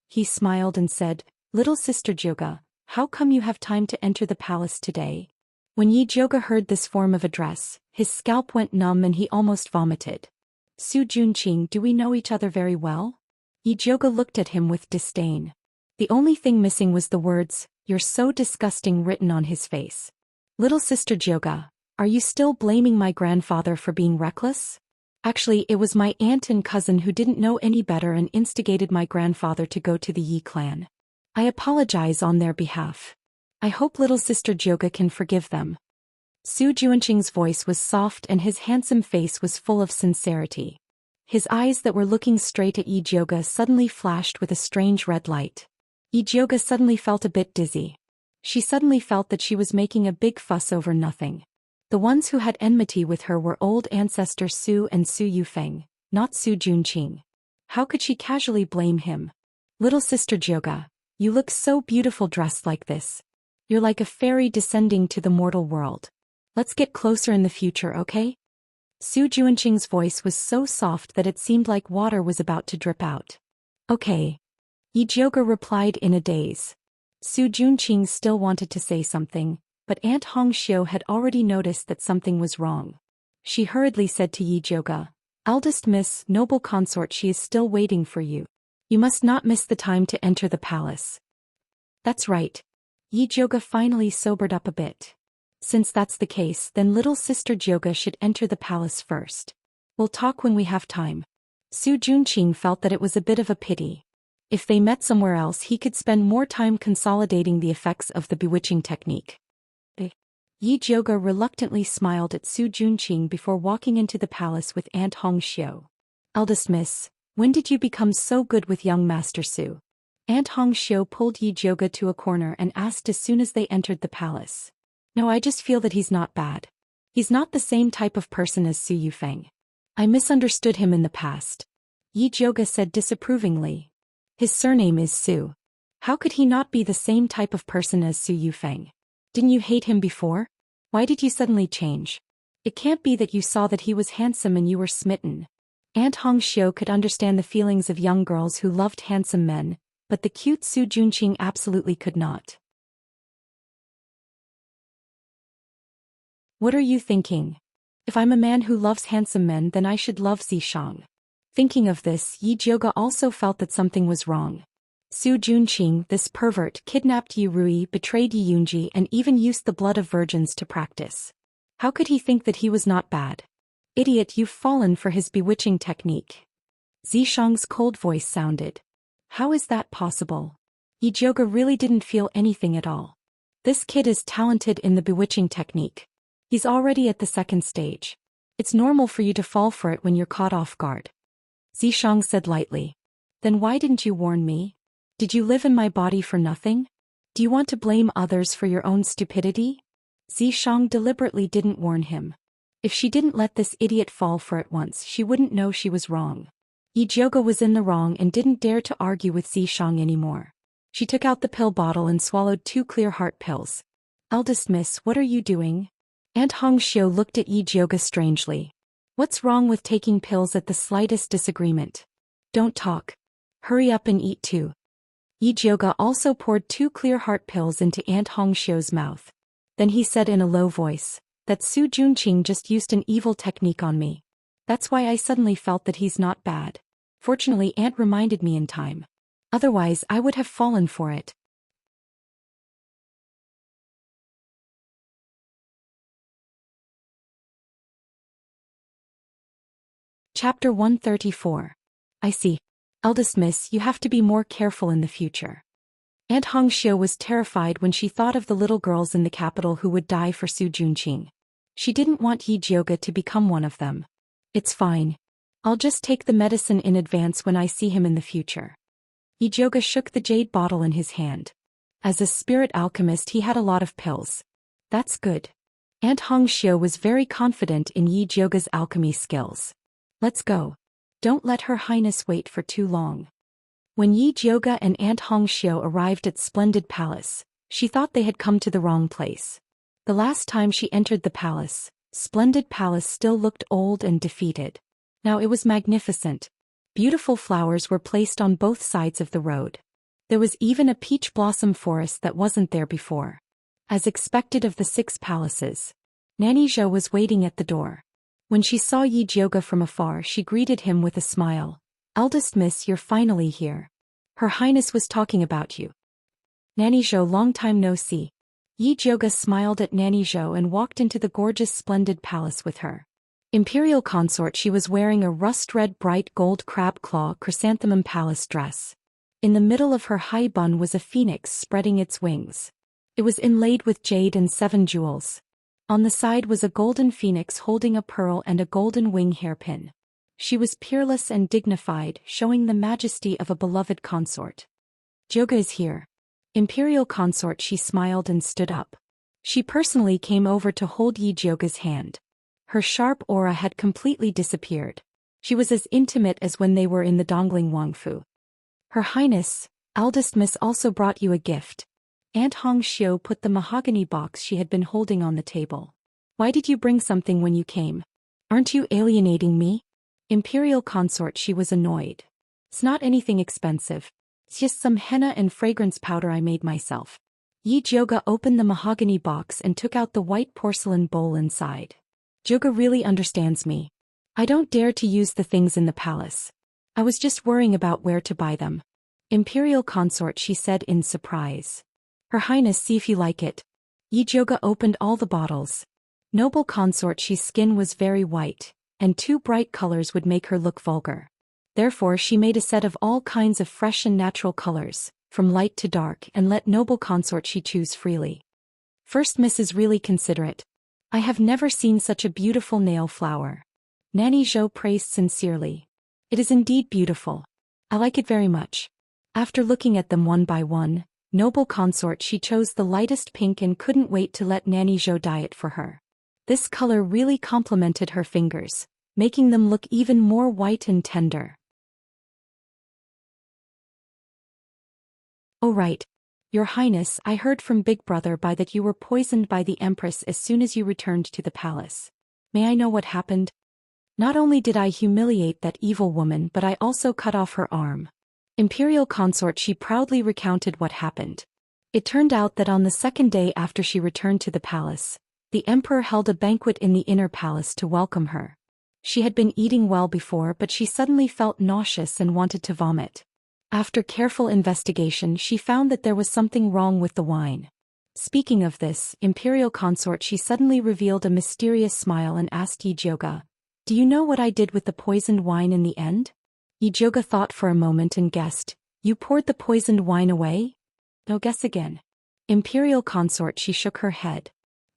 Speaker 1: He smiled and said, "Little sister Jioga, how come you have time to enter the palace today?" When Yi Jioga heard this form of address, his scalp went numb and he almost vomited. Su Junqing, do we know each other very well? Yi Jioga looked at him with disdain. The only thing missing was the words, "You're so disgusting," written on his face. Little sister Jioga, are you still blaming my grandfather for being reckless? Actually, it was my aunt and cousin who didn't know any better and instigated my grandfather to go to the Yi clan. I apologize on their behalf. I hope little sister Jioga can forgive them. Su Junqing's voice was soft and his handsome face was full of sincerity. His eyes that were looking straight at Yi Jioga suddenly flashed with a strange red light. Yi Jioga suddenly felt a bit dizzy. She suddenly felt that she was making a big fuss over nothing. The ones who had enmity with her were old ancestor Su and Su Yufeng, not Su Junqing. How could she casually blame him? Little sister Jioga, you look so beautiful dressed like this. You're like a fairy descending to the mortal world. Let's get closer in the future, okay? Su Junqing's voice was so soft that it seemed like water was about to drip out. Okay. Yi Jioga replied in a daze. Su Junqing still wanted to say something, but Aunt Hongxiu had already noticed that something was wrong. She hurriedly said to Yi Jioga, "Eldest miss, noble consort, she is still waiting for you. You must not miss the time to enter the palace." That's right. Yi Jioga finally sobered up a bit. Since that's the case, then little sister Jioga should enter the palace first. We'll talk when we have time. Su Junqing felt that it was a bit of a pity. If they met somewhere else, he could spend more time consolidating the effects of the bewitching technique. Yi Jioga reluctantly smiled at Su Junqing before walking into the palace with Aunt Hongxiu. Eldest miss, when did you become so good with young Master Su? Aunt Hongxiu pulled Yi Jioga to a corner and asked as soon as they entered the palace. No, I just feel that he's not bad. He's not the same type of person as Su Yufeng. I misunderstood him in the past. Yi Jioga said disapprovingly. His surname is Su. How could he not be the same type of person as Su Yufeng? Didn't you hate him before? Why did you suddenly change? It can't be that you saw that he was handsome and you were smitten. Aunt Hongxiu could understand the feelings of young girls who loved handsome men, but the cute Su Junqing absolutely could not. What are you thinking? If I'm a man who loves handsome men, then I should love Zishang. Thinking of this, Yi Jioge also felt that something was wrong. Su Junqing, this pervert, kidnapped Yi Rui, betrayed Yi Yunji, and even used the blood of virgins to practice. How could he think that he was not bad? Idiot, you've fallen for his bewitching technique. Zishang's cold voice sounded. How is that possible? Yi Jioge really didn't feel anything at all. This kid is talented in the bewitching technique. He's already at the second stage. It's normal for you to fall for it when you're caught off guard. Zishang said lightly. Then why didn't you warn me? Did you live in my body for nothing? Do you want to blame others for your own stupidity? Zishang deliberately didn't warn him. If she didn't let this idiot fall for it once, she wouldn't know she was wrong. Yi Jioge was in the wrong and didn't dare to argue with Zishang anymore. She took out the pill bottle and swallowed 2 clear heart pills. Eldest miss, what are you doing? Aunt Hongxiu looked at Yi Jioge strangely. What's wrong with taking pills at the slightest disagreement? Don't talk. Hurry up and eat too. Yi Jioge also poured 2 clear heart pills into Aunt Hongxiu's mouth. Then he said in a low voice, that Su Junqing just used an evil technique on me. That's why I suddenly felt that he's not bad. Fortunately, Aunt reminded me in time. Otherwise, I would have fallen for it. Chapter 134. I see. Eldest miss, you have to be more careful in the future. Aunt Hongxiu was terrified when she thought of the little girls in the capital who would die for Su Junqing. She didn't want Yi Jioge to become one of them. It's fine. I'll just take the medicine in advance when I see him in the future. Yi Jioge shook the jade bottle in his hand. As a spirit alchemist, he had a lot of pills. That's good. Aunt Hongxiu was very confident in Yi Jioge's alchemy skills. Let's go. Don't let Her Highness wait for too long. When Yi Jioge and Aunt Hongxiu arrived at Splendid Palace, she thought they had come to the wrong place. The last time she entered the palace, Splendid Palace still looked old and defeated. Now it was magnificent. Beautiful flowers were placed on both sides of the road. There was even a peach blossom forest that wasn't there before. As expected of the 6 palaces, Nanny Zhou was waiting at the door. When she saw Yi Jioge from afar, she greeted him with a smile. Eldest miss, you're finally here. Her Highness was talking about you. Nanny Zhou, long time no see. Yi Jioge smiled at Nanny Zhou and walked into the gorgeous Splendid Palace with her. Imperial consort, she was wearing a rust-red bright gold crab claw chrysanthemum palace dress. In the middle of her high bun was a phoenix spreading its wings. It was inlaid with jade and 7 jewels. On the side was a golden phoenix holding a pearl and a golden wing hairpin. She was peerless and dignified, showing the majesty of a beloved consort. Jioge is here. Imperial consort, she smiled and stood up. She personally came over to hold Yi Jioge's hand. Her sharp aura had completely disappeared. She was as intimate as when they were in the Dongling Wangfu. Her Highness, eldest miss also brought you a gift. Aunt Hongxiu put the mahogany box she had been holding on the table. Why did you bring something when you came? Aren't you alienating me? Imperial consort, she was annoyed. It's not anything expensive. It's just some henna and fragrance powder I made myself. Yi Jioge opened the mahogany box and took out the white porcelain bowl inside. Jioge really understands me. I don't dare to use the things in the palace. I was just worrying about where to buy them. Imperial consort, she said in surprise. Her Highness, see if you like it. Yi Jioge opened all the bottles. Noble consort, she's skin was very white, and 2 bright colors would make her look vulgar. Therefore she made a set of all kinds of fresh and natural colors, from light to dark, and let noble consort she choose freely. First miss is really considerate. I have never seen such a beautiful nail flower. Nanny Zhou praised sincerely. It is indeed beautiful. I like it very much. After looking at them one by one, noble consort, she chose the lightest pink and couldn't wait to let Nanny Zhou dye it for her. This color really complemented her fingers, making them look even more white and tender. Oh right. Your Highness, I heard from Big Brother that you were poisoned by the Empress as soon as you returned to the palace. May I know what happened? Not only did I humiliate that evil woman, but I also cut off her arm. Imperial consort, she proudly recounted what happened. It turned out that on the 2nd day after she returned to the palace, The emperor held a banquet in the inner palace to welcome her. She had been eating well before, but she suddenly felt nauseous and wanted to vomit. After careful investigation, she found that there was something wrong with the wine. Speaking of this, imperial consort, she suddenly revealed a mysterious smile and asked Yijioga, "Do you know what I did with the poisoned wine in the end?" Yijioga thought for a moment and guessed, "You poured the poisoned wine away?" "No, guess again." Imperial consort, she shook her head.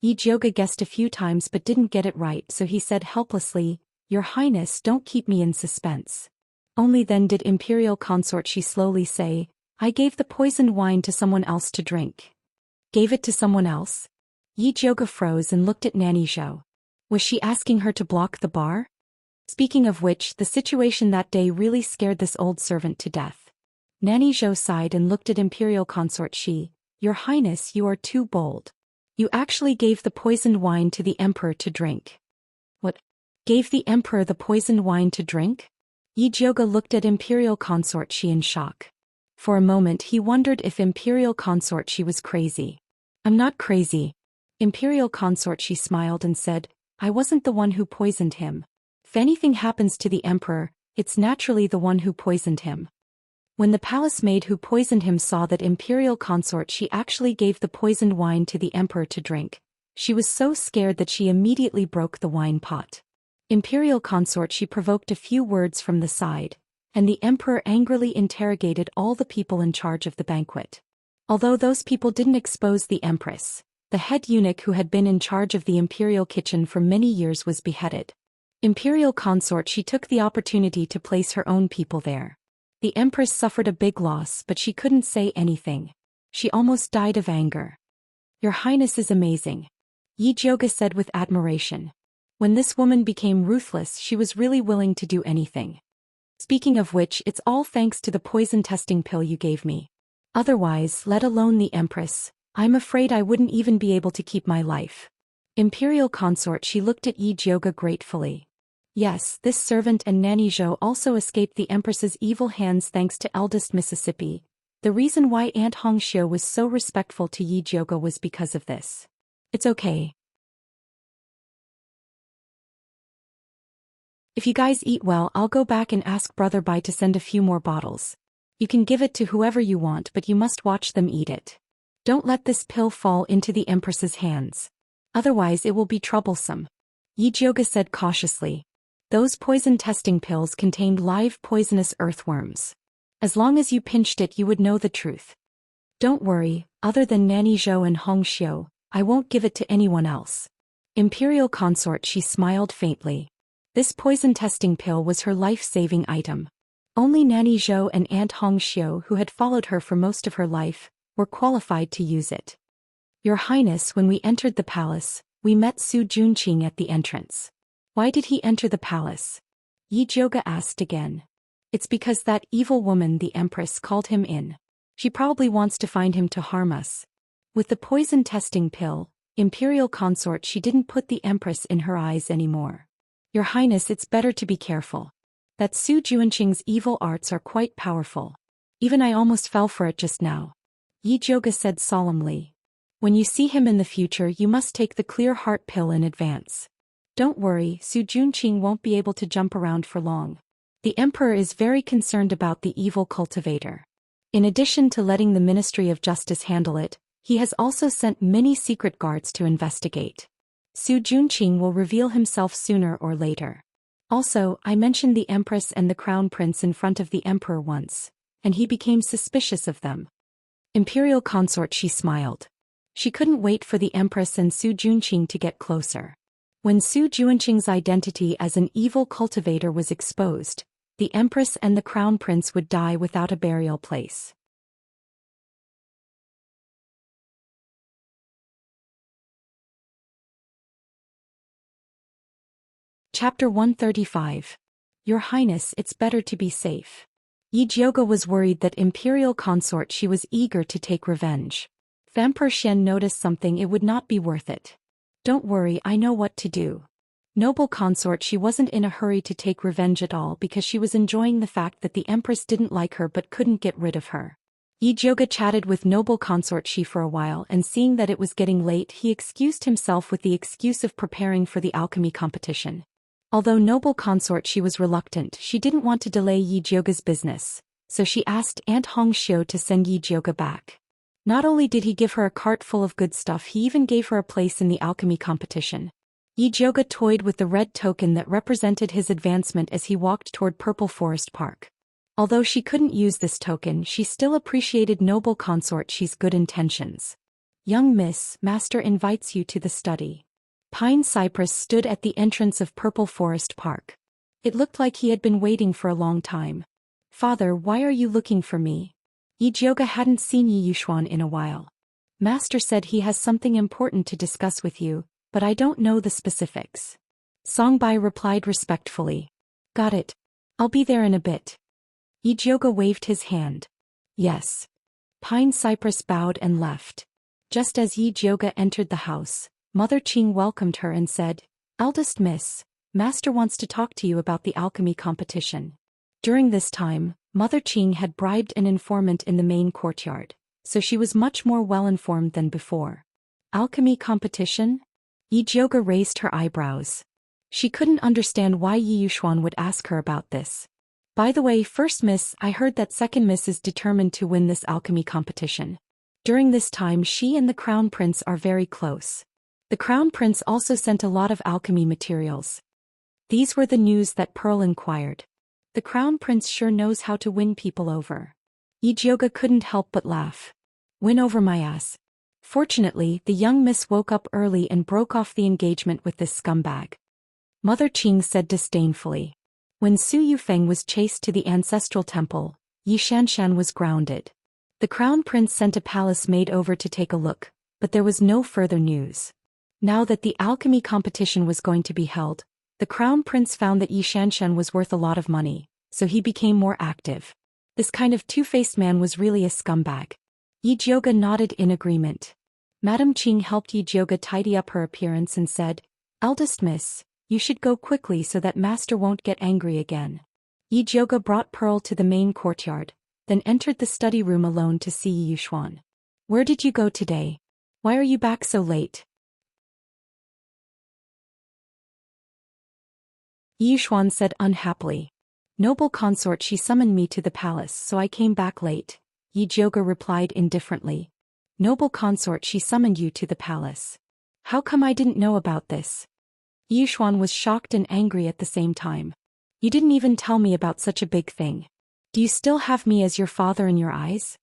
Speaker 1: Yijioga guessed a few times but didn't get it right, so he said helplessly, "Your Highness, don't keep me in suspense." Only then did imperial consort, she slowly say, "I gave the poisoned wine to someone else to drink." "Gave it to someone else?" Yijioga froze and looked at Nanny Zhou. Was she asking her to block the bar? Speaking of which, the situation that day really scared this old servant to death. Nanny Zhou sighed and looked at imperial consort. "Your Highness, you are too bold. You actually gave the poisoned wine to the emperor to drink." "What? Gave the emperor the poisoned wine to drink?" Yijioga looked at imperial consort in shock. For a moment he wondered if imperial consort was crazy. "I'm not crazy." Imperial consort smiled and said, "I wasn't the one who poisoned him. If anything happens to the emperor, it's naturally the one who poisoned him." When the palace maid who poisoned him saw that imperial consort actually gave the poisoned wine to the emperor to drink, she was so scared that she immediately broke the wine pot. Imperial consort provoked a few words from the side, and the emperor angrily interrogated all the people in charge of the banquet. Although those people didn't expose the empress, the head eunuch who had been in charge of the imperial kitchen for many years was beheaded. Imperial consort took the opportunity to place her own people there. The empress suffered a big loss, but she couldn't say anything. She almost died of anger. "Your Highness is amazing," Yijioga said with admiration. When this woman became ruthless, she was really willing to do anything. "Speaking of which, it's all thanks to the poison testing pill you gave me. Otherwise, let alone the empress, I'm afraid I wouldn't even be able to keep my life." Imperial consort looked at Yijioga gratefully. Yes, this servant and Nanny Zhou also escaped the empress's evil hands thanks to eldest Mississippi. The reason why Aunt Hongxiu was so respectful to Yijioga was because of this. "It's okay. If you guys eat well, I'll go back and ask Brother Bai to send a few more bottles. You can give it to whoever you want, but you must watch them eat it. Don't let this pill fall into the empress's hands. Otherwise it will be troublesome," Yijioga said cautiously. Those poison testing pills contained live poisonous earthworms. As long as you pinched it, you would know the truth. "Don't worry, other than Nanny Zhou and Hongxiu, I won't give it to anyone else." Imperial consort smiled faintly. This poison testing pill was her life-saving item. Only Nanny Zhou and Aunt Hongxiu, who had followed her for most of her life, were qualified to use it. "Your Highness, when we entered the palace, we met Su Junqing at the entrance." "Why did he enter the palace?" Yijioga asked again. "It's because that evil woman, the empress, called him in. She probably wants to find him to harm us." With the poison testing pill, imperial consort didn't put the empress in her eyes anymore. "Your Highness, it's better to be careful. That Su Junqing's evil arts are quite powerful. Even I almost fell for it just now," Yijioga said solemnly. "When you see him in the future, you must take the clear heart pill in advance. Don't worry, Su Junqing won't be able to jump around for long. The emperor is very concerned about the evil cultivator. In addition to letting the Ministry of Justice handle it, he has also sent many secret guards to investigate. Su Junqing will reveal himself sooner or later. Also, I mentioned the empress and the crown prince in front of the emperor once, and he became suspicious of them." Imperial consort smiled. She couldn't wait for the empress and Su Junqing to get closer. When Su Junqing's identity as an evil cultivator was exposed, the empress and the crown prince would die without a burial place. Chapter 135. Your Highness, it's better to be safe. Yijioga was worried that imperial consort was eager to take revenge. If Emperor Xian noticed something, it would not be worth it. "Don't worry, I know what to do." Noble consort wasn't in a hurry to take revenge at all because she was enjoying the fact that the empress didn't like her but couldn't get rid of her. Yi Zhouge chatted with noble consort Shi for a while, and seeing that it was getting late, he excused himself with the excuse of preparing for the alchemy competition. Although noble consort Shi was reluctant, she didn't want to delay Yi Zhouge's business, so she asked Aunt Hong Xiu to send Yi Zhouge back. Not only did he give her a cart full of good stuff, he even gave her a place in the alchemy competition. Yi Zhouge toyed with the red token that represented his advancement as he walked toward Purple Forest Park. Although she couldn't use this token, she still appreciated noble consort Shi's good intentions. Young miss, master invites you to the study. Pine Cypress stood at the entrance of Purple Forest Park. It looked like he had been waiting for a long time. Father, why are you looking for me? Yi Zhouge hadn't seen Yi Yuxuan in a while. Master said he has something important to discuss with you, but I don't know the specifics. Songbai replied respectfully. Got it. I'll be there in a bit. Yi Zhouge waved his hand. Yes. Pine Cypress bowed and left. Just as Yi Zhouge entered the house, Mother Qing welcomed her and said, Eldest miss, Master wants to talk to you about the alchemy competition. During this time, Mother Qing had bribed an informant in the main courtyard, so she was much more well-informed than before. Alchemy competition? Yi Zhouge raised her eyebrows. She couldn't understand why Yi Yuxuan would ask her about this. By the way, first miss, I heard that second miss is determined to win this alchemy competition. During this time, she and the Crown Prince are very close. The Crown Prince also sent a lot of alchemy materials. These were the news that Pearl inquired. The Crown Prince sure knows how to win people over. Yi Zhouge couldn't help but laugh. Win over my ass. Fortunately, the young miss woke up early and broke off the engagement with this scumbag. Mother Qing said disdainfully. When Su Yufeng was chased to the ancestral temple, Yi Xianxia was grounded. The Crown Prince sent a palace maid over to take a look, but there was no further news. Now that the alchemy competition was going to be held, the Crown Prince found that Yi Xianxia was worth a lot of money, so he became more active. This kind of two-faced man was really a scumbag. Yi Zhouge nodded in agreement. Madame Qing helped Yi Zhouge tidy up her appearance and said, Eldest miss, you should go quickly so that master won't get angry again. Yi Zhouge brought Pearl to the main courtyard, then entered the study room alone to see Yi Yuxuan. Where did you go today? Why are you back so late? Yi Yuxuan said unhappily. Noble consort, she summoned me to the palace, so I came back late. Yi Zhouge replied indifferently. Noble consort, she summoned you to the palace. How come I didn't know about this? Yi Yuxuan was shocked and angry at the same time. You didn't even tell me about such a big thing. Do you still have me as your father in your eyes?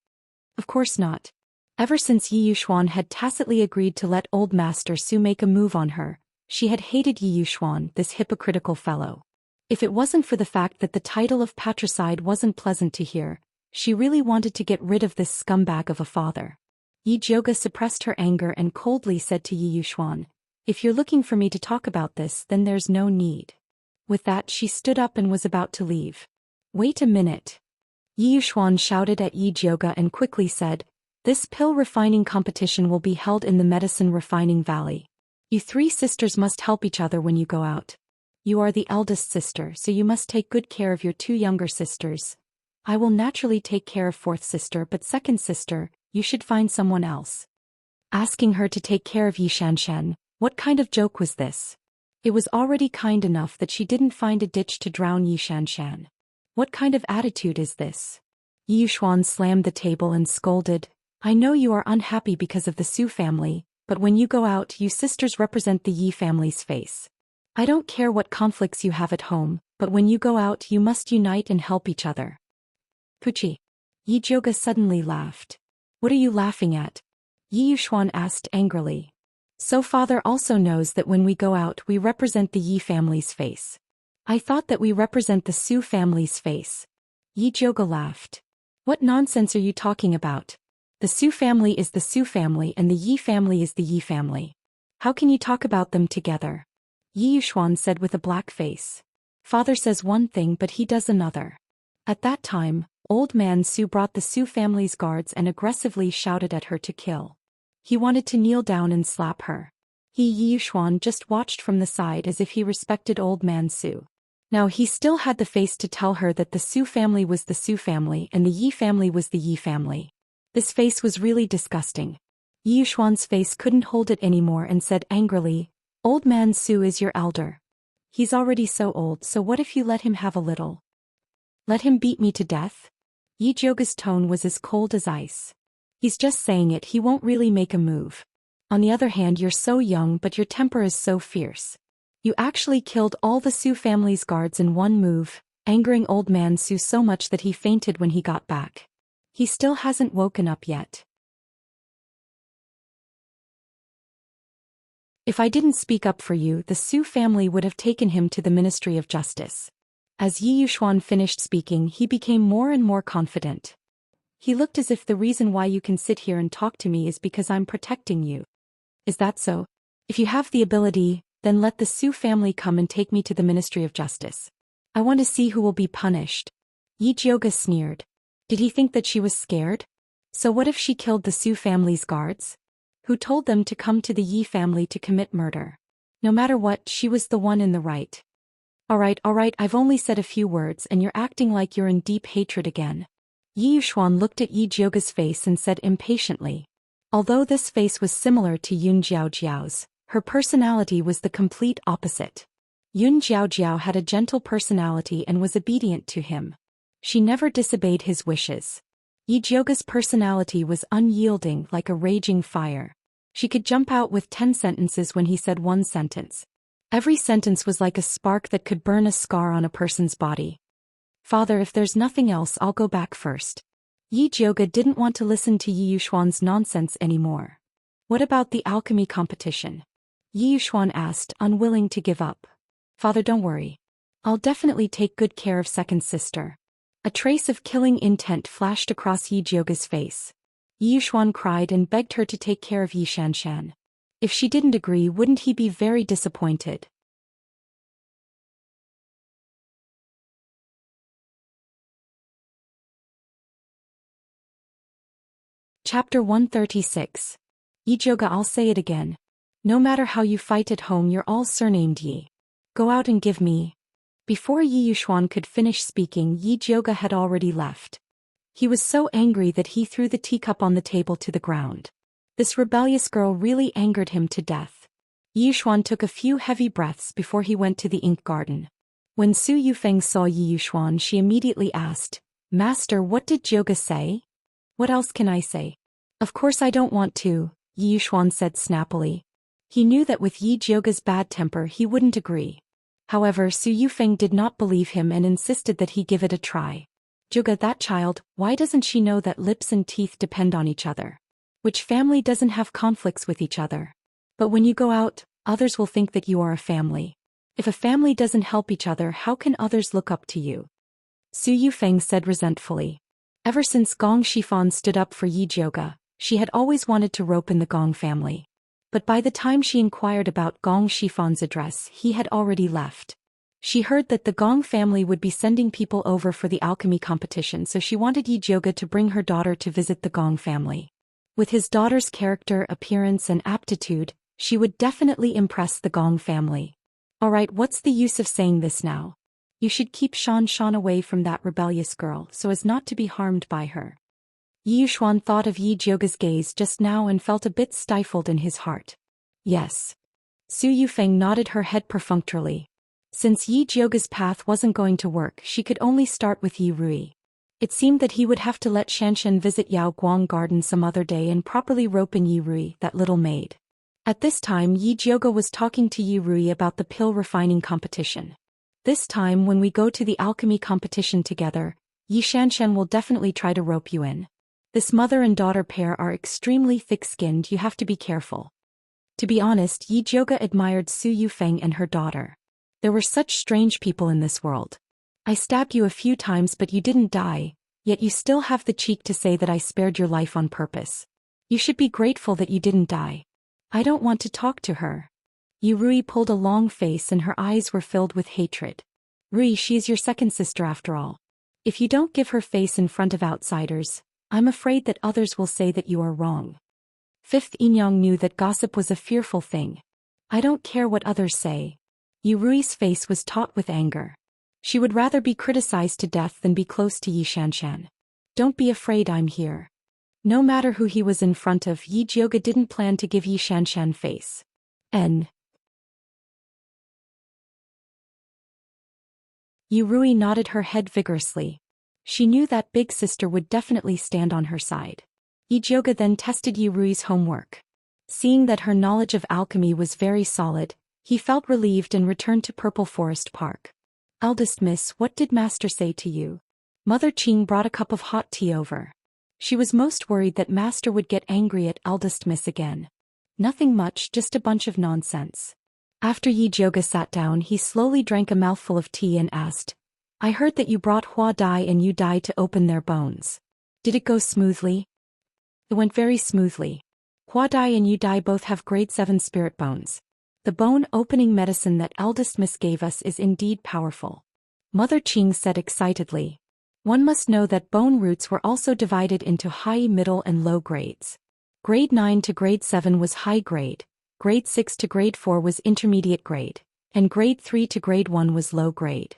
Speaker 1: Of course not. Ever since Yi Yuxuan had tacitly agreed to let old master Su make a move on her, she had hated Yi Yuxuan, this hypocritical fellow. If it wasn't for the fact that the title of patricide wasn't pleasant to hear, she really wanted to get rid of this scumbag of a father. Yi Zhouge suppressed her anger and coldly said to Yi Yuxuan, If you're looking for me to talk about this, then there's no need. With that, she stood up and was about to leave. Wait a minute. Yi Yuxuan shouted at Yi Zhouge and quickly said, This pill refining competition will be held in the medicine refining valley. You three sisters must help each other when you go out. You are the eldest sister, so you must take good care of your two younger sisters. I will naturally take care of fourth sister, but second sister, you should find someone else. Asking her to take care of Yi Xianxia, what kind of joke was this? It was already kind enough that she didn't find a ditch to drown Yi Xianxia. What kind of attitude is this? Yi Yuxuan slammed the table and scolded, I know you are unhappy because of the Su family, but when you go out, you sisters represent the Yi family's face. I don't care what conflicts you have at home, but when you go out, you must unite and help each other. Puchi. Yi Zhouge suddenly laughed. What are you laughing at? Yi Yuxuan asked angrily. So father also knows that when we go out, we represent the Yi family's face. I thought that we represent the Su family's face. Yi Zhouge laughed. What nonsense are you talking about? The Su family is the Su family and the Yi family is the Yi family. How can you talk about them together? Yi Yuxuan said with a black face. Father says one thing but he does another. At that time, old man Su brought the Su family's guards and aggressively shouted at her to kill. He wanted to kneel down and slap her. Yi Yuxuan just watched from the side as if he respected old man Su. Now he still had the face to tell her that the Su family was the Su family and the Yi family was the Yi family. This face was really disgusting. Yi Yuxuan's face couldn't hold it anymore and said angrily, "Old man Su is your elder. He's already so old, so what if you let him have a little? Let him beat me to death?" Yi Zhouge's tone was as cold as ice. "He's just saying it, he won't really make a move. On the other hand, you're so young but your temper is so fierce. You actually killed all the Su family's guards in one move, angering old man Su so much that he fainted when he got back. He still hasn't woken up yet. If I didn't speak up for you, the Su family would have taken him to the Ministry of Justice." As Yi Yuxuan finished speaking, he became more and more confident. He looked as if the reason why you can sit here and talk to me is because I'm protecting you. Is that so? If you have the ability, then let the Su family come and take me to the Ministry of Justice. I want to see who will be punished. Yi Zhouge sneered. Did he think that she was scared? So what if she killed the Su family's guards? Who told them to come to the Yi family to commit murder? No matter what, she was the one in the right. All right, I've only said a few words and you're acting like you're in deep hatred again. Yi Yuxuan looked at Yi Zhouge's face and said impatiently. Although this face was similar to Yun Jiaojiao's, her personality was the complete opposite. Yun Jiaojiao had a gentle personality and was obedient to him. She never disobeyed his wishes. Yi Zhouge's personality was unyielding like a raging fire. She could jump out with 10 sentences when he said one sentence. Every sentence was like a spark that could burn a scar on a person's body. "Father, if there's nothing else, I'll go back first." Yi Zhouge didn't want to listen to Yi Yuxuan's nonsense anymore. "What about the alchemy competition?" Yi Yuxuan asked, unwilling to give up. "Father, don't worry. I'll definitely take good care of second sister." A trace of killing intent flashed across Yi Zhouge's face. Yi Yuxuan cried and begged her to take care of Yi Xianxia. If she didn't agree, wouldn't he be very disappointed? Chapter 136. Yi Zhouge, I'll say it again. No matter how you fight at home, you're all surnamed Yi. Go out and give me. Before Yi Yuxuan could finish speaking, Yi Zhouge had already left. He was so angry that he threw the teacup on the table to the ground. This rebellious girl really angered him to death. Yi Yuxuan took a few heavy breaths before he went to the ink garden. When Su Yufeng saw Yi Yuxuan, she immediately asked, "Master, what did Zhouge say?" "What else can I say? Of course I don't want to," Yi Yuxuan said snappily. He knew that with Yi Zhouge's bad temper he wouldn't agree. However, Su Yufeng did not believe him and insisted that he give it a try. "Zhouge, that child, why doesn't she know that lips and teeth depend on each other? Which family doesn't have conflicts with each other? But when you go out, others will think that you are a family. If a family doesn't help each other, how can others look up to you?" Su Yufeng said resentfully. Ever since Gong Shifan stood up for Yi Zhouge, she had always wanted to rope in the Gong family. But by the time she inquired about Gong Shifan's address, he had already left. She heard that the Gong family would be sending people over for the alchemy competition, so she wanted Yi Zhouge to bring her daughter to visit the Gong family. With his daughter's character, appearance and aptitude, she would definitely impress the Gong family. Alright, what's the use of saying this now? You should keep Xianxia away from that rebellious girl so as not to be harmed by her. Yi Yuxuan thought of Yi Zhouge's gaze just now and felt a bit stifled in his heart. Yes. Su Yufeng nodded her head perfunctorily. Since Yi Zhouge's path wasn't going to work, she could only start with Yi Rui. It seemed that he would have to let Xianxia visit Yao Guang Garden some other day and properly rope in Yi Rui, that little maid. At this time, Yi Zhouge was talking to Yi Rui about the pill refining competition. "This time when we go to the alchemy competition together, Yi Xianxia will definitely try to rope you in. This mother and daughter pair are extremely thick-skinned, you have to be careful." To be honest, Yi Zhouge admired Su Yufeng and her daughter. There were such strange people in this world. "I stabbed you a few times but you didn't die, yet you still have the cheek to say that I spared your life on purpose. You should be grateful that you didn't die." "I don't want to talk to her." Yi Rui pulled a long face and her eyes were filled with hatred. "Rui, she is your second sister after all. If you don't give her face in front of outsiders, I'm afraid that others will say that you are wrong." Fifth Inyang knew that gossip was a fearful thing. "I don't care what others say." Yi Rui's face was taut with anger. She would rather be criticized to death than be close to Yi Xianxia. "Don't be afraid, I'm here." No matter who he was in front of, Yi Jioga didn't plan to give Yi Xianxian face. Yurui nodded her head vigorously. She knew that big sister would definitely stand on her side. Yi Jioga then tested Yurui's homework. Seeing that her knowledge of alchemy was very solid, he felt relieved and returned to Purple Forest Park. Eldest miss, what did master say to you? Mother Qing brought a cup of hot tea over. She was most worried that master would get angry at eldest miss again. Nothing much, just a bunch of nonsense. After Yi Jioga sat down, he slowly drank a mouthful of tea and asked, I heard that you brought Hua Dai and Yu Dai to open their bones. Did it go smoothly? It went very smoothly. Hua Dai and Yu Dai both have grade 7 spirit bones. The bone opening medicine that eldest miss gave us is indeed powerful. Mother Qing said excitedly. One must know that bone roots were also divided into high, middle and low grades. Grade 9 to grade 7 was high grade, grade 6 to grade 4 was intermediate grade, and grade 3 to grade 1 was low grade.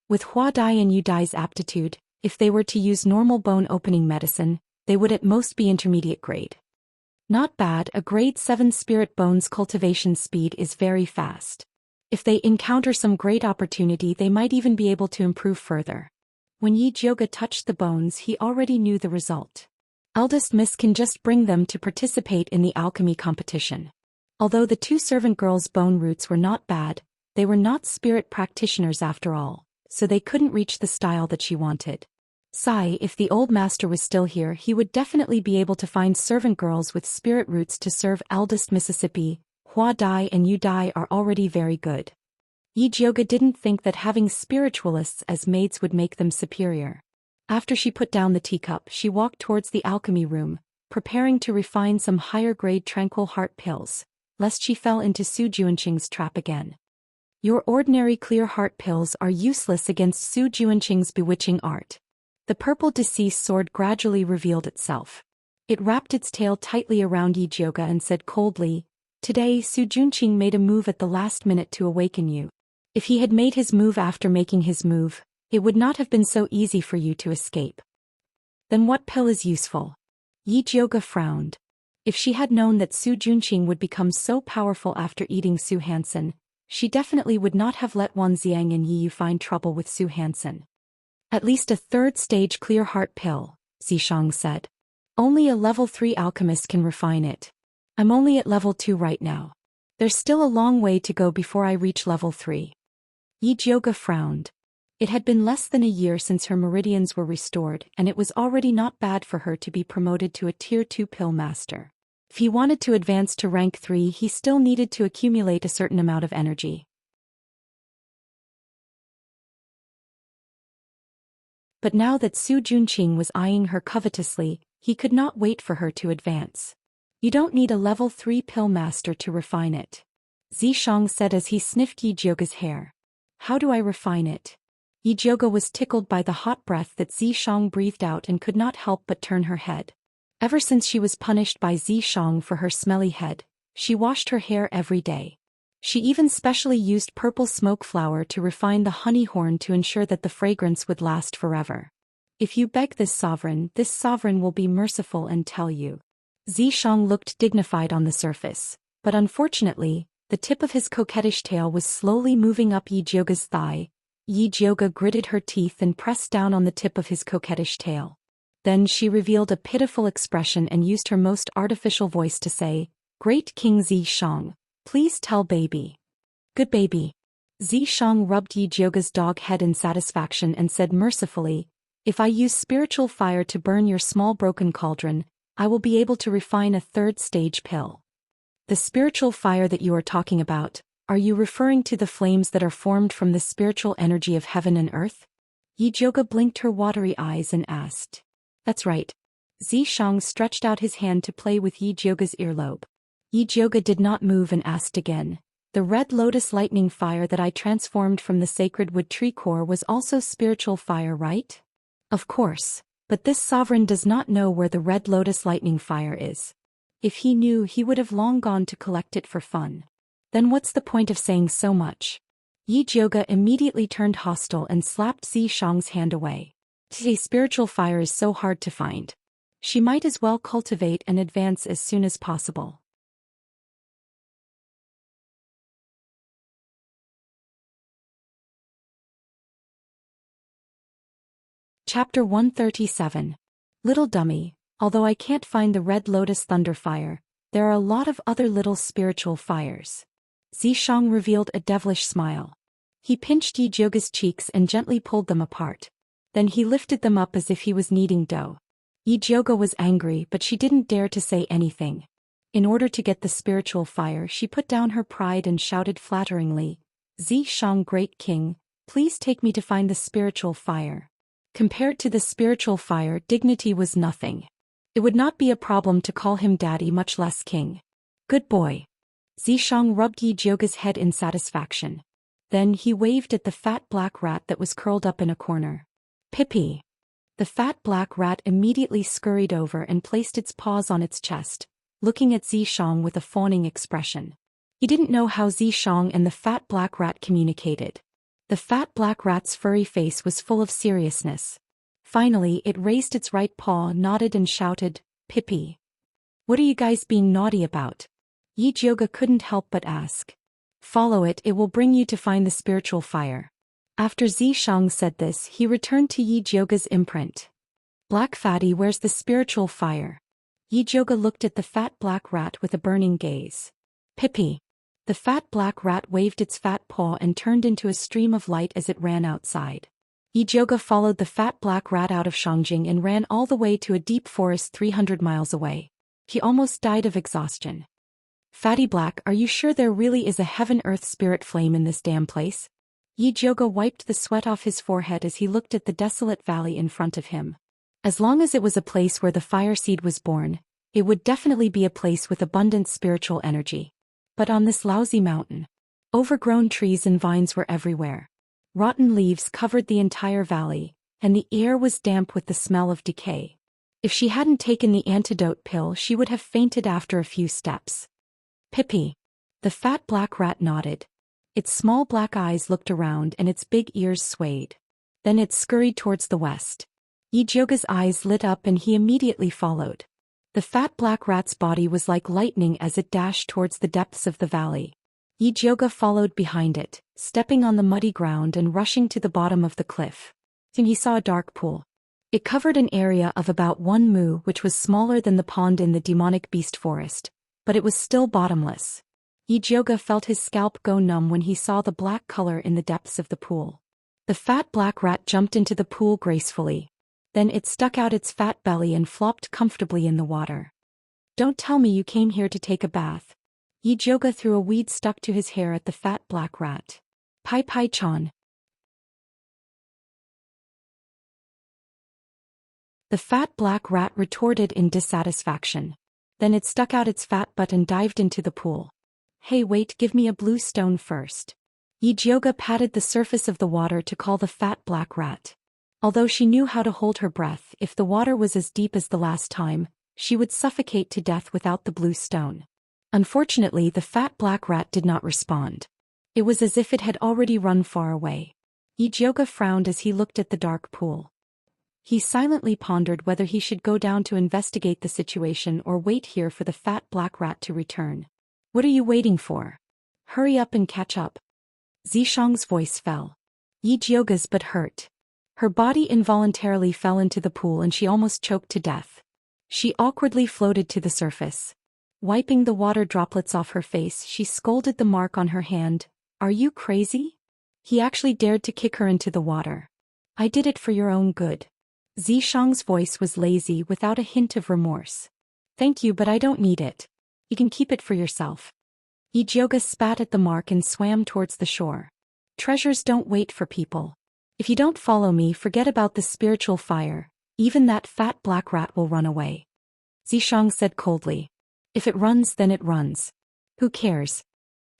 Speaker 1: With Hua Dai and Yu Dai's aptitude, if they were to use normal bone opening medicine, they would at most be intermediate grade. Not bad, a grade 7 spirit bone's cultivation speed is very fast. If they encounter some great opportunity, they might even be able to improve further. When Yi Jioga touched the bones, he already knew the result. Eldest miss can just bring them to participate in the alchemy competition. Although the two servant girls' bone roots were not bad, they were not spirit practitioners after all, so they couldn't reach the style that she wanted. If the old master was still here, he would definitely be able to find servant girls with spirit roots to serve eldest Mississippi. Hua Dai and Yu Dai are already very good. Yi Jioga didn't think that having spiritualists as maids would make them superior. After she put down the teacup, she walked towards the alchemy room, preparing to refine some higher-grade tranquil heart pills, lest she fell into Su Juanqing's trap again. Your ordinary clear heart pills are useless against Su Juanqing's bewitching art. The purple deceased sword gradually revealed itself. It wrapped its tail tightly around Yi Jioga and said coldly, Today Su Juanqing made a move at the last minute to awaken you. If he had made his move after making his move, it would not have been so easy for you to escape. Then what pill is useful? Yi Jioga frowned. If she had known that Su Juanqing would become so powerful after eating Su Hansen, she definitely would not have let Wan Xiang and Yi Yu find trouble with Su Hansen. At least a third-stage clear heart pill, Zishang said. Only a level 3 alchemist can refine it. I'm only at level 2 right now. There's still a long way to go before I reach level 3. Yi Jioga frowned. It had been less than a year since her meridians were restored, and it was already not bad for her to be promoted to a tier 2 pill master. If he wanted to advance to rank 3, he still needed to accumulate a certain amount of energy. But now that Su Juanqing was eyeing her covetously, he could not wait for her to advance. You don't need a level 3 pill master to refine it. Zishang said as he sniffed Yi Jioga's hair. How do I refine it? Yi Jioga was tickled by the hot breath that Zishang breathed out and could not help but turn her head. Ever since she was punished by Zishang for her smelly head, she washed her hair every day. She even specially used purple smoke flower to refine the honey horn to ensure that the fragrance would last forever. If you beg this sovereign will be merciful and tell you. Zishang looked dignified on the surface, but unfortunately, the tip of his coquettish tail was slowly moving up Yi Jioga's thigh. Yi Jioga gritted her teeth and pressed down on the tip of his coquettish tail. Then she revealed a pitiful expression and used her most artificial voice to say, Great King Zishang, please tell baby. Good baby. Zishang rubbed Yi Jioga's dog head in satisfaction and said mercifully, If I use spiritual fire to burn your small broken cauldron, I will be able to refine a third-stage pill. The spiritual fire that you are talking about, are you referring to the flames that are formed from the spiritual energy of heaven and earth? Yi Jioga blinked her watery eyes and asked. That's right. Zishang stretched out his hand to play with Yi Jioga's earlobe. Yi Jioga did not move and asked again. The red lotus lightning fire that I transformed from the sacred wood tree core was also spiritual fire, right? Of course. But this sovereign does not know where the red lotus lightning fire is. If he knew, he would have long gone to collect it for fun. Then what's the point of saying so much? Yi Jioga immediately turned hostile and slapped Zishang's hand away. Spiritual fire is so hard to find. She might as well cultivate and advance as soon as possible. Chapter 137. Little Dummy, although I can't find the Red Lotus Thunder Fire, there are a lot of other little spiritual fires. Xianxia revealed a devilish smile. He pinched Yijioga's cheeks and gently pulled them apart. Then he lifted them up as if he was kneading dough. Yijioga was angry, but she didn't dare to say anything. In order to get the spiritual fire, she put down her pride and shouted flatteringly, "Xianxia, great king, please take me to find the spiritual fire." Compared to the spiritual fire, dignity was nothing. It would not be a problem to call him daddy, much less king. Good boy. Xianxia rubbed Yijioga's head in satisfaction. Then he waved at the fat black rat that was curled up in a corner. Pippi. The fat black rat immediately scurried over and placed its paws on its chest, looking at Xianxia with a fawning expression. He didn't know how Xianxia and the fat black rat communicated. The fat black rat's furry face was full of seriousness. Finally, it raised its right paw, nodded and shouted, "Pippi. What are you guys being naughty about?" Yijioga couldn't help but ask. "Follow it, it will bring you to find the spiritual fire." After Xianxia said this, he returned to Yijioga's imprint. "Black fatty, where's the spiritual fire?" Yijioga looked at the fat black rat with a burning gaze. "Pippi." The fat black rat waved its fat paw and turned into a stream of light as it ran outside. Yijioga followed the fat black rat out of Shangjing and ran all the way to a deep forest 300 miles away. He almost died of exhaustion. "Fatty Black, are you sure there really is a heaven-earth spirit flame in this damn place?" Yijioga wiped the sweat off his forehead as he looked at the desolate valley in front of him. As long as it was a place where the fire seed was born, it would definitely be a place with abundant spiritual energy. But on this lousy mountain, overgrown trees and vines were everywhere. Rotten leaves covered the entire valley, and the air was damp with the smell of decay. If she hadn't taken the antidote pill, she would have fainted after a few steps. "Pippi." The fat black rat nodded. Its small black eyes looked around and its big ears swayed. Then it scurried towards the west. Yijioga's eyes lit up and he immediately followed. The fat black rat's body was like lightning as it dashed towards the depths of the valley. Yijioga followed behind it, stepping on the muddy ground and rushing to the bottom of the cliff. Soon he saw a dark pool. It covered an area of about 1 mu, which was smaller than the pond in the demonic beast forest, but it was still bottomless. Yijioga felt his scalp go numb when he saw the black color in the depths of the pool. The fat black rat jumped into the pool gracefully. Then it stuck out its fat belly and flopped comfortably in the water. "Don't tell me you came here to take a bath." Yijioga threw a weed stuck to his hair at the fat black rat. "Pai Pai Chan." The fat black rat retorted in dissatisfaction. Then it stuck out its fat butt and dived into the pool. "Hey wait, give me a blue stone first." Yijioga patted the surface of the water to call the fat black rat. Although she knew how to hold her breath, if the water was as deep as the last time, she would suffocate to death without the blue stone. Unfortunately, the fat black rat did not respond. It was as if it had already run far away. Yijioga frowned as he looked at the dark pool. He silently pondered whether he should go down to investigate the situation or wait here for the fat black rat to return. "What are you waiting for? Hurry up and catch up." Xianxia's voice fell. Yijioga's but hurt. Her body involuntarily fell into the pool and she almost choked to death. She awkwardly floated to the surface. Wiping the water droplets off her face, she scolded the mark on her hand. "Are you crazy? He actually dared to kick her into the water." "I did it for your own good." Xianxia's voice was lazy without a hint of remorse. "Thank you, but I don't need it. You can keep it for yourself." Yijioga spat at the mark and swam towards the shore. "Treasures don't wait for people. If you don't follow me, forget about the spiritual fire. Even that fat black rat will run away." Xianxia said coldly. "If it runs, then it runs. Who cares?"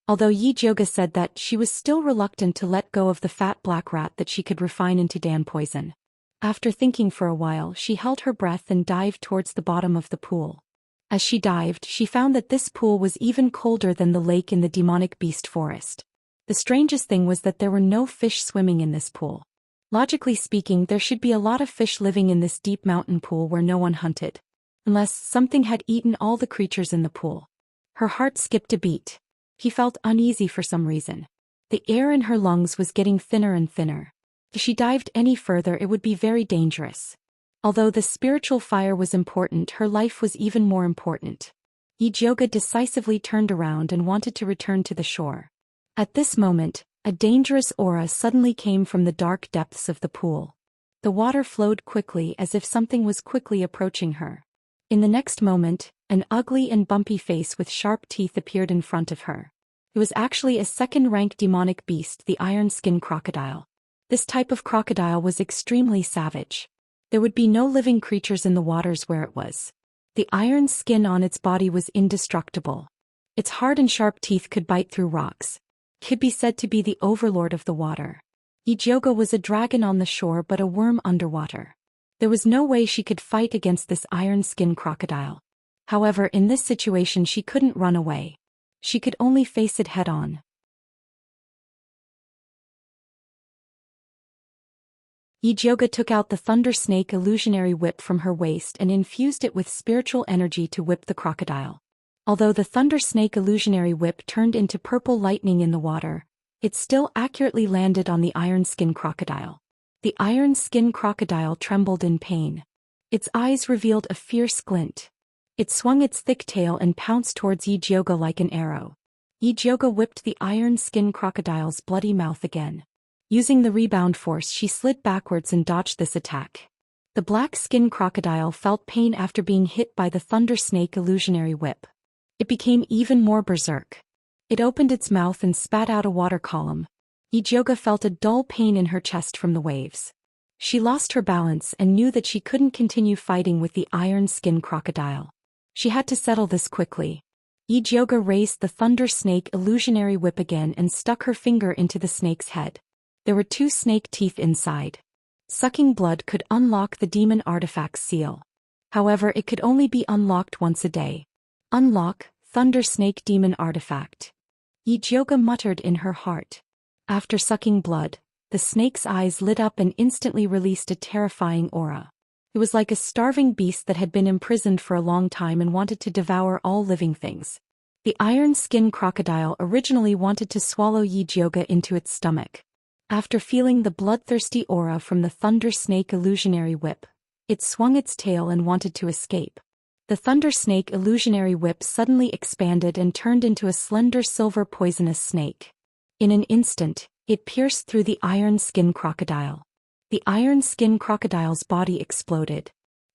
Speaker 1: Although Yijioga said that, she was still reluctant to let go of the fat black rat that she could refine into Dan poison. After thinking for a while, she held her breath and dived towards the bottom of the pool. As she dived, she found that this pool was even colder than the lake in the demonic beast forest. The strangest thing was that there were no fish swimming in this pool. Logically speaking, there should be a lot of fish living in this deep mountain pool where no one hunted. unless something had eaten all the creatures in the pool. Her heart skipped a beat. He felt uneasy for some reason. The air in her lungs was getting thinner and thinner. If she dived any further, it would be very dangerous. Although the spiritual fire was important, her life was even more important. Ijoga decisively turned around and wanted to return to the shore. At this moment, a dangerous aura suddenly came from the dark depths of the pool. The water flowed quickly as if something was quickly approaching her. In the next moment, an ugly and bumpy face with sharp teeth appeared in front of her. It was actually a second-rank demonic beast, the iron-skin crocodile. This type of crocodile was extremely savage. There would be no living creatures in the waters where it was. The iron skin on its body was indestructible. Its hard and sharp teeth could bite through rocks. It could be said to be the overlord of the water. Ijoga was a dragon on the shore but a worm underwater. There was no way she could fight against this iron-skin crocodile. However, in this situation she couldn't run away. She could only face it head-on. Ijoga took out the Thunder Snake illusionary whip from her waist and infused it with spiritual energy to whip the crocodile. Although the Thunder Snake illusionary whip turned into purple lightning in the water, it still accurately landed on the iron-skin crocodile. The iron-skin crocodile trembled in pain. Its eyes revealed a fierce glint. It swung its thick tail and pounced towards Ijoga like an arrow. Ijoga whipped the iron-skin crocodile's bloody mouth again. Using the rebound force, she slid backwards and dodged this attack. The black-skin crocodile felt pain after being hit by the Thunder Snake illusionary whip. It became even more berserk. It opened its mouth and spat out a water column. Ijoga felt a dull pain in her chest from the waves. She lost her balance and knew that she couldn't continue fighting with the iron-skin crocodile. She had to settle this quickly. Ijoga raised the Thunder Snake illusionary whip again and stuck her finger into the snake's head. There were 2 snake teeth inside. Sucking blood could unlock the demon artifact's seal. However, it could only be unlocked once a day. Unlock, Thunder Snake Demon Artifact. Ijoga muttered in her heart. After sucking blood, the snake's eyes lit up and instantly released a terrifying aura. It was like a starving beast that had been imprisoned for a long time and wanted to devour all living things. The iron-skin crocodile originally wanted to swallow Ijoga into its stomach. After feeling the bloodthirsty aura from the Thunder Snake illusionary whip, it swung its tail and wanted to escape. The Thunder Snake illusionary whip suddenly expanded and turned into a slender silver poisonous snake. In an instant, it pierced through the iron-skin crocodile. The iron-skin crocodile's body exploded.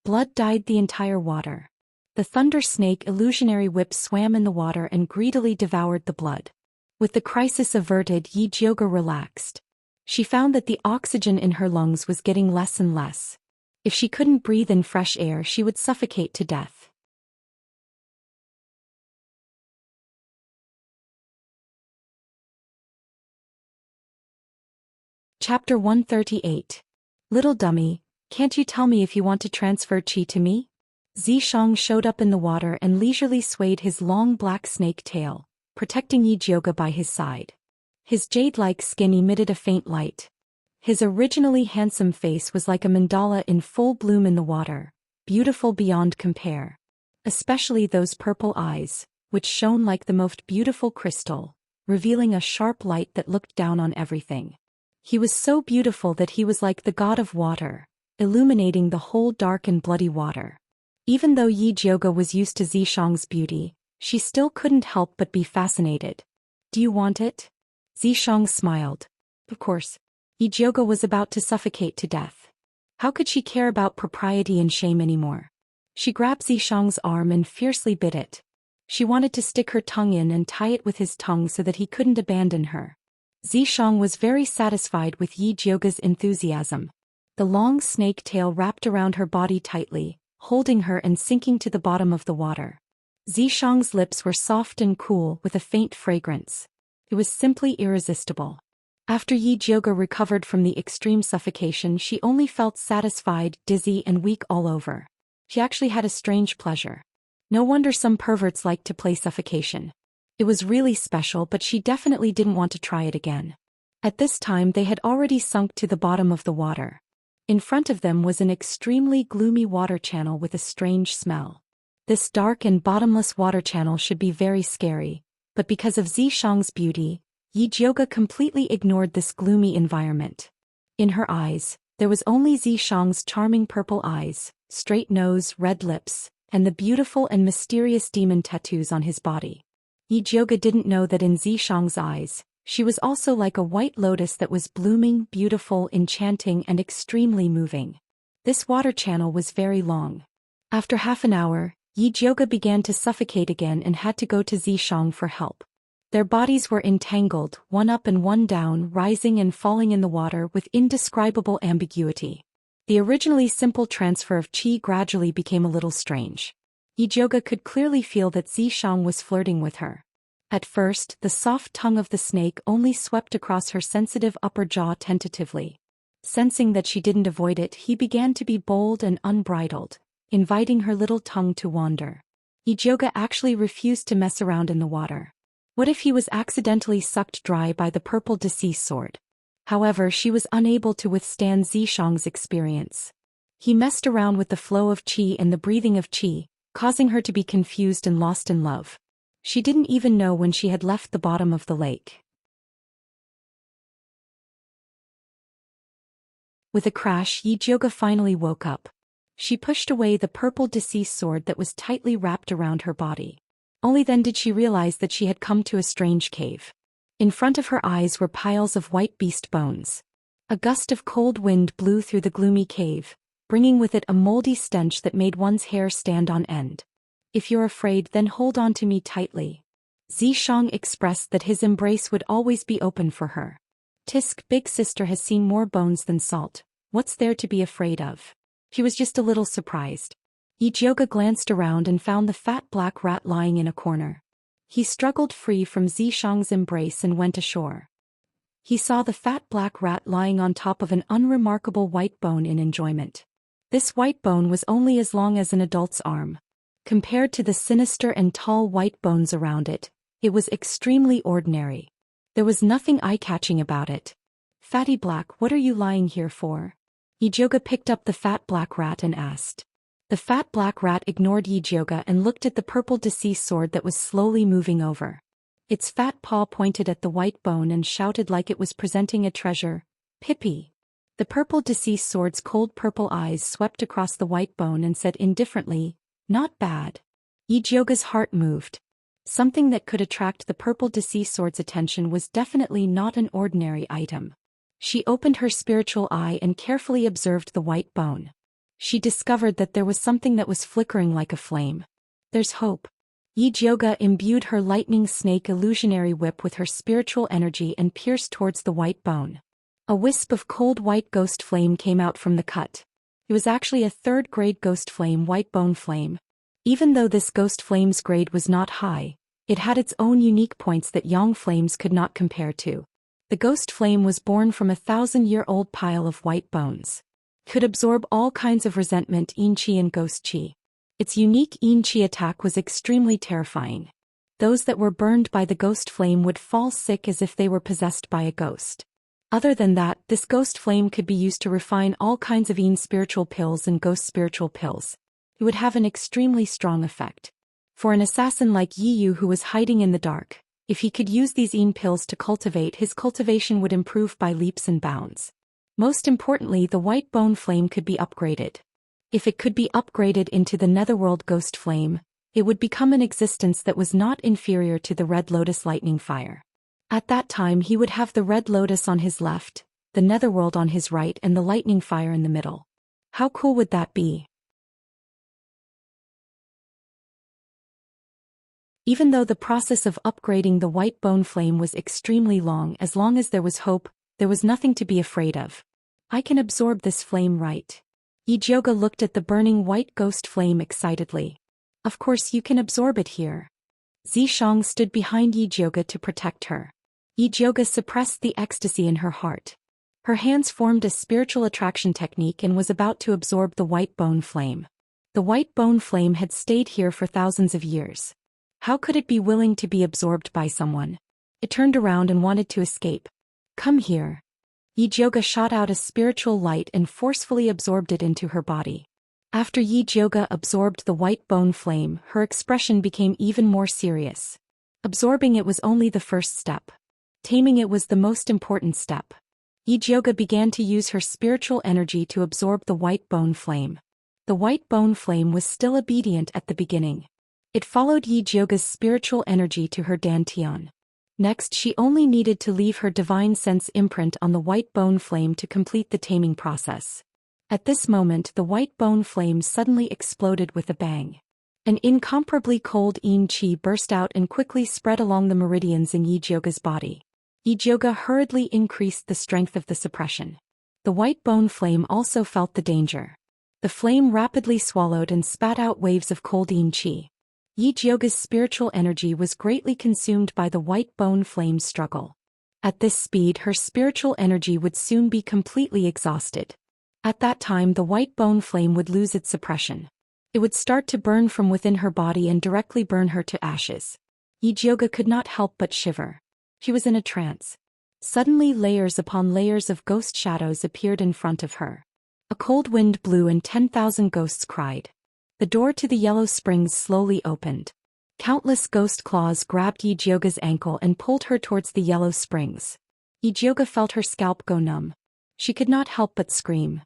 Speaker 1: Blood dyed the entire water. The Thunder Snake illusionary whip swam in the water and greedily devoured the blood. With the crisis averted, Ijoga relaxed. She found that the oxygen in her lungs was getting less and less. If she couldn't breathe in fresh air, she would suffocate to death. Chapter 138. Little dummy, can't you tell me if you want to transfer chi to me? Xianxia showed up in the water and leisurely swayed his long black snake tail, protecting Ijoga by his side. His jade-like skin emitted a faint light. His originally handsome face was like a mandala in full bloom in the water, beautiful beyond compare. Especially those purple eyes, which shone like the most beautiful crystal, revealing a sharp light that looked down on everything. He was so beautiful that he was like the god of water, illuminating the whole dark and bloody water. Even though Ijoga was used to Xianxia's beauty, she still couldn't help but be fascinated. Do you want it? Xianxia smiled. Of course. Ijoga was about to suffocate to death. How could she care about propriety and shame anymore? She grabbed Xianxia's arm and fiercely bit it. She wanted to stick her tongue in and tie it with his tongue so that he couldn't abandon her. Xianxia was very satisfied with Ijoga's enthusiasm. The long snake tail wrapped around her body tightly, holding her and sinking to the bottom of the water. Xianxia's lips were soft and cool with a faint fragrance. It was simply irresistible. After Ijoga recovered from the extreme suffocation, she only felt satisfied, dizzy and weak all over. She actually had a strange pleasure. No wonder some perverts like to play suffocation. It was really special, but she definitely didn't want to try it again. At this time they had already sunk to the bottom of the water. In front of them was an extremely gloomy water channel with a strange smell. This dark and bottomless water channel should be very scary, but because of Xianxia's beauty, Yijioga completely ignored this gloomy environment. In her eyes, there was only Xianxia's charming purple eyes, straight nose, red lips, and the beautiful and mysterious demon tattoos on his body. Yijioga didn't know that in Xianxia's eyes, she was also like a white lotus that was blooming, beautiful, enchanting, and extremely moving. This water channel was very long. After half an hour, Yijioga began to suffocate again and had to go to Xianxia for help. Their bodies were entangled, one up and one down, rising and falling in the water with indescribable ambiguity. The originally simple transfer of qi gradually became a little strange. Yijioga could clearly feel that Xianxia was flirting with her. At first, the soft tongue of the snake only swept across her sensitive upper jaw tentatively. Sensing that she didn't avoid it, he began to be bold and unbridled, inviting her little tongue to wander. Yijioga actually refused to mess around in the water. What if he was accidentally sucked dry by the purple deceased sword? However, she was unable to withstand Xianxia's experience. He messed around with the flow of qi and the breathing of qi, causing her to be confused and lost in love. She didn't even know when she had left the bottom of the lake. With a crash, Yijioga finally woke up. She pushed away the purple deceased sword that was tightly wrapped around her body. Only then did she realize that she had come to a strange cave. In front of her eyes were piles of white beast bones. A gust of cold wind blew through the gloomy cave, bringing with it a moldy stench that made one's hair stand on end. If you're afraid, then hold on to me tightly. Xianxia expressed that his embrace would always be open for her. Tisk, big sister has seen more bones than salt. What's there to be afraid of? She was just a little surprised. Yijioga glanced around and found the fat black rat lying in a corner. He struggled free from Xianxia's embrace and went ashore. He saw the fat black rat lying on top of an unremarkable white bone in enjoyment. This white bone was only as long as an adult's arm. Compared to the sinister and tall white bones around it, it was extremely ordinary. There was nothing eye-catching about it. Fatty Black, what are you lying here for? Yijioga picked up the fat black rat and asked. The fat black rat ignored Yijioga and looked at the purple deceased sword that was slowly moving over. Its fat paw pointed at the white bone and shouted like it was presenting a treasure, "Pippi." The purple deceased sword's cold purple eyes swept across the white bone and said indifferently, "Not bad." Yijioga's heart moved. Something that could attract the purple deceased sword's attention was definitely not an ordinary item. She opened her spiritual eye and carefully observed the white bone. She discovered that there was something that was flickering like a flame. There's hope. Yijioga imbued her lightning snake illusionary whip with her spiritual energy and pierced towards the white bone. A wisp of cold white ghost flame came out from the cut. It was actually a third-grade ghost flame, white bone flame. Even though this ghost flame's grade was not high, it had its own unique points that yang flames could not compare to. The ghost flame was born from a 1,000-year-old pile of white bones. Could absorb all kinds of resentment, yin qi and ghost qi. Its unique yin qi attack was extremely terrifying. Those that were burned by the ghost flame would fall sick as if they were possessed by a ghost. Other than that, this ghost flame could be used to refine all kinds of yin spiritual pills and ghost spiritual pills. It would have an extremely strong effect. For an assassin like Yi Yu who was hiding in the dark, if he could use these yin pills to cultivate, his cultivation would improve by leaps and bounds. Most importantly, the white bone flame could be upgraded. If it could be upgraded into the netherworld ghost flame, it would become an existence that was not inferior to the red lotus lightning fire. At that time he would have the red lotus on his left, the netherworld on his right, and the lightning fire in the middle. How cool would that be? Even though the process of upgrading the white bone flame was extremely long, as there was hope, there was nothing to be afraid of. I can absorb this flame, right? Yijioga looked at the burning white ghost flame excitedly. Of course you can absorb it here. Xianxia stood behind Yijioga to protect her. Yijioga suppressed the ecstasy in her heart. Her hands formed a spiritual attraction technique and was about to absorb the white bone flame. The white bone flame had stayed here for thousands of years. How could it be willing to be absorbed by someone? It turned around and wanted to escape. Come here. Yi-Jyoga shot out a spiritual light and forcefully absorbed it into her body. After Yi-Jyoga absorbed the white bone flame, her expression became even more serious. Absorbing it was only the first step. Taming it was the most important step. Yi-Jyoga began to use her spiritual energy to absorb the white bone flame. The white bone flame was still obedient at the beginning. It followed Yi-Jyoga's spiritual energy to her dantian. Next, she only needed to leave her divine sense imprint on the white bone flame to complete the taming process. At this moment, the white bone flame suddenly exploded with a bang. An incomparably cold yin qi burst out and quickly spread along the meridians in Yi-Jyoga's body. Yi-Jyoga hurriedly increased the strength of the suppression. The white bone flame also felt the danger. The flame rapidly swallowed and spat out waves of cold yin qi. Yi-Jyoga's spiritual energy was greatly consumed by the white bone flame's struggle. At this speed, her spiritual energy would soon be completely exhausted. At that time, the white bone flame would lose its suppression. It would start to burn from within her body and directly burn her to ashes. Yi-Jyoga could not help but shiver. She was in a trance. Suddenly, layers upon layers of ghost shadows appeared in front of her. A cold wind blew and 10,000 ghosts cried. The door to the yellow springs slowly opened. Countless ghost claws grabbed Yi-Jyoga's ankle and pulled her towards the yellow springs. Yi-Jyoga felt her scalp go numb. She could not help but scream.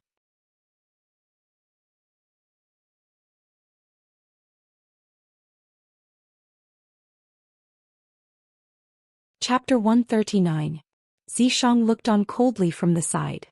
Speaker 1: Chapter 139. Xianxia looked on coldly from the side.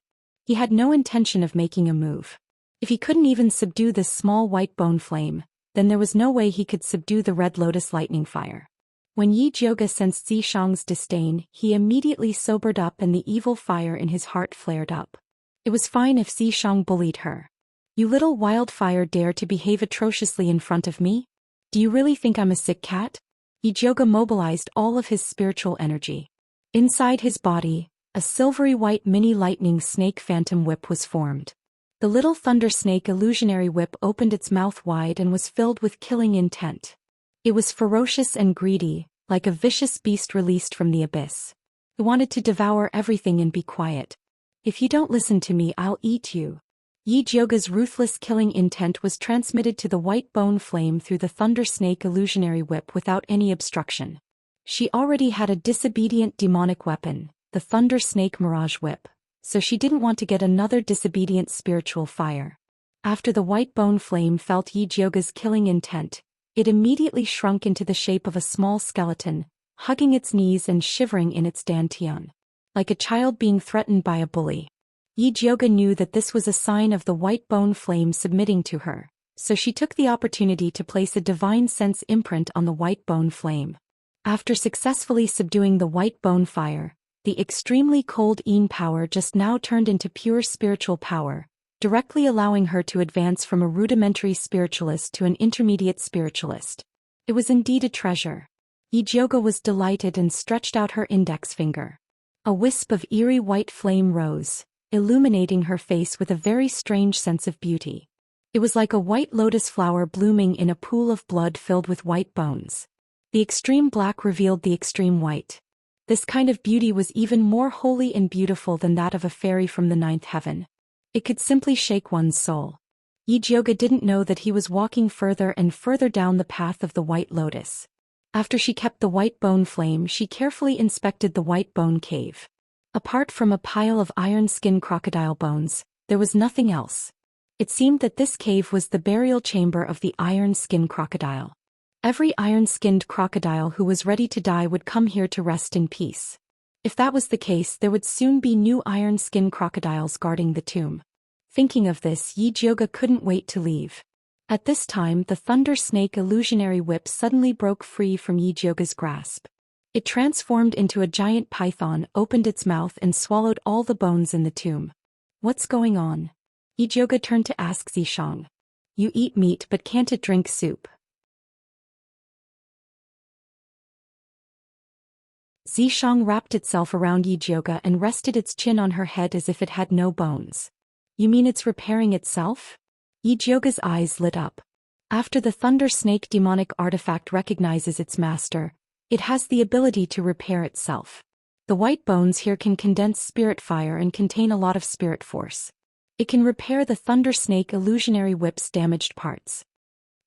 Speaker 1: He had no intention of making a move. If he couldn't even subdue this small white bone flame, then there was no way he could subdue the red lotus lightning fire. When Yi-Jyoga sensed Xianxia's disdain, he immediately sobered up and the evil fire in his heart flared up. It was fine if Xianxia bullied her. You little wildfire dare to behave atrociously in front of me? Do you really think I'm a sick cat? Yi-Jyoga mobilized all of his spiritual energy. Inside his body, a silvery white mini lightning snake phantom whip was formed. The little thunder snake illusionary whip opened its mouth wide and was filled with killing intent. It was ferocious and greedy, like a vicious beast released from the abyss. It wanted to devour everything and be quiet. If you don't listen to me, I'll eat you. Yi-Jyoga's ruthless killing intent was transmitted to the white bone flame through the thunder snake illusionary whip without any obstruction. She already had a disobedient demonic weapon, the thunder snake mirage whip, so she didn't want to get another disobedient spiritual fire. After the white bone flame felt Yi-Jyoga's killing intent, it immediately shrunk into the shape of a small skeleton, hugging its knees and shivering in its dantian. Like a child being threatened by a bully. Yi-Jyoga knew that this was a sign of the white bone flame submitting to her, so she took the opportunity to place a divine sense imprint on the white bone flame. After successfully subduing the white bone fire, the extremely cold yin power just now turned into pure spiritual power, directly allowing her to advance from a rudimentary spiritualist to an intermediate spiritualist. It was indeed a treasure. Yi-Jyoga was delighted and stretched out her index finger. A wisp of eerie white flame rose, illuminating her face with a very strange sense of beauty. It was like a white lotus flower blooming in a pool of blood filled with white bones. The extreme black revealed the extreme white. This kind of beauty was even more holy and beautiful than that of a fairy from the ninth heaven. It could simply shake one's soul. Yi-Jyoga didn't know that he was walking further and further down the path of the white lotus. After she kept the white bone flame, she carefully inspected the white bone cave. Apart from a pile of iron-skinned crocodile bones, there was nothing else. It seemed that this cave was the burial chamber of the iron-skinned crocodile. Every iron-skinned crocodile who was ready to die would come here to rest in peace. If that was the case, there would soon be new iron-skinned crocodiles guarding the tomb. Thinking of this, Yi-Jyoga couldn't wait to leave. At this time, the thunder snake illusionary whip suddenly broke free from Yi-Jyoga's grasp. It transformed into a giant python, opened its mouth and swallowed all the bones in the tomb. What's going on? Yi-Jyoga turned to ask Xianxia. You eat meat but can't it drink soup? Xianxia wrapped itself around Yi-Jyoga and rested its chin on her head as if it had no bones. You mean it's repairing itself? Yi-Jyoga's eyes lit up. After the thunder snake demonic artifact recognizes its master, it has the ability to repair itself. The white bones here can condense spirit fire and contain a lot of spirit force. It can repair the Thunder Snake illusionary whip's damaged parts.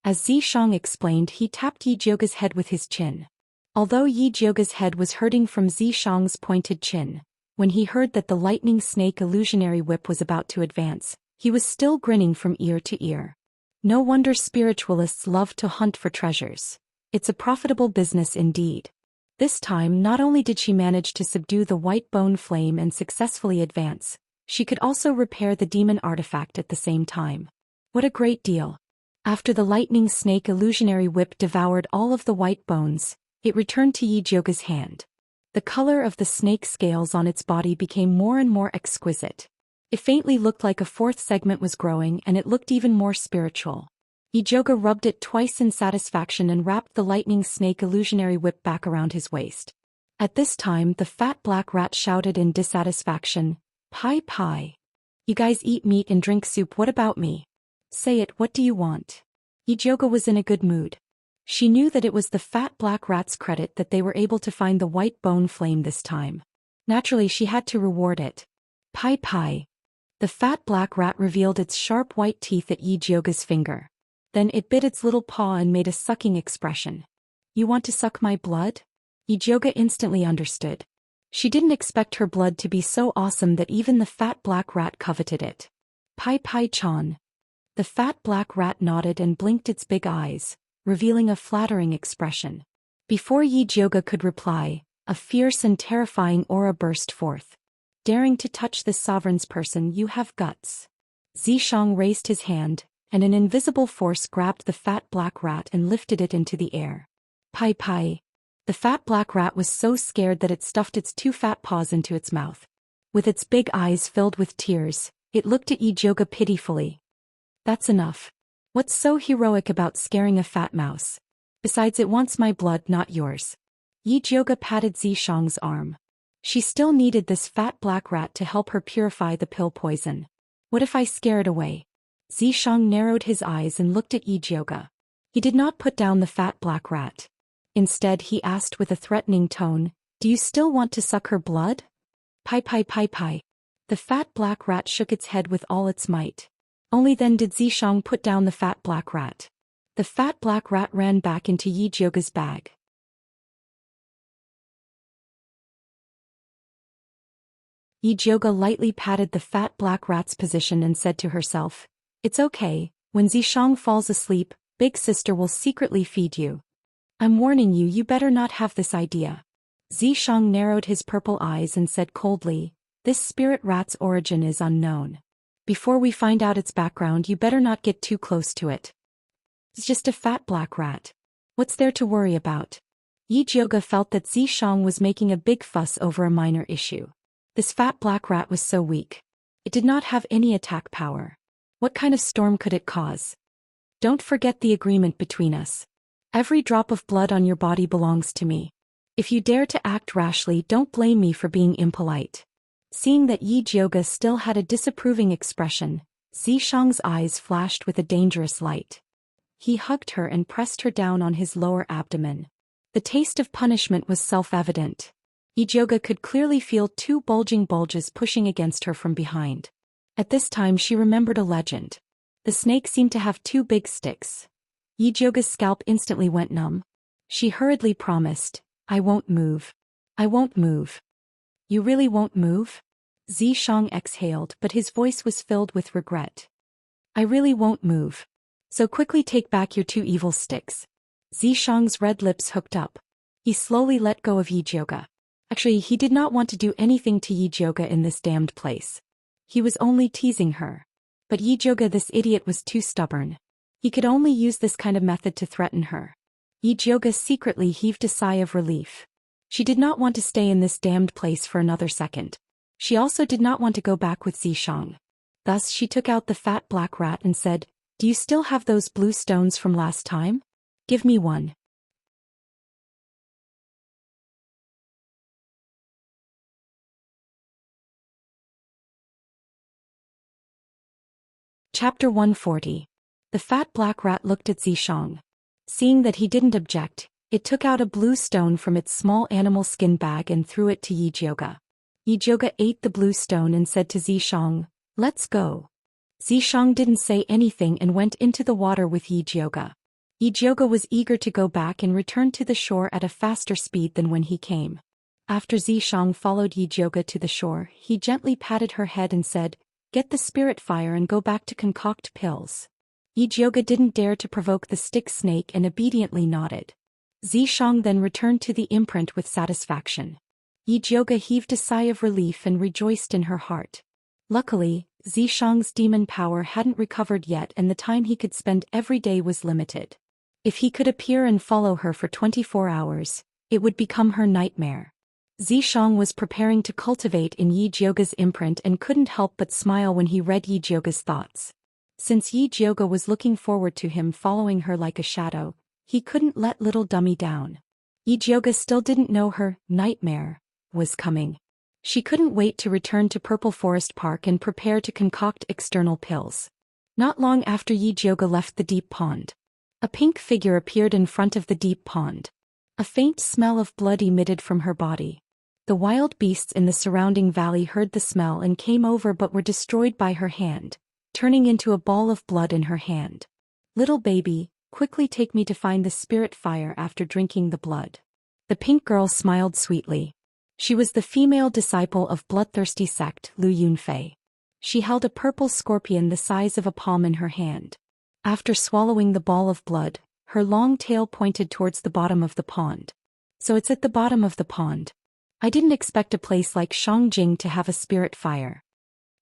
Speaker 1: As Zishang explained, he tapped Yi Jioga's head with his chin. Although Yi Jioga's head was hurting from Zishang's pointed chin, when he heard that the lightning snake illusionary whip was about to advance, he was still grinning from ear to ear. No wonder spiritualists love to hunt for treasures. It's a profitable business indeed. This time, not only did she manage to subdue the white bone flame and successfully advance, she could also repair the demon artifact at the same time. What a great deal. After the lightning snake illusionary whip devoured all of the white bones, it returned to Yi Jioga's hand. The color of the snake scales on its body became more and more exquisite. It faintly looked like a fourth segment was growing, and it looked even more spiritual. Yi Jioga rubbed it twice in satisfaction and wrapped the lightning snake illusionary whip back around his waist. At this time, the fat black rat shouted in dissatisfaction, "Pie pie. You guys eat meat and drink soup, what about me? Say it, what do you want?" Yi Jioga was in a good mood. She knew that it was the fat black rat's credit that they were able to find the white bone flame this time. Naturally, she had to reward it. "Pie pie." The fat black rat revealed its sharp white teeth at Yi Jioga's finger. Then it bit its little paw and made a sucking expression. "You want to suck my blood?" Yi Jioga instantly understood. She didn't expect her blood to be so awesome that even the fat black rat coveted it. "Pai Pai Chan." The fat black rat nodded and blinked its big eyes, revealing a flattering expression. Before Yi Jioga could reply, a fierce and terrifying aura burst forth. "Daring to touch this sovereign's person, you have guts." Zishang raised his hand, and an invisible force grabbed the fat black rat and lifted it into the air. "Pai Pai." The fat black rat was so scared that it stuffed its two fat paws into its mouth. With its big eyes filled with tears, it looked at Yi Jioga pitifully. "That's enough. What's so heroic about scaring a fat mouse? Besides, it wants my blood, not yours." Yi Jioga patted Zishang's arm. She still needed this fat black rat to help her purify the pill poison. "What if I scare it away?" Zishang narrowed his eyes and looked at Yi Jioga. He did not put down the fat black rat. Instead, he asked with a threatening tone, "Do you still want to suck her blood?" "Pai Pai Pai Pai." The fat black rat shook its head with all its might. Only then did Zishang put down the fat black rat. The fat black rat ran back into Yi Jioga's bag. Yi Jioga lightly patted the fat black rat's position and said to herself, "It's okay, when Zishang falls asleep, Big Sister will secretly feed you. I'm warning you, you better not have this idea." Zishang narrowed his purple eyes and said coldly, "This spirit rat's origin is unknown. Before we find out its background, you better not get too close to it. It's just a fat black rat. What's there to worry about?" Yi Jioga felt that Zishang was making a big fuss over a minor issue. This fat black rat was so weak. It did not have any attack power. What kind of storm could it cause? "Don't forget the agreement between us. Every drop of blood on your body belongs to me. If you dare to act rashly, don't blame me for being impolite." Seeing that Yi Jioga still had a disapproving expression, Zishang's eyes flashed with a dangerous light. He hugged her and pressed her down on his lower abdomen. The taste of punishment was self-evident. Yi Jioga could clearly feel two bulging bulges pushing against her from behind. At this time she remembered a legend. The snake seemed to have two big sticks. Yi Jioga's scalp instantly went numb. She hurriedly promised, "I won't move. I won't move." "You really won't move?" Zishang exhaled, but his voice was filled with regret. "I really won't move. So quickly take back your two evil sticks." Zishang's red lips hooked up. He slowly let go of Yi Jioga. Actually, he did not want to do anything to Yi Jioga in this damned place. He was only teasing her. But Yi Jioga, this idiot, was too stubborn. He could only use this kind of method to threaten her. Yi Jioga secretly heaved a sigh of relief. She did not want to stay in this damned place for another second. She also did not want to go back with Zishang. Thus she took out the fat black rat and said, "Do you still have those blue stones from last time? Give me one." Chapter 140. The fat black rat looked at Zishang. Seeing that he didn't object, It took out a blue stone from its small animal skin bag and threw it to Yijioga. Yijioga ate the blue stone and said to Zishang, "Let's go." Zishang didn't say anything and went into the water with Yijioga. Yijioga was eager to go back and return to the shore at a faster speed than when he came. After Zishang followed Yijioga to the shore, he gently patted her head and said, "Get the spirit fire and go back to concoct pills." Yijioga didn't dare to provoke the stick snake and obediently nodded. Zishang then returned to the imprint with satisfaction. Yijioga heaved a sigh of relief and rejoiced in her heart. Luckily, Zishang's demon power hadn't recovered yet and the time he could spend every day was limited. If he could appear and follow her for 24 hours, it would become her nightmare. Zishang was preparing to cultivate in Yijioga's imprint and couldn't help but smile when he read Yijioga's thoughts. Since Yijioga was looking forward to him following her like a shadow, he couldn't let little dummy down. Yijioga still didn't know her nightmare was coming. She couldn't wait to return to Purple Forest Park and prepare to concoct external pills. Not long after Yijioga left the deep pond, a pink figure appeared in front of the deep pond. A faint smell of blood emitted from her body. The wild beasts in the surrounding valley heard the smell and came over but were destroyed by her hand, turning into a ball of blood in her hand. "Little baby, quickly take me to find the spirit fire after drinking the blood." The pink girl smiled sweetly. She was the female disciple of bloodthirsty sect Lu Yunfei. She held a purple scorpion the size of a palm in her hand. After swallowing the ball of blood, her long tail pointed towards the bottom of the pond. "So it's at the bottom of the pond. I didn't expect a place like Shangjing to have a spirit fire."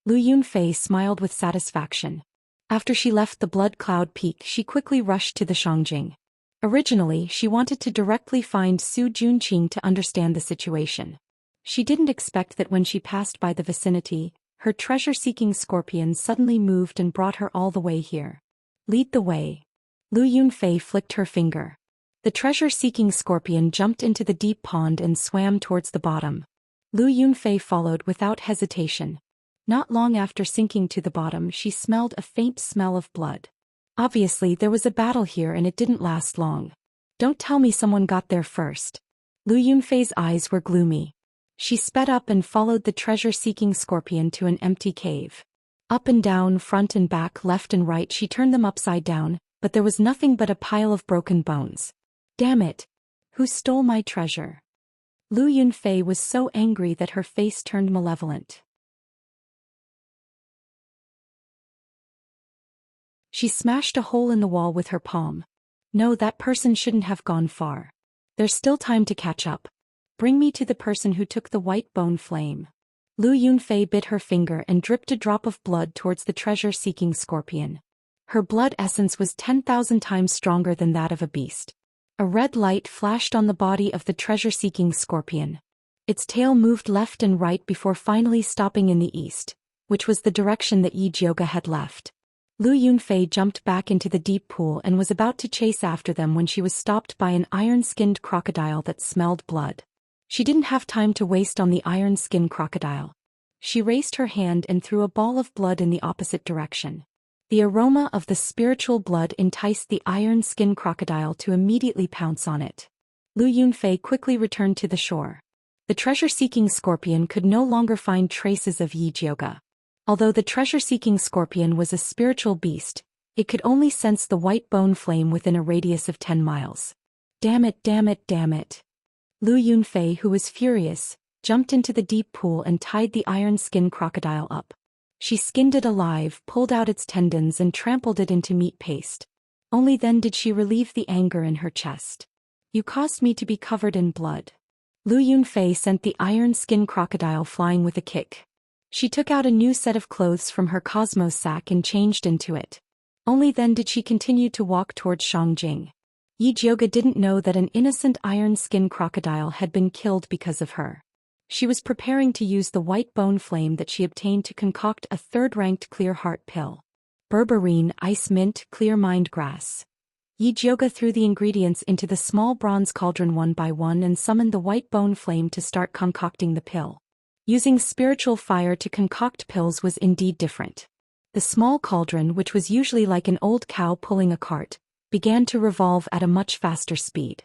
Speaker 1: Lu Yunfei smiled with satisfaction. After she left the Blood Cloud Peak, she quickly rushed to the Shangjing. Originally, she wanted to directly find Su Junqing to understand the situation. She didn't expect that when she passed by the vicinity, her treasure-seeking scorpion suddenly moved and brought her all the way here. "Lead the way." Lu Yunfei flicked her finger. The treasure-seeking scorpion jumped into the deep pond and swam towards the bottom. Lu Yunfei followed without hesitation. Not long after sinking to the bottom, she smelled a faint smell of blood. Obviously, there was a battle here and it didn't last long. "Don't tell me someone got there first." Lu Yunfei's eyes were gloomy. She sped up and followed the treasure-seeking scorpion to an empty cave. Up and down, front and back, left and right, she turned them upside down, but there was nothing but a pile of broken bones. "Damn it! Who stole my treasure?" Lu Yunfei was so angry that her face turned malevolent. She smashed a hole in the wall with her palm. "No, that person shouldn't have gone far. There's still time to catch up. Bring me to the person who took the white bone flame." Lu Yunfei bit her finger and dripped a drop of blood towards the treasure-seeking scorpion. Her blood essence was 10,000 times stronger than that of a beast. A red light flashed on the body of the treasure-seeking scorpion. Its tail moved left and right before finally stopping in the east, which was the direction that Yijioga had left. Lu Yunfei jumped back into the deep pool and was about to chase after them when she was stopped by an iron-skinned crocodile that smelled blood. She didn't have time to waste on the iron-skinned crocodile. She raised her hand and threw a ball of blood in the opposite direction. The aroma of the spiritual blood enticed the iron-skinned crocodile to immediately pounce on it. Lu Yunfei quickly returned to the shore. The treasure-seeking scorpion could no longer find traces of Yijioga. Although the treasure-seeking scorpion was a spiritual beast, it could only sense the white bone flame within a radius of 10 miles. "Damn it, damn it, damn it." Lu Yunfei, who was furious, jumped into the deep pool and tied the iron-skinned crocodile up. She skinned it alive, pulled out its tendons and trampled it into meat paste. Only then did she relieve the anger in her chest. "You caused me to be covered in blood." Lu Yunfei sent the iron-skinned crocodile flying with a kick. She took out a new set of clothes from her cosmos sack and changed into it. Only then did she continue to walk towards Shangjing. Yijioga didn't know that an innocent iron-skinned crocodile had been killed because of her. She was preparing to use the white bone flame that she obtained to concoct a third-ranked clear heart pill. Berberine, ice mint, clear mind grass. Yijioga threw the ingredients into the small bronze cauldron one by one and summoned the white bone flame to start concocting the pill. Using spiritual fire to concoct pills was indeed different. The small cauldron, which was usually like an old cow pulling a cart, began to revolve at a much faster speed.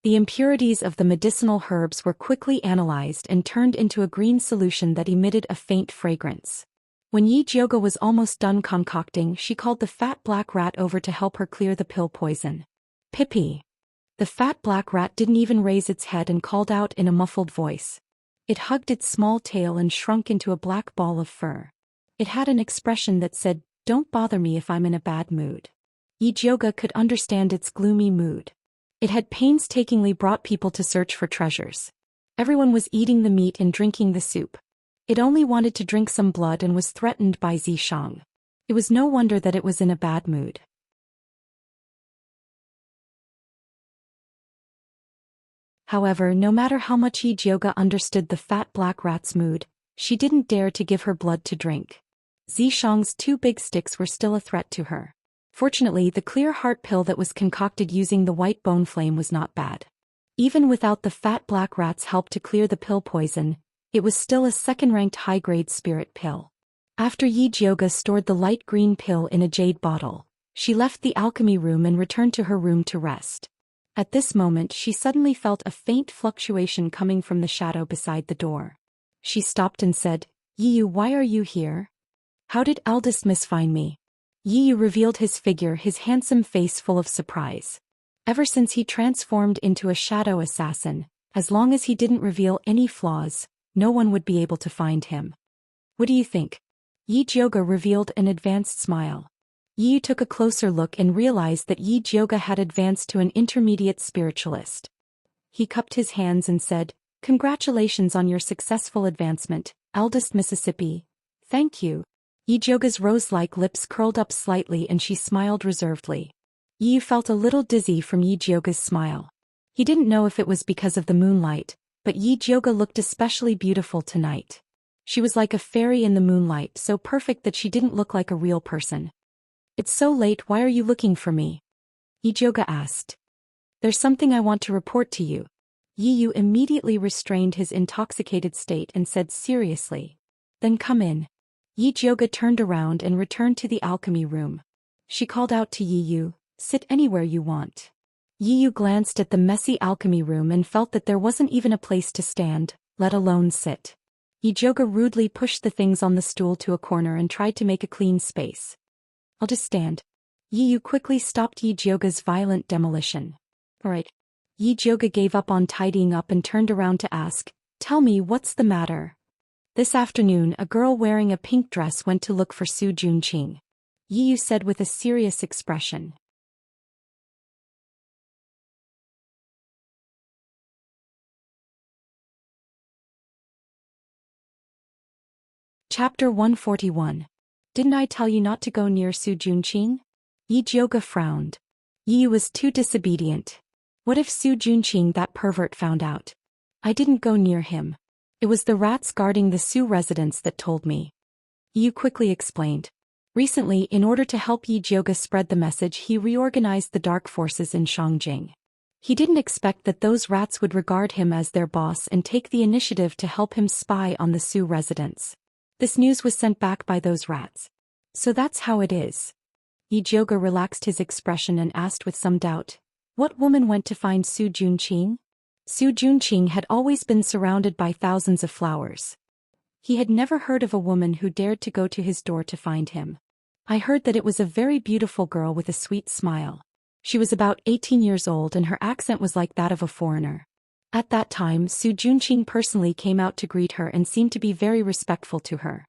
Speaker 1: The impurities of the medicinal herbs were quickly analyzed and turned into a green solution that emitted a faint fragrance. When Yi Jioga was almost done concocting, she called the fat black rat over to help her clear the pill poison. Pippi. The fat black rat didn't even raise its head and called out in a muffled voice. It hugged its small tail and shrunk into a black ball of fur. It had an expression that said, "Don't bother me if I'm in a bad mood." Yi Jioga could understand its gloomy mood. It had painstakingly brought people to search for treasures. Everyone was eating the meat and drinking the soup. It only wanted to drink some blood and was threatened by Zishang. It was no wonder that it was in a bad mood. However, no matter how much Yi Jioga understood the fat black rat's mood, she didn't dare to give her blood to drink. Zishang's 2 big sticks were still a threat to her. Fortunately, the clear heart pill that was concocted using the white bone flame was not bad. Even without the fat black rat's help to clear the pill poison, it was still a second-ranked high-grade spirit pill. After Yi Jioga stored the light green pill in a jade bottle, she left the alchemy room and returned to her room to rest. At this moment, she suddenly felt a faint fluctuation coming from the shadow beside the door. She stopped and said, "Yiyu, why are you here? How did eldest miss find me?" Yiyu revealed his figure, his handsome face full of surprise. Ever since he transformed into a shadow assassin, as long as he didn't reveal any flaws, no one would be able to find him. "What do you think?" Yi Jioga revealed an advanced smile. Yi took a closer look and realized that Yi Jioga had advanced to an intermediate spiritualist. He cupped his hands and said, "Congratulations on your successful advancement, eldest Mississippi." "Thank you." Yi Jioga's rose-like lips curled up slightly and she smiled reservedly. Yi felt a little dizzy from Yi Jioga's smile. He didn't know if it was because of the moonlight, but Yi Jioga looked especially beautiful tonight. She was like a fairy in the moonlight, so perfect that she didn't look like a real person. "It's so late, why are you looking for me?" Yi Jioga asked. "There's something I want to report to you." Yiyu immediately restrained his intoxicated state and said seriously. "Then come in." Yi Jioga turned around and returned to the alchemy room. She called out to Yiyu, "Sit anywhere you want." Yiyu glanced at the messy alchemy room and felt that there wasn't even a place to stand, let alone sit. Yi Jioga rudely pushed the things on the stool to a corner and tried to make a clean space. "I'll just stand." Yiyu quickly stopped Yi Jioga's violent demolition. "Alright." Yi Jioga gave up on tidying up and turned around to ask, "Tell me, what's the matter?" This afternoon, a girl wearing a pink dress went to look for Su Junqing. Yiyu said with a serious expression. Chapter 141. Didn't I tell you not to go near Su Junqing? Yi Jioga frowned. Yiyu was too disobedient. What if Su Junqing, that pervert, found out? I didn't go near him. It was the rats guarding the Su residence that told me. Yiyu quickly explained. Recently, in order to help Yi Jioga spread the message, he reorganized the dark forces in Shangjing. He didn't expect that those rats would regard him as their boss and take the initiative to help him spy on the Su residence. This news was sent back by those rats. So that's how it is. Yi Jioga relaxed his expression and asked with some doubt, "What woman went to find Su Junqing?" Su Junqing had always been surrounded by thousands of flowers. He had never heard of a woman who dared to go to his door to find him. I heard that it was a very beautiful girl with a sweet smile. She was about 18 years old and her accent was like that of a foreigner. At that time, Su Junqing personally came out to greet her and seemed to be very respectful to her.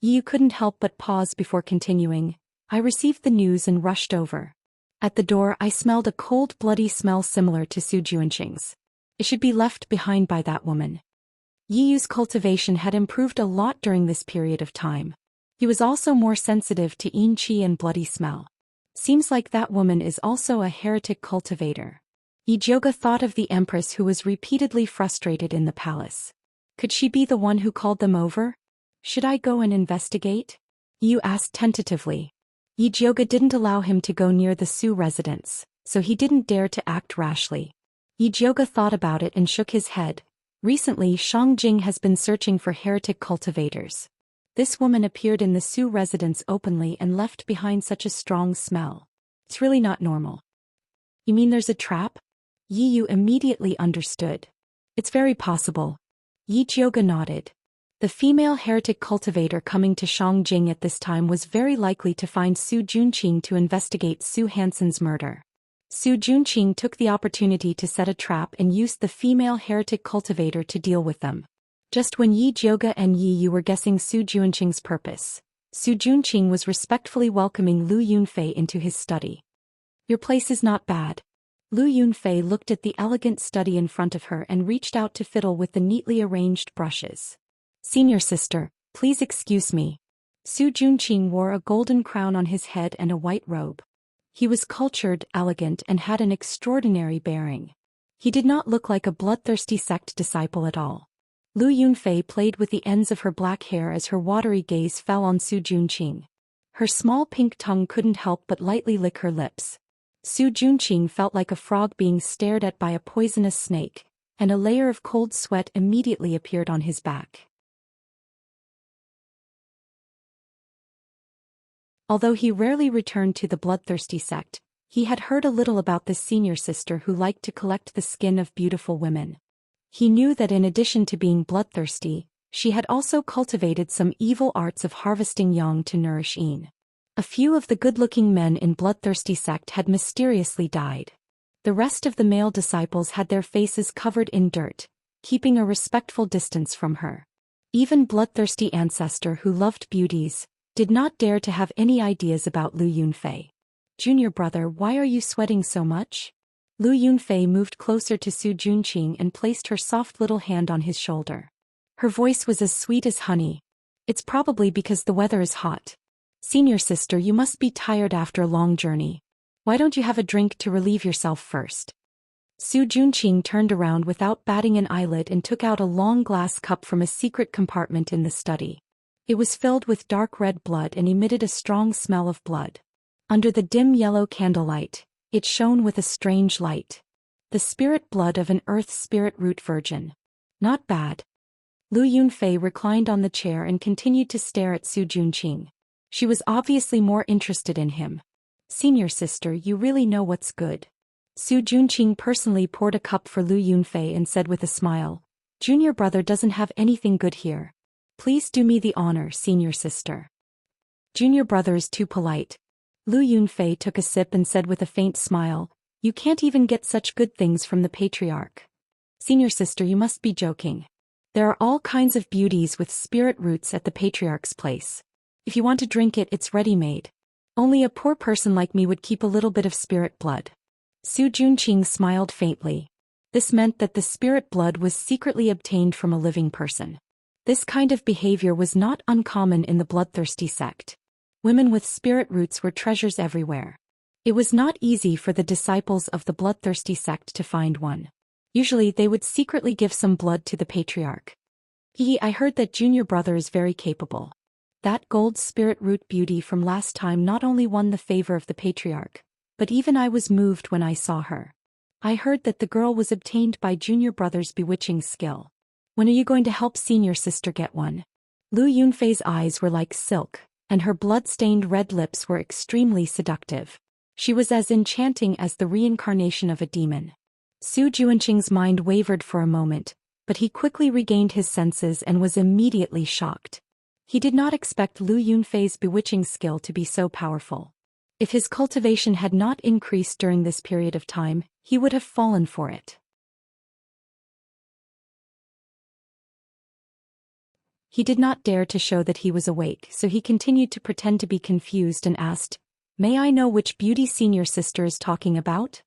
Speaker 1: Yiyu couldn't help but pause before continuing. I received the news and rushed over. At the door, I smelled a cold, bloody smell similar to Su Junqing's. It should be left behind by that woman. Yiyu's cultivation had improved a lot during this period of time. He was also more sensitive to yin qi and bloody smell. Seems like that woman is also a heretic cultivator. Yi Jioga thought of the empress who was repeatedly frustrated in the palace. Could she be the one who called them over? Should I go and investigate? Yiyu asked tentatively. Yi Jioga didn't allow him to go near the Su residence, so he didn't dare to act rashly. Yi Jioga thought about it and shook his head. Recently, Shangjing has been searching for heretic cultivators. This woman appeared in the Su residence openly and left behind such a strong smell. It's really not normal. You mean there's a trap? Yi Yu immediately understood. It's very possible. Yi Jiuge nodded. The female heretic cultivator coming to Shangjing at this time was very likely to find Su Junqing to investigate Su Hansen's murder. Su Junqing took the opportunity to set a trap and used the female heretic cultivator to deal with them. Just when Yi Jiuge and Yi Yu were guessing Su Junqing's purpose, Su Junqing was respectfully welcoming Lu Yunfei into his study. Your place is not bad. Lu Yunfei looked at the elegant study in front of her and reached out to fiddle with the neatly arranged brushes. Senior sister, please excuse me. Su Junqing wore a golden crown on his head and a white robe. He was cultured, elegant, and had an extraordinary bearing. He did not look like a bloodthirsty sect disciple at all. Lu Yunfei played with the ends of her black hair as her watery gaze fell on Su Junqing. Her small pink tongue couldn't help but lightly lick her lips. Su Junqing felt like a frog being stared at by a poisonous snake, and a layer of cold sweat immediately appeared on his back. Although he rarely returned to the bloodthirsty sect, he had heard a little about this senior sister who liked to collect the skin of beautiful women. He knew that in addition to being bloodthirsty, she had also cultivated some evil arts of harvesting yang to nourish Yin. A few of the good-looking men in bloodthirsty sect had mysteriously died. The rest of the male disciples had their faces covered in dirt, keeping a respectful distance from her. Even bloodthirsty ancestor who loved beauties did not dare to have any ideas about Lu Yunfei. Junior brother, why are you sweating so much? Lu Yunfei moved closer to Su Junqing and placed her soft little hand on his shoulder. Her voice was as sweet as honey. It's probably because the weather is hot. Senior sister, you must be tired after a long journey. Why don't you have a drink to relieve yourself first? Su Junqing turned around without batting an eyelid and took out a long glass cup from a secret compartment in the study. It was filled with dark red blood and emitted a strong smell of blood. Under the dim yellow candlelight, it shone with a strange light. The spirit blood of an earth spirit root virgin. Not bad. Lu Yunfei reclined on the chair and continued to stare at Su Junqing. She was obviously more interested in him. Senior sister, you really know what's good. Su Junqing personally poured a cup for Lu Yunfei and said with a smile, Junior brother doesn't have anything good here. Please do me the honor, senior sister. Junior brother is too polite. Lu Yunfei took a sip and said with a faint smile, you can't even get such good things from the patriarch. Senior sister, you must be joking. There are all kinds of beauties with spirit roots at the patriarch's place. If you want to drink it, it's ready-made. Only a poor person like me would keep a little bit of spirit blood. Su Junqing smiled faintly. This meant that the spirit blood was secretly obtained from a living person. This kind of behavior was not uncommon in the bloodthirsty sect. Women with spirit roots were treasures everywhere. It was not easy for the disciples of the bloodthirsty sect to find one. Usually they would secretly give some blood to the patriarch. I heard that junior brother is very capable. That gold spirit root beauty from last time not only won the favor of the patriarch, but even I was moved when I saw her. I heard that the girl was obtained by junior brother's bewitching skill. When are you going to help senior sister get one? Lu Yunfei's eyes were like silk, and her blood-stained red lips were extremely seductive. She was as enchanting as the reincarnation of a demon. Su Junqing's mind wavered for a moment, but he quickly regained his senses and was immediately shocked. He did not expect Lu Yunfei's bewitching skill to be so powerful. If his cultivation had not increased during this period of time, he would have fallen for it. He did not dare to show that he was awake, so he continued to pretend to be confused and asked, May I know which beauty senior sister is talking about?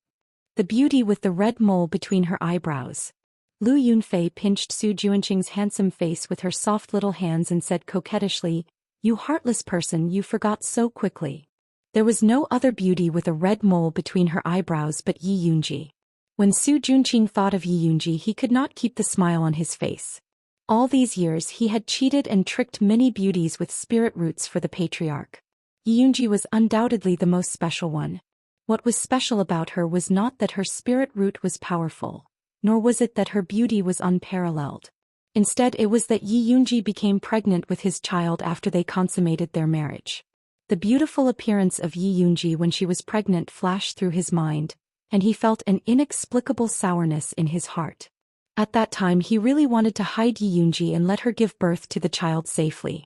Speaker 1: The beauty with the red mole between her eyebrows. Lu Yunfei pinched Su Junqing's handsome face with her soft little hands and said coquettishly, You heartless person, you forgot so quickly. There was no other beauty with a red mole between her eyebrows but Yi Yunji. When Su Junqing thought of Yi Yunji, he could not keep the smile on his face. All these years he had cheated and tricked many beauties with spirit roots for the patriarch. Yi Yunji was undoubtedly the most special one. What was special about her was not that her spirit root was powerful, nor was it that her beauty was unparalleled. Instead, it was that Yi Yunji became pregnant with his child after they consummated their marriage. The beautiful appearance of Yi Yunji when she was pregnant flashed through his mind, and he felt an inexplicable sourness in his heart. At that time he really wanted to hide Yi Yunji and let her give birth to the child safely.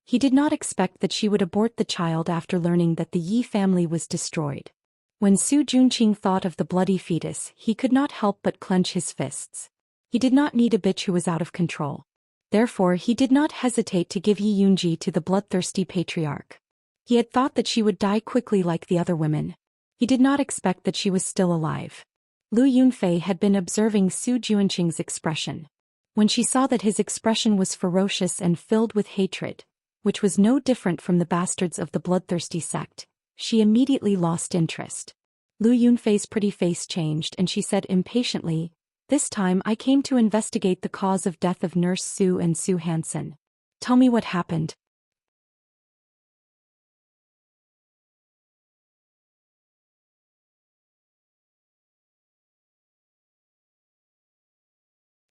Speaker 1: He did not expect that she would abort the child after learning that the Yi family was destroyed. When Su Junqing thought of the bloody fetus, he could not help but clench his fists. He did not need a bitch who was out of control. Therefore he did not hesitate to give Yi Yunji to the bloodthirsty patriarch. He had thought that she would die quickly like the other women. He did not expect that she was still alive. Lu Yunfei had been observing Su Junqing's expression. When she saw that his expression was ferocious and filled with hatred, which was no different from the bastards of the bloodthirsty sect, she immediately lost interest. Lu Yunfei's pretty face changed and she said impatiently, "This time I came to investigate the cause of death of Nurse Su and Su Hansen. Tell me what happened."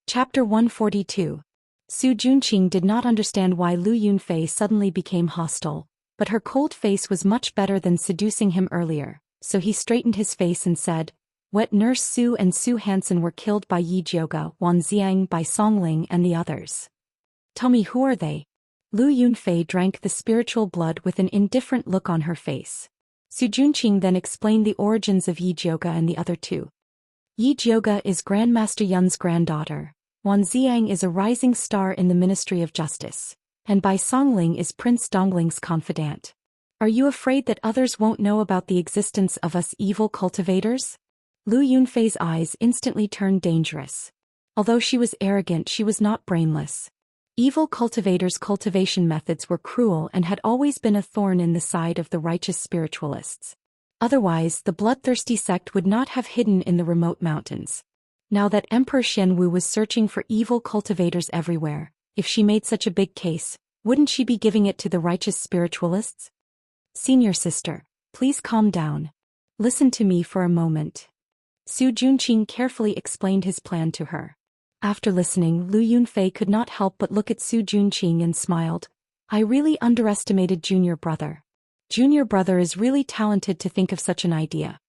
Speaker 1: Chapter 142. Su Junqing did not understand why Lu Yunfei suddenly became hostile, but her cold face was much better than seducing him earlier, so he straightened his face and said, "What Nurse Su and Su Hansen were killed by Yi Jioga, Wan Xiang by Songling and the others. Tell me, who are they?" Lu Yunfei drank the spiritual blood with an indifferent look on her face. Su Junqing then explained the origins of Yi Jioga and the other two. Yi Jioga is Grandmaster Yun's granddaughter. Wan Xiang is a rising star in the Ministry of Justice, and Bai Songling is Prince Dongling's confidant. Are you afraid that others won't know about the existence of us evil cultivators? Lu Yunfei's eyes instantly turned dangerous. Although she was arrogant, she was not brainless. Evil cultivators' cultivation methods were cruel and had always been a thorn in the side of the righteous spiritualists. Otherwise, the bloodthirsty sect would not have hidden in the remote mountains. Now that Emperor Xianwu was searching for evil cultivators everywhere, if she made such a big case, wouldn't she be giving it to the righteous spiritualists? Senior sister, please calm down. Listen to me for a moment. Su Junqing carefully explained his plan to her. After listening, Lu Yunfei could not help but look at Su Junqing and smiled. I really underestimated Junior Brother. Junior Brother is really talented to think of such an idea.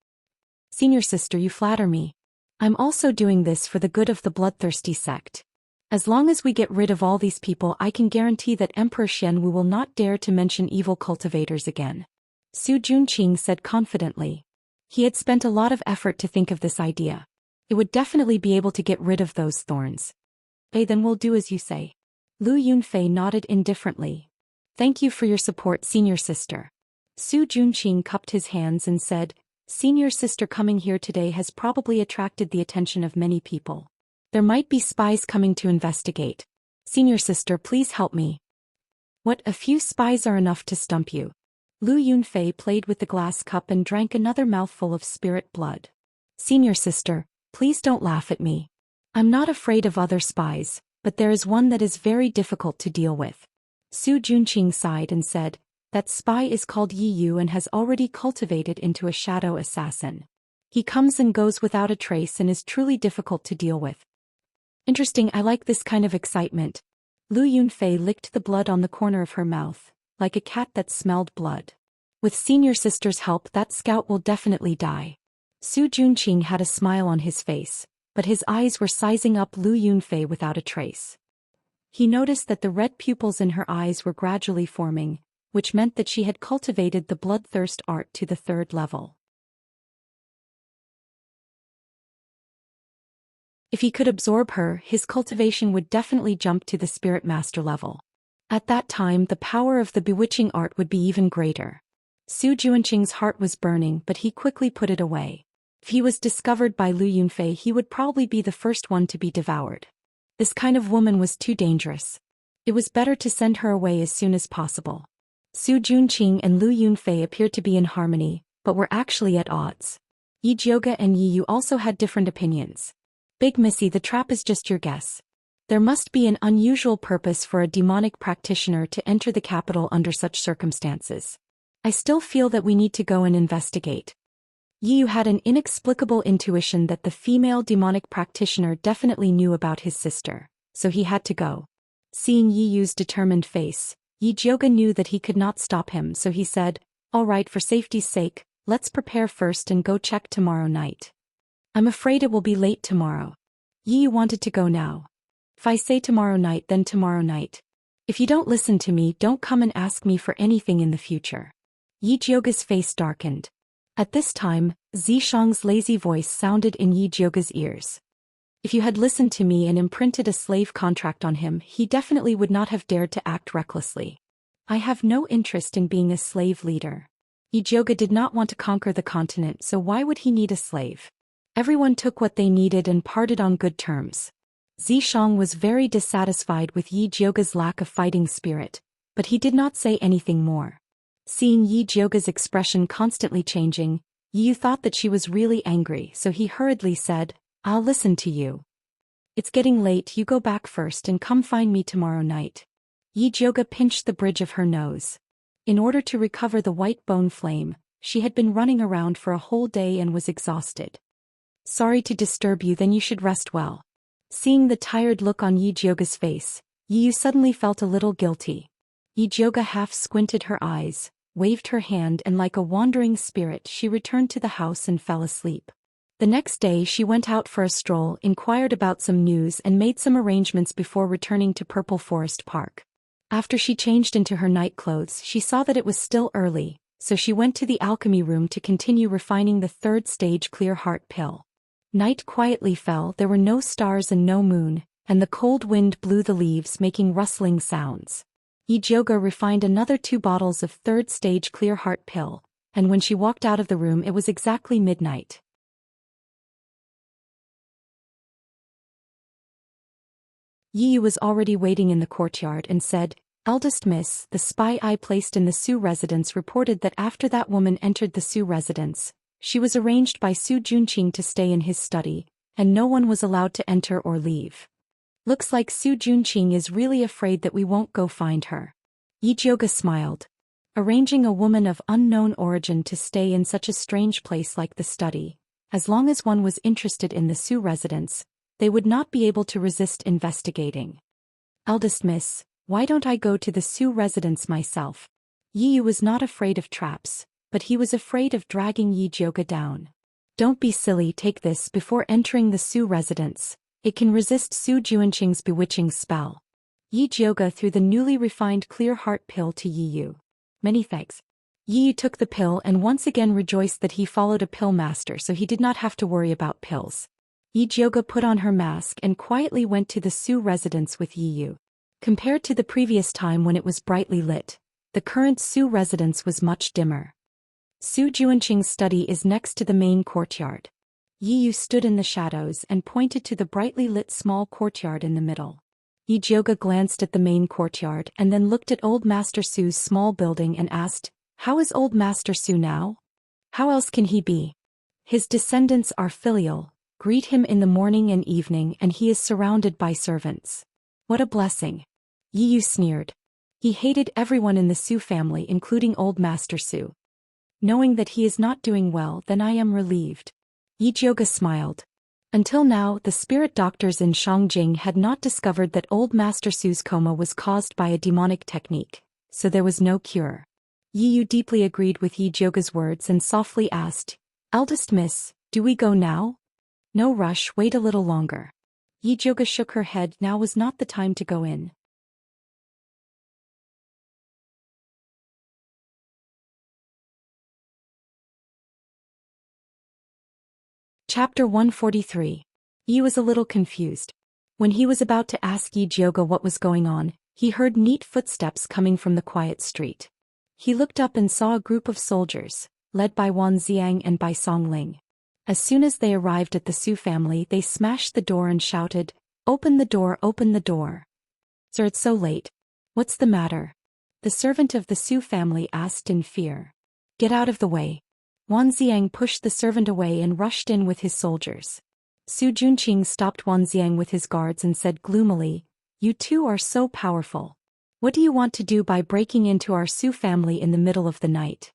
Speaker 1: Senior sister, you flatter me. I'm also doing this for the good of the bloodthirsty sect. As long as we get rid of all these people, I can guarantee that Emperor Xianwu will not dare to mention evil cultivators again. Su Junqing said confidently. He had spent a lot of effort to think of this idea. It would definitely be able to get rid of those thorns. Then we'll do as you say. Lu Yunfei nodded indifferently. Thank you for your support, senior sister. Su Junqing cupped his hands and said, Senior sister coming here today has probably attracted the attention of many people. There might be spies coming to investigate. Senior sister, please help me. What, a few spies are enough to stump you? Lu Yunfei played with the glass cup and drank another mouthful of spirit blood. Senior sister, please don't laugh at me. I'm not afraid of other spies, but there is one that is very difficult to deal with. Su Junqing sighed and said, that spy is called Yi Yu and has already cultivated into a shadow assassin. He comes and goes without a trace and is truly difficult to deal with. Interesting, I like this kind of excitement. Lu Yunfei licked the blood on the corner of her mouth, like a cat that smelled blood. With senior sister's help, that scout will definitely die. Su Junqing had a smile on his face, but his eyes were sizing up Lu Yunfei without a trace. He noticed that the red pupils in her eyes were gradually forming, which meant that she had cultivated the bloodthirst art to the 3rd level. If he could absorb her, his cultivation would definitely jump to the spirit master level. At that time, the power of the bewitching art would be even greater. Su Junqing's heart was burning, but he quickly put it away. If he was discovered by Lu Yunfei, he would probably be the first one to be devoured. This kind of woman was too dangerous. It was better to send her away as soon as possible. Su Junqing and Lu Yunfei appeared to be in harmony, but were actually at odds. Yi Jioga and Yi Yu also had different opinions. Big Missy, the trap is just your guess. There must be an unusual purpose for a demonic practitioner to enter the capital under such circumstances. I still feel that we need to go and investigate. Yi Yu had an inexplicable intuition that the female demonic practitioner definitely knew about his sister, so he had to go. Seeing Yi Yu's determined face, Yi Jioga knew that he could not stop him, so he said, all right, for safety's sake, Let's prepare first and go check tomorrow night. I'm afraid it will be late tomorrow. Yi wanted to go now. If I say tomorrow night, then tomorrow night. If you don't listen to me, don't come and ask me for anything in the future. Yi Jiuge's face darkened. At this time, Zishang's lazy voice sounded in Yi Jiuge's ears. If you had listened to me and imprinted a slave contract on him, he definitely would not have dared to act recklessly. I have no interest in being a slave leader. Yi Jiuge did not want to conquer the continent, so why would he need a slave? Everyone took what they needed and parted on good terms. Zishang was very dissatisfied with Yi Jiuge's lack of fighting spirit, but he did not say anything more. Seeing Yi Jiuge's expression constantly changing, Yi thought that she was really angry, so he hurriedly said, I'll listen to you. It's getting late, you go back first and come find me tomorrow night. Yi Jiuge pinched the bridge of her nose. In order to recover the white bone flame, she had been running around for a whole day and was exhausted. Sorry to disturb you, then you should rest well. Seeing the tired look on Yi Jiuge's face, Yi suddenly felt a little guilty. Yi Jiuge half squinted her eyes, waved her hand, and like a wandering spirit she returned to the house and fell asleep. The next day she went out for a stroll, inquired about some news and made some arrangements before returning to Purple Forest Park. After she changed into her night clothes, she saw that it was still early, so she went to the alchemy room to continue refining the third stage clear heart pill. Night quietly fell, there were no stars and no moon, and the cold wind blew the leaves making rustling sounds. Yi Jiuge refined another 2 bottles of third stage clear heart pill, and when she walked out of the room it was exactly midnight. Yi was already waiting in the courtyard and said, Eldest Miss, the spy I placed in the Su residence reported that after that woman entered the Su residence, she was arranged by Su Junqing to stay in his study, and no one was allowed to enter or leave. Looks like Su Junqing is really afraid that we won't go find her. Yi Jiuge smiled. Arranging a woman of unknown origin to stay in such a strange place like the study, as long as one was interested in the Su residence, they would not be able to resist investigating. Eldest Miss, why don't I go to the Su residence myself? Yi was not afraid of traps, but he was afraid of dragging Yi Jiuge down. Don't be silly, take this before entering the Su residence. It can resist Su Junqing's bewitching spell. Yi Jiuge threw the newly refined clear heart pill to Yi. Many thanks. Yi took the pill and once again rejoiced that he followed a pill master, so he did not have to worry about pills. Yi Jiuge put on her mask and quietly went to the Su residence with Yi. Compared to the previous time when it was brightly lit, the current Su residence was much dimmer. Su Junqing's study is next to the main courtyard. Yi stood in the shadows and pointed to the brightly lit small courtyard in the middle. Yi Jiuge glanced at the main courtyard and then looked at Old Master Su's small building and asked, How is Old Master Su now? How else can he be? His descendants are filial, greet him in the morning and evening, and he is surrounded by servants. What a blessing. Yi sneered. He hated everyone in the Su family, including Old Master Su. Knowing that he is not doing well, then I am relieved. Yi Jiuge smiled. Until now, the spirit doctors in Shangjing had not discovered that Old Master Su's coma was caused by a demonic technique, so there was no cure. Yi deeply agreed with Yi Jiuge's words and softly asked, Eldest Miss, do we go now? No rush, wait a little longer. Yi Jiuge shook her head, now was not the time to go in. Chapter 143. Yi was a little confused. When he was about to ask Yi Jiuge what was going on, he heard neat footsteps coming from the quiet street. He looked up and saw a group of soldiers, led by Wan Xiang and by Song Ling. As soon as they arrived at the Su family, they smashed the door and shouted, Open the door, open the door. Sir, it's so late. What's the matter? The servant of the Su family asked in fear. Get out of the way. Wan Xiang pushed the servant away and rushed in with his soldiers. Su Junqing stopped Wan Xiang with his guards and said gloomily, You two are so powerful. What do you want to do by breaking into our Su family in the middle of the night?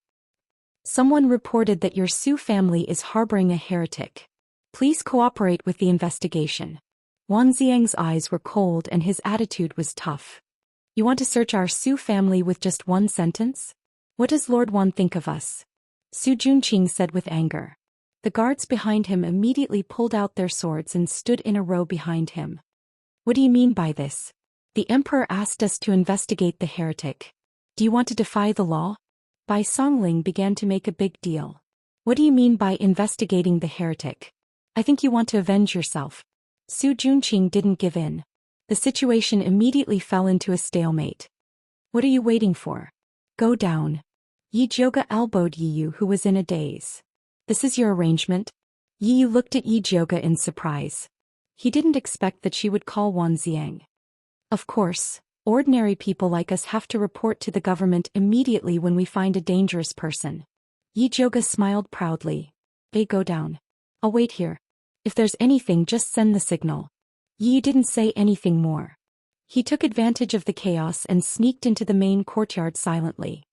Speaker 1: Someone reported that your Su family is harboring a heretic. Please cooperate with the investigation. Wan Xiang's eyes were cold and his attitude was tough. You want to search our Su family with just one sentence? What does Lord Wan think of us? Su Junqing said with anger. The guards behind him immediately pulled out their swords and stood in a row behind him. What do you mean by this? The emperor asked us to investigate the heretic. Do you want to defy the law? Bai Songling began to make a big deal. What do you mean by investigating the heretic? I think you want to avenge yourself. Su Junqing didn't give in. The situation immediately fell into a stalemate. What are you waiting for? Go down. Yi Jioge elbowed Yi Yu, who was in a daze. This is your arrangement? Yi Yu looked at Yi Jioge in surprise. He didn't expect that she would call Wan Xiang. Of course, ordinary people like us have to report to the government immediately when we find a dangerous person. Yi Jioge smiled proudly. They go down. I'll wait here. If there's anything, just send the signal. Yi Yu didn't say anything more. He took advantage of the chaos and sneaked into the main courtyard silently.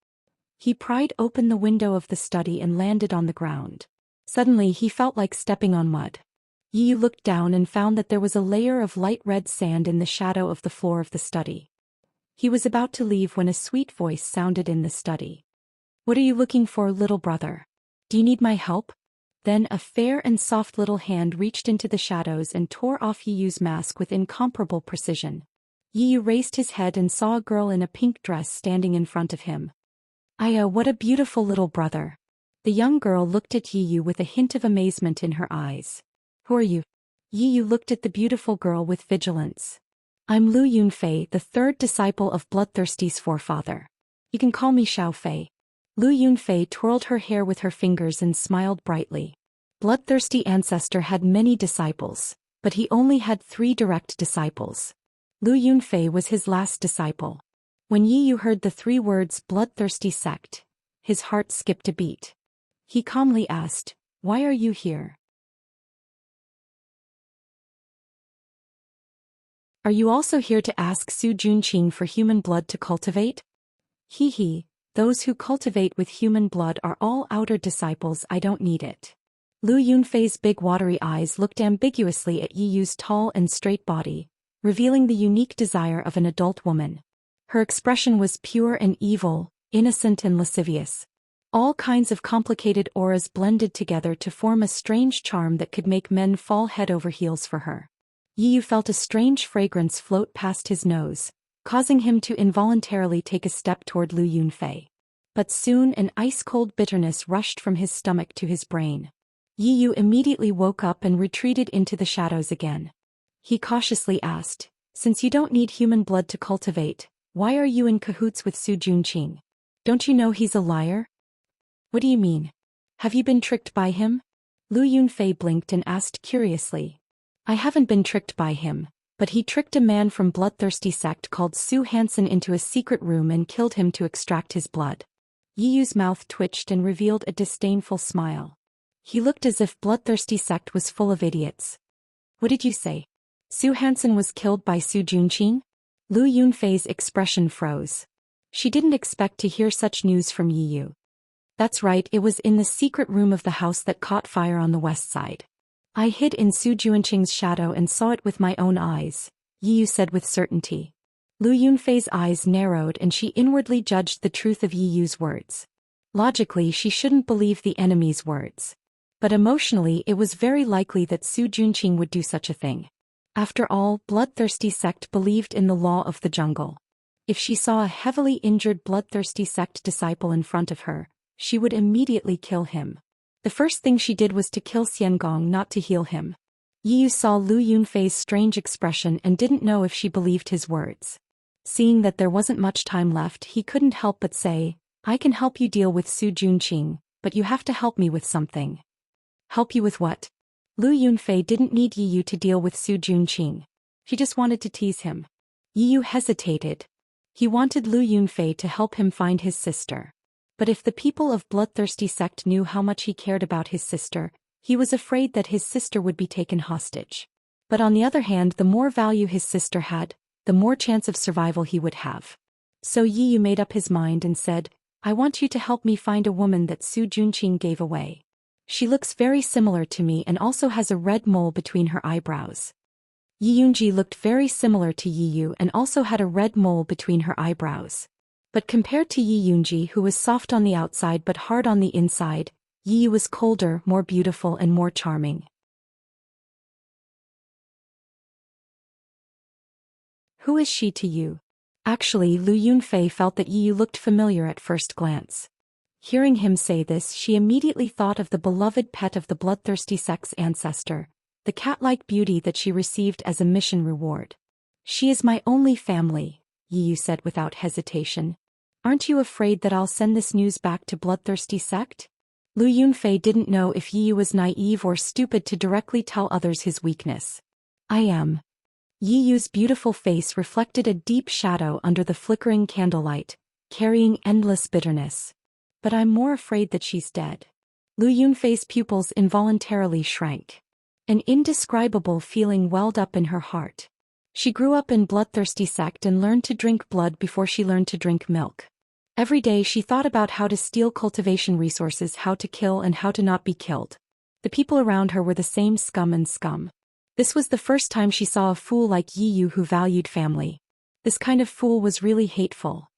Speaker 1: He pried open the window of the study and landed on the ground. Suddenly he felt like stepping on mud. Yi Yu looked down and found that there was a layer of light red sand in the shadow of the floor of the study. He was about to leave when a sweet voice sounded in the study. What are you looking for, little brother? Do you need my help? Then a fair and soft little hand reached into the shadows and tore off Yi Yu's mask with incomparable precision. Yi Yu raised his head and saw a girl in a pink dress standing in front of him. Aya, what a beautiful little brother. The young girl looked at Yi Yu with a hint of amazement in her eyes. Who are you? Yi Yu looked at the beautiful girl with vigilance. I'm Lu Yunfei, the third disciple of Bloodthirsty's forefather. You can call me Xiao Fei. Lu Yunfei twirled her hair with her fingers and smiled brightly. Bloodthirsty ancestor had many disciples, but he only had 3 direct disciples. Lu Yunfei was his last disciple. When Yi Yu heard the 3 words bloodthirsty sect, his heart skipped a beat. He calmly asked, "Why are you here? Are you also here to ask Su Junqing for human blood to cultivate?" He, those who cultivate with human blood are all outer disciples, I don't need it. Lu Yunfei's big watery eyes looked ambiguously at Yi Yu's tall and straight body, revealing the unique desire of an adult woman. Her expression was pure and evil, innocent and lascivious. All kinds of complicated auras blended together to form a strange charm that could make men fall head over heels for her. Yi Yu felt a strange fragrance float past his nose, causing him to involuntarily take a step toward Lu Yunfei. But soon an ice-cold bitterness rushed from his stomach to his brain. Yi Yu immediately woke up and retreated into the shadows again. He cautiously asked, "Since you don't need human blood to cultivate, why are you in cahoots with Su Junqing? Don't you know he's a liar?" "What do you mean? Have you been tricked by him?" Lu Yunfei blinked and asked curiously. "I haven't been tricked by him, but he tricked a man from Bloodthirsty sect called Su Hansen into a secret room and killed him to extract his blood." Yi Yu's mouth twitched and revealed a disdainful smile. He looked as if Bloodthirsty sect was full of idiots. "What did you say? Su Hansen was killed by Su Junqing?" Lu Yunfei's expression froze. She didn't expect to hear such news from Yi Yu. "That's right, it was in the secret room of the house that caught fire on the west side. I hid in Su Junqing's shadow and saw it with my own eyes," Yi Yu said with certainty. Lu Yunfei's eyes narrowed and she inwardly judged the truth of Yi Yu's words. Logically, she shouldn't believe the enemy's words. But emotionally, it was very likely that Su Junqing would do such a thing. After all, Bloodthirsty sect believed in the law of the jungle. If she saw a heavily injured Bloodthirsty sect disciple in front of her, she would immediately kill him. The first thing she did was to kill Xiangong, not to heal him. Yi Yu saw Lu Yunfei's strange expression and didn't know if she believed his words. Seeing that there wasn't much time left, he couldn't help but say, "I can help you deal with Su Junqing, but you have to help me with something." "Help you with what?" Lu Yunfei didn't need Yi Yu to deal with Su Junqing. She just wanted to tease him. Yi Yu hesitated. He wanted Lu Yunfei to help him find his sister. But if the people of Bloodthirsty sect knew how much he cared about his sister, he was afraid that his sister would be taken hostage. But on the other hand, the more value his sister had, the more chance of survival he would have. So Yi Yu made up his mind and said, "I want you to help me find a woman that Su Junqing gave away. She looks very similar to me and also has a red mole between her eyebrows." Yi Yunji looked very similar to Yi Yu and also had a red mole between her eyebrows. But compared to Yi Yunji, who was soft on the outside but hard on the inside, Yi Yu was colder, more beautiful and more charming. Who is she to you? Actually, Lu Yunfei felt that Yi Yu looked familiar at first glance. Hearing him say this, she immediately thought of the beloved pet of the bloodthirsty sex ancestor, the cat-like beauty that she received as a mission reward. She is my only family, Yi Yu said without hesitation. Aren't you afraid that I'll send this news back to bloodthirsty sect? Lu Yunfei didn't know if Yi Yu was naive or stupid to directly tell others his weakness. I am. Yi Yu's beautiful face reflected a deep shadow under the flickering candlelight, carrying endless bitterness. But I'm more afraid that she's dead. Lu Yunfei's pupils involuntarily shrank. An indescribable feeling welled up in her heart. She grew up in bloodthirsty sect and learned to drink blood before she learned to drink milk. Every day she thought about how to steal cultivation resources, how to kill and how to not be killed. The people around her were the same scum and scum. This was the first time she saw a fool like Yi Yu who valued family. This kind of fool was really hateful.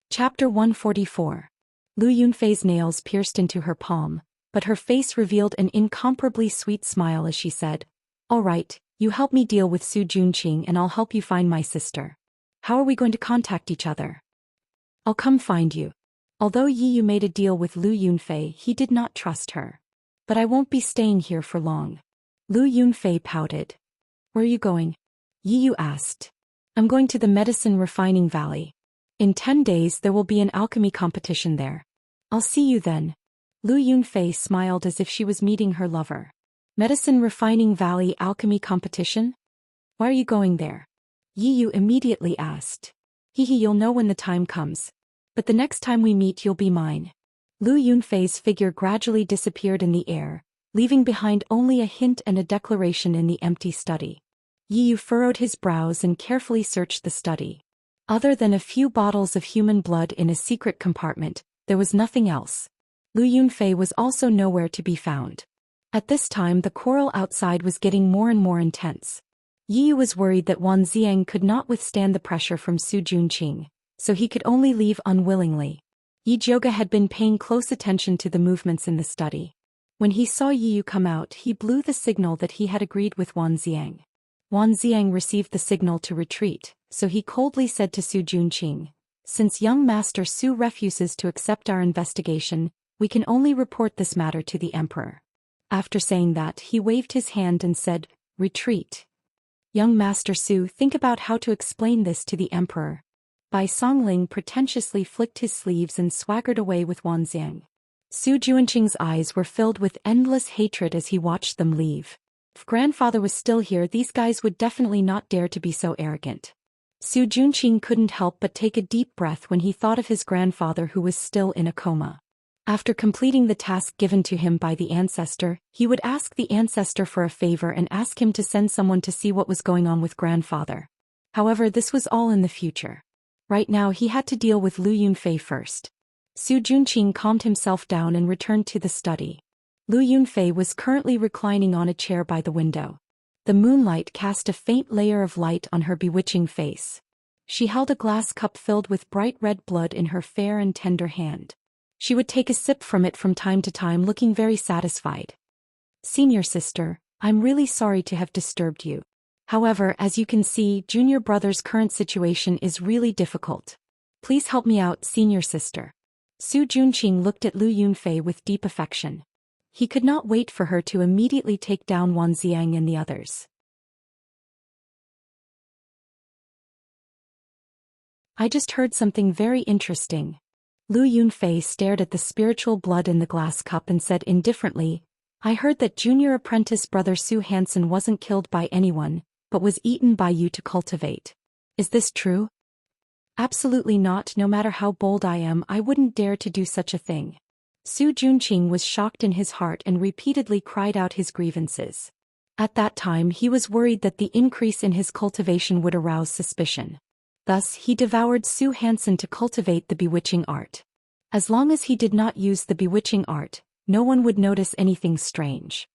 Speaker 1: Chapter 144. Lu Yunfei's nails pierced into her palm, but her face revealed an incomparably sweet smile as she said, "All right, you help me deal with Su Junqing and I'll help you find my sister. How are we going to contact each other?" "I'll come find you." Although Yi Yu made a deal with Lu Yunfei, he did not trust her. "But I won't be staying here for long." Lu Yunfei pouted. "Where are you going?" Yi Yu asked. "I'm going to the medicine refining valley. In 10 days there will be an alchemy competition there. I'll see you then." Lu Yunfei smiled as if she was meeting her lover. Medicine refining valley alchemy competition? Why are you going there? Yi Yu immediately asked. You'll know when the time comes. But the next time we meet you'll be mine." Lu Yunfei's figure gradually disappeared in the air, leaving behind only a hint and a declaration in the empty study. Yi Yu furrowed his brows and carefully searched the study. Other than a few bottles of human blood in a secret compartment, there was nothing else. Lu Yunfei was also nowhere to be found. At this time the quarrel outside was getting more and more intense. Yi Yu was worried that Wan Ziang could not withstand the pressure from Su Junqing, so he could only leave unwillingly. Yi Jioga had been paying close attention to the movements in the study. When he saw Yi Yu come out, he blew the signal that he had agreed with Wan Ziang. Wan Ziang received the signal to retreat, so he coldly said to Su Junqing, "Since young Master Su refuses to accept our investigation, we can only report this matter to the Emperor." After saying that, he waved his hand and said, "Retreat. Young Master Su, think about how to explain this to the Emperor." Bai Songling pretentiously flicked his sleeves and swaggered away with Wan Ziang. Su Junqing's eyes were filled with endless hatred as he watched them leave. If grandfather was still here, these guys would definitely not dare to be so arrogant. Su Junqing couldn't help but take a deep breath when he thought of his grandfather who was still in a coma. After completing the task given to him by the ancestor, he would ask the ancestor for a favor and ask him to send someone to see what was going on with grandfather. However, this was all in the future. Right now he had to deal with Lu Yunfei first. Su Junqing calmed himself down and returned to the study. Lu Yunfei was currently reclining on a chair by the window. The moonlight cast a faint layer of light on her bewitching face. She held a glass cup filled with bright red blood in her fair and tender hand. She would take a sip from it from time to time, looking very satisfied. "Senior sister, I'm really sorry to have disturbed you. However, as you can see, junior brother's current situation is really difficult. Please help me out, senior sister." Su Junqing looked at Lu Yunfei with deep affection. He could not wait for her to immediately take down Wan Ziang and the others. "I just heard something very interesting." Lu Yunfei stared at the spiritual blood in the glass cup and said indifferently, "I heard that junior apprentice brother Su Hansen wasn't killed by anyone, but was eaten by you to cultivate. Is this true?" "Absolutely not. No matter how bold I am, I wouldn't dare to do such a thing." Su Junqing was shocked in his heart and repeatedly cried out his grievances. At that time he was worried that the increase in his cultivation would arouse suspicion. Thus he devoured Su Hansen to cultivate the bewitching art. As long as he did not use the bewitching art, No one would notice anything strange.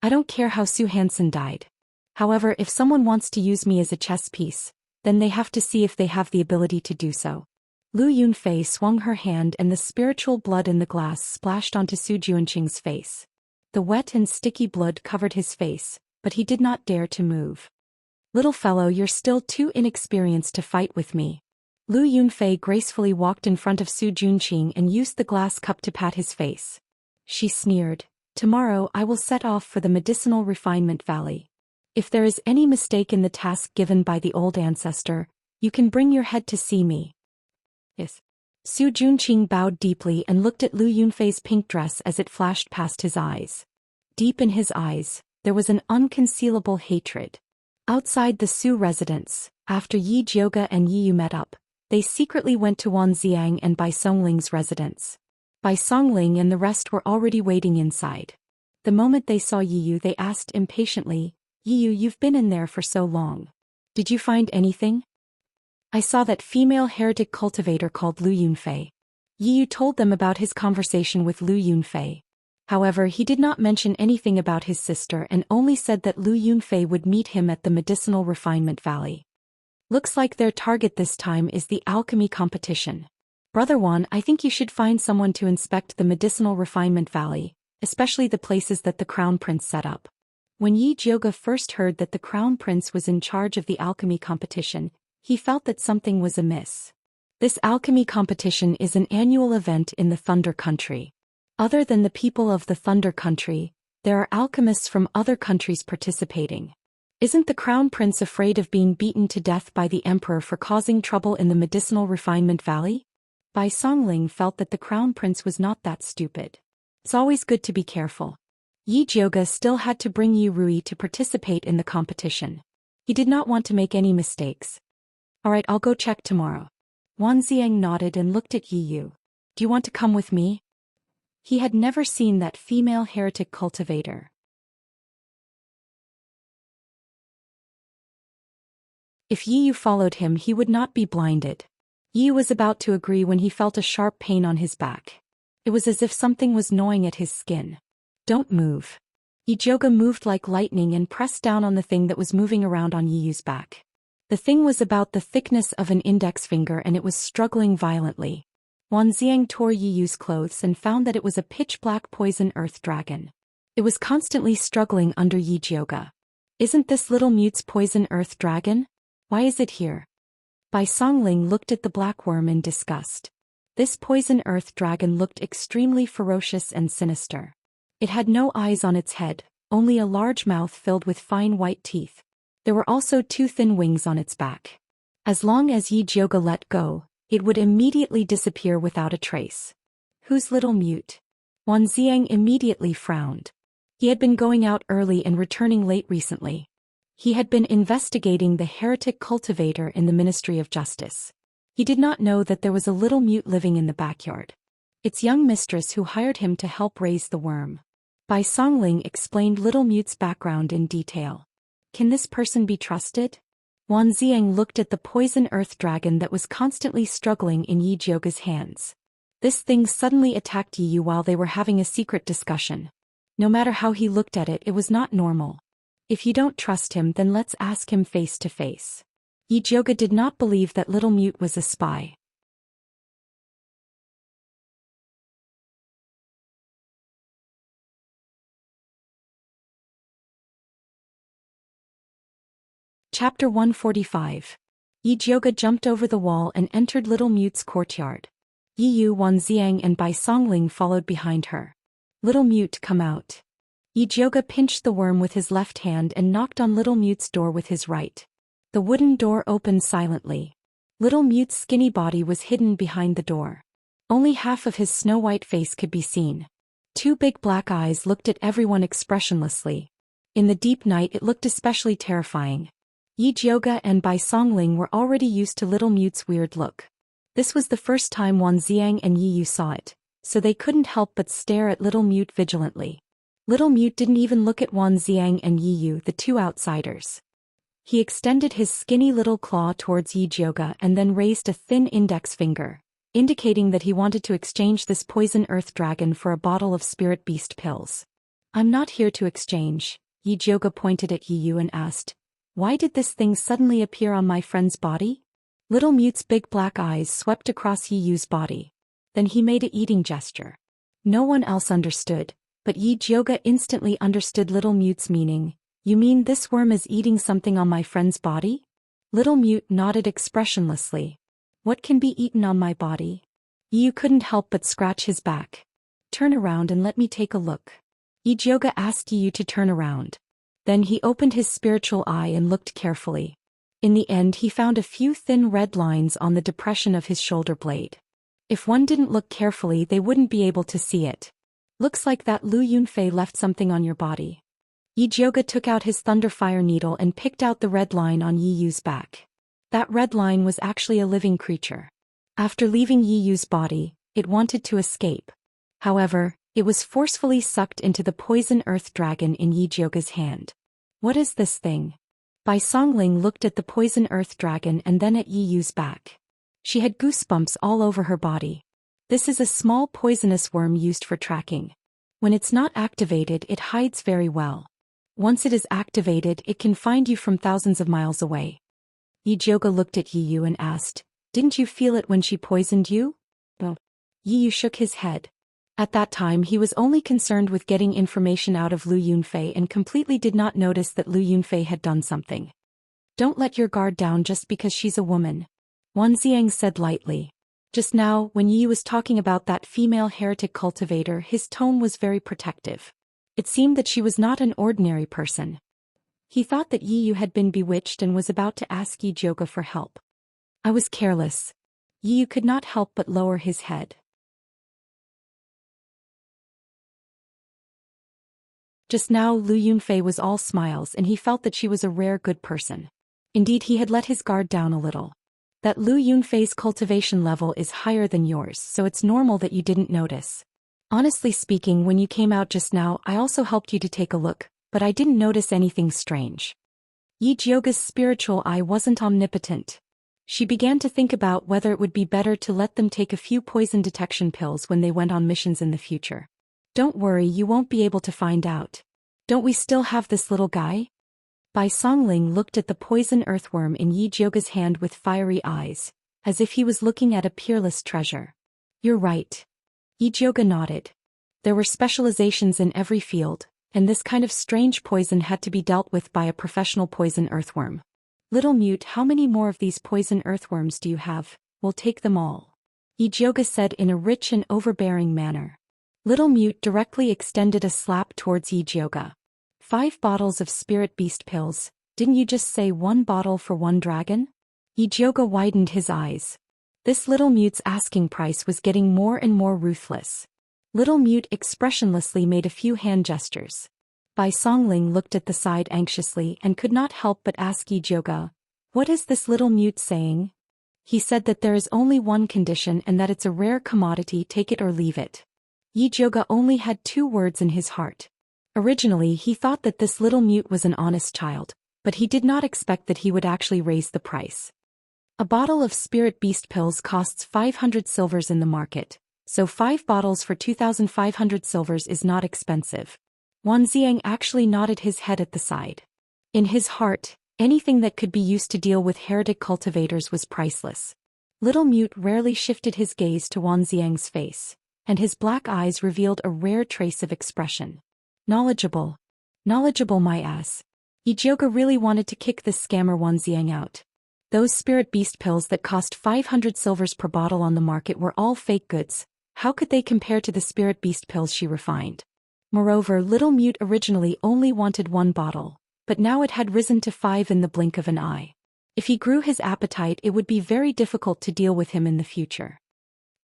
Speaker 1: I don't care how Su Hansen died. However, if someone wants to use me as a chess piece, then they have to see if they have the ability to do so. Lu Yunfei swung her hand and the spiritual blood in the glass splashed onto Su Juanqing's face. The wet and sticky blood covered his face, but he did not dare to move. Little fellow, you're still too inexperienced to fight with me. Lu Yunfei gracefully walked in front of Su Juanqing and used the glass cup to pat his face. She sneered, tomorrow I will set off for the Medicinal Refinement Valley. If there is any mistake in the task given by the old ancestor, you can bring your head to see me. Yes. Su Juanqing bowed deeply and looked at Lu Yunfei's pink dress as it flashed past his eyes. Deep in his eyes, there was an unconcealable hatred. Outside the Su residence, after Yi Jioge and Yi Yu met up, they secretly went to Wan Xiang and Bai Songling's residence. Bai Songling and the rest were already waiting inside. The moment they saw Yi Yu, they asked impatiently, Yi Yu, you've been in there for so long. Did you find anything? I saw that female heretic cultivator called Lu Yunfei. Yi Yu told them about his conversation with Lu Yunfei. However, he did not mention anything about his sister and only said that Lu Yunfei would meet him at the Medicinal Refinement Valley. Looks like their target this time is the alchemy competition. Brother Wan, I think you should find someone to inspect the Medicinal Refinement Valley, especially the places that the Crown Prince set up. When Yi Jioge first heard that the Crown Prince was in charge of the alchemy competition, he felt that something was amiss. This alchemy competition is an annual event in the Thunder Country. Other than the people of the Thunder Country, there are alchemists from other countries participating. Isn't the Crown Prince afraid of being beaten to death by the Emperor for causing trouble in the Medicinal Refinement Valley? Bai Songling felt that the Crown Prince was not that stupid. It's always good to be careful. Yi Jioge still had to bring Yi Rui to participate in the competition. He did not want to make any mistakes. Alright, I'll go check tomorrow. Wan Xiang nodded and looked at Yi Yu. Do you want to come with me? He had never seen that female heretic cultivator. If Yi Yu followed him, he would not be blinded. Yi Yu was about to agree when he felt a sharp pain on his back. It was as if something was gnawing at his skin. Don't move. Yi Jioge moved like lightning and pressed down on the thing that was moving around on Yi Yu's back. The thing was about the thickness of an index finger and it was struggling violently. Wan Xiang tore Yi Yu's clothes and found that it was a pitch-black poison earth dragon. It was constantly struggling under Yi Jioge. Isn't this little mute's poison earth dragon? Why is it here? Bai Songling looked at the black worm in disgust. This poison earth dragon looked extremely ferocious and sinister. It had no eyes on its head, only a large mouth filled with fine white teeth. There were also 2 thin wings on its back. As long as Yi Jioge let go, it would immediately disappear without a trace. Whose little mute? Wan Xiang immediately frowned. He had been going out early and returning late recently. He had been investigating the heretic cultivator in the Ministry of Justice. He did not know that there was a little mute living in the backyard. Its young mistress who hired him to help raise the worm. Bai Songling explained little mute's background in detail. Can this person be trusted? Wan Xiang looked at the poison earth dragon that was constantly struggling in Yi Jioge's hands. This thing suddenly attacked Yi Yu while they were having a secret discussion. No matter how he looked at it, it was not normal. If you don't trust him, then let's ask him face to face. Yi Jioge did not believe that little mute was a spy. Chapter 145. Yi Jioge jumped over the wall and entered Little Mute's courtyard. Yi Yu, Wan Xiang and Bai Songling followed behind her. Little Mute, come out. Yi Jioge pinched the worm with his left hand and knocked on Little Mute's door with his right. The wooden door opened silently. Little Mute's skinny body was hidden behind the door. Only half of his snow-white face could be seen. 2 big black eyes looked at everyone expressionlessly. In the deep night it looked especially terrifying. Yi Jioge and Bai Songling were already used to Little Mute's weird look. This was the first time Wan Xiang and Yi Yu saw it, so they couldn't help but stare at Little Mute vigilantly. Little Mute didn't even look at Wan Xiang and Yi Yu, the 2 outsiders. He extended his skinny little claw towards Yi Jioge and then raised a thin index finger. indicating that he wanted to exchange this poison earth dragon for a bottle of spirit beast pills. I'm not here to exchange, Yi Jioge pointed at Yi Yu and asked, why did this thing suddenly appear on my friend's body? Little Mute's big black eyes swept across Yi Yu's body. Then he made a eating gesture. No one else understood, but Yi Jioge instantly understood Little Mute's meaning. You mean this worm is eating something on my friend's body? Little Mute nodded expressionlessly. What can be eaten on my body? Yi Yu couldn't help but scratch his back. Turn around and let me take a look. Yi Jioge asked Yi Yu to turn around. Then he opened his spiritual eye and looked carefully. In the end he found a few thin red lines on the depression of his shoulder blade. If one didn't look carefully they wouldn't be able to see it. Looks like that Lu Yunfei left something on your body. Yi Jioge took out his thunderfire needle and picked out the red line on Yi Yu's back. That red line was actually a living creature. After leaving Yi Yu's body, it wanted to escape. However, it was forcefully sucked into the poison earth dragon in Yi Jioge's hand. What is this thing? Bai Songling looked at the poison earth dragon and then at Yi Yu's back. She had goosebumps all over her body. This is a small poisonous worm used for tracking. When it's not activated it hides very well. Once it is activated it can find you from thousands of miles away. Yi Jioge looked at Yi Yu and asked, didn't you feel it when she poisoned you? No. Yi Yu shook his head. At that time he was only concerned with getting information out of Lu Yunfei and completely did not notice that Lu Yunfei had done something. Don't let your guard down just because she's a woman, Wanxiang said lightly. Just now, when Yi was talking about that female heretic cultivator, his tone was very protective. It seemed that she was not an ordinary person. He thought that Yi Yu had been bewitched and was about to ask Yi Jioge for help. I was careless. Yi Yu could not help but lower his head. Just now Lu Yunfei was all smiles and he felt that she was a rare good person. Indeed he had let his guard down a little. That Lu Yunfei's cultivation level is higher than yours, so it's normal that you didn't notice. Honestly speaking, when you came out just now I also helped you to take a look, but I didn't notice anything strange. Yi Jioge's spiritual eye wasn't omnipotent. She began to think about whether it would be better to let them take a few poison detection pills when they went on missions in the future. Don't worry, you won't be able to find out. Don't we still have this little guy? Bai Songling looked at the poison earthworm in Yi Jioge's hand with fiery eyes, as if he was looking at a peerless treasure. You're right. Yi Jioge nodded. There were specializations in every field, and this kind of strange poison had to be dealt with by a professional poison earthworm. Little Mute, how many more of these poison earthworms do you have? We'll take them all. Yi Jioge said in a rich and overbearing manner. Little Mute directly extended a slap towards Yi Jioge. 5 bottles of spirit beast pills, didn't you just say 1 bottle for 1 dragon? Yi Jioge widened his eyes. This Little Mute's asking price was getting more and more ruthless. Little Mute expressionlessly made a few hand gestures. Bai Songling looked at the side anxiously and could not help but ask Yi Jioge, what is this Little Mute saying? He said that there is only one condition and that it's a rare commodity, take it or leave it. Yi Jioge only had 2 words in his heart. Originally he thought that this Little Mute was an honest child, but he did not expect that he would actually raise the price. A bottle of spirit beast pills costs 500 silvers in the market, so 5 bottles for 2,500 silvers is not expensive. Wanxiang actually nodded his head at the side. In his heart, anything that could be used to deal with heretic cultivators was priceless. Little Mute rarely shifted his gaze to Wanxiang's face, and his black eyes revealed a rare trace of expression. Knowledgeable. Knowledgeable my ass. Yi Jioge really wanted to kick this scammer Wanxiang out. Those spirit beast pills that cost 500 silvers per bottle on the market were all fake goods. How could they compare to the spirit beast pills she refined? Moreover, Little Mute originally only wanted 1 bottle, but now it had risen to 5 in the blink of an eye. If he grew his appetite it would be very difficult to deal with him in the future.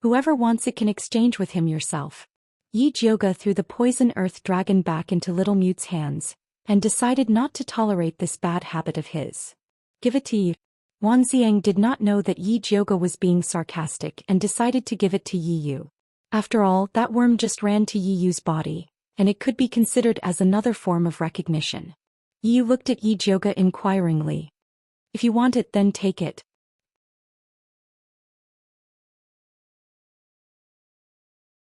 Speaker 1: Whoever wants it can exchange with him yourself. Yi Jioge threw the poison earth dragon back into Little Mute's hands, and decided not to tolerate this bad habit of his. Give it to you. Wanxiang did not know that Yi Jioge was being sarcastic and decided to give it to Yi Yu. After all, that worm just ran to Yi Yu's body, and it could be considered as another form of recognition. Yi Yu looked at Yi Jioge inquiringly. If you want it then take it.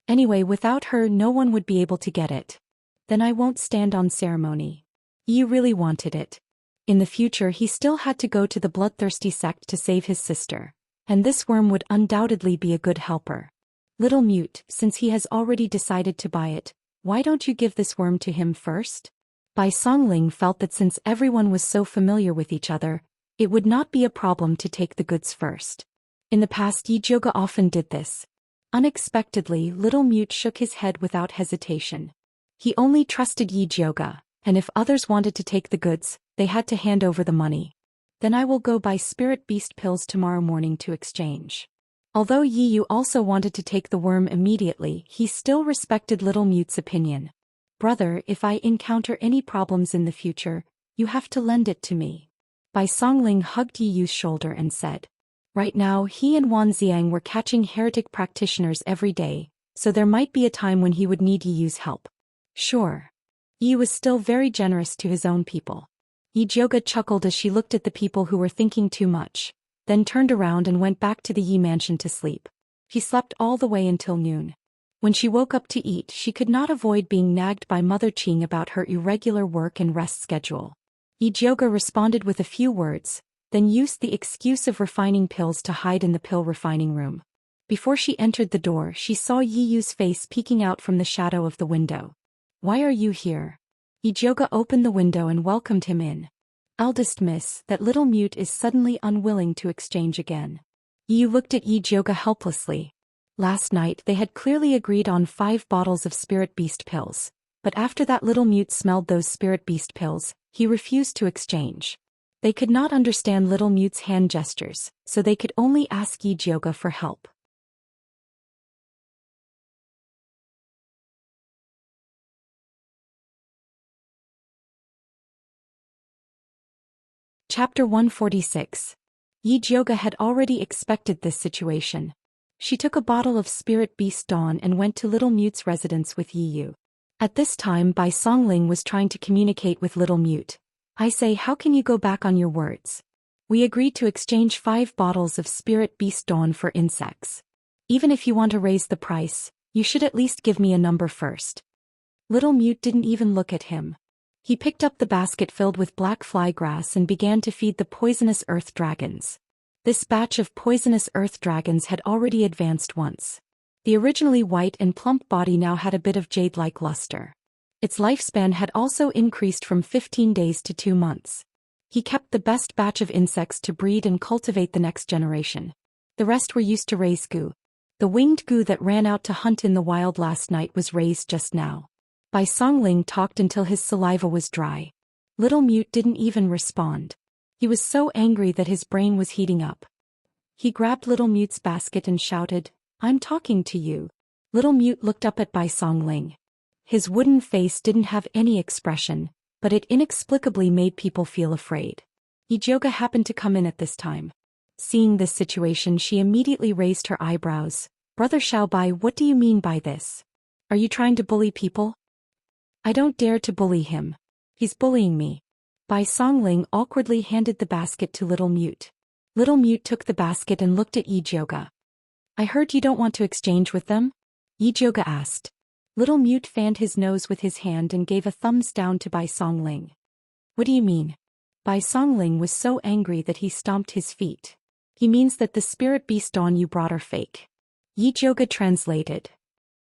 Speaker 1: Anyway, without her no one would be able to get it. Then I won't stand on ceremony. Yi really wanted it. In the future he still had to go to the bloodthirsty sect to save his sister. And this worm would undoubtedly be a good helper. Little Mute, since he has already decided to buy it, why don't you give this worm to him first? Bai Songling felt that since everyone was so familiar with each other, it would not be a problem to take the goods first. In the past Yi Zhouge often did this. Unexpectedly, Little Mute shook his head without hesitation. He only trusted Yi Zhouge, and if others wanted to take the goods, they had to hand over the money. Then I will go buy spirit beast pills tomorrow morning to exchange. Although Yi Yu also wanted to take the worm immediately, he still respected Little Mute's opinion. Brother, if I encounter any problems in the future, you have to lend it to me. Bai Songling hugged Yi Yu's shoulder and said. Right now he and Wan Xiang were catching heretic practitioners every day, so there might be a time when he would need Yi Yu's help. Sure. Yi was still very generous to his own people. Yi Zhouge chuckled as she looked at the people who were thinking too much, then turned around and went back to the Yi mansion to sleep. She slept all the way until noon. When she woke up to eat, she could not avoid being nagged by Mother Qing about her irregular work and rest schedule. Yi Zhouge responded with a few words, then used the excuse of refining pills to hide in the pill refining room. Before she entered the door, she saw Yi Yu's face peeking out from the shadow of the window. Why are you here? Yi Zhouge opened the window and welcomed him in. Eldest miss, that Little Mute is suddenly unwilling to exchange again. Yi looked at Yi Zhouge helplessly. Last night they had clearly agreed on 5 bottles of spirit beast pills, but after that Little Mute smelled those spirit beast pills, he refused to exchange. They could not understand Little Mute's hand gestures, so they could only ask Yi Zhouge for help. Chapter 146. Yi Zhouge had already expected this situation. She took a bottle of Spirit Beast Dawn and went to Little Mute's residence with Yi Yu. At this time Bai Songling was trying to communicate with Little Mute. I say, how can you go back on your words? We agreed to exchange 5 bottles of Spirit Beast Dawn for insects. Even if you want to raise the price, you should at least give me a number first. Little Mute didn't even look at him. He picked up the basket filled with black fly grass and began to feed the poisonous earth dragons. This batch of poisonous earth dragons had already advanced once. The originally white and plump body now had a bit of jade-like luster. Its lifespan had also increased from 15 days to 2 months. He kept the best batch of insects to breed and cultivate the next generation. The rest were used to raise goo. The winged goo that ran out to hunt in the wild last night was raised just now. Bai Songling talked until his saliva was dry. Little Mute didn't even respond. He was so angry that his brain was heating up. He grabbed Little Mute's basket and shouted, I'm talking to you. Little Mute looked up at Bai Songling. His wooden face didn't have any expression, but it inexplicably made people feel afraid. Yi Zhouge happened to come in at this time. Seeing this situation, she immediately raised her eyebrows. Brother Xiaobai, what do you mean by this? Are you trying to bully people? I don't dare to bully him. He's bullying me. Bai Songling awkwardly handed the basket to Little Mute. Little Mute took the basket and looked at Yi Zhouge. I heard you don't want to exchange with them? Yi Zhouge asked. Little Mute fanned his nose with his hand and gave a thumbs down to Bai Songling. What do you mean? Bai Songling was so angry that he stomped his feet. He means that the spirit beast Dawn you brought are fake. Yi Zhouge translated.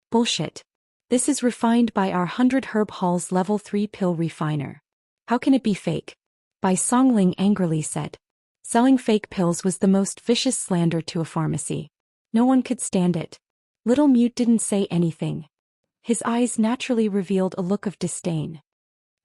Speaker 1: Bullshit. This is refined by our 100 Herb Hall's level 3 pill refiner. How can it be fake? Bai Songling angrily said. Selling fake pills was the most vicious slander to a pharmacy. No one could stand it. Little Mute didn't say anything. His eyes naturally revealed a look of disdain.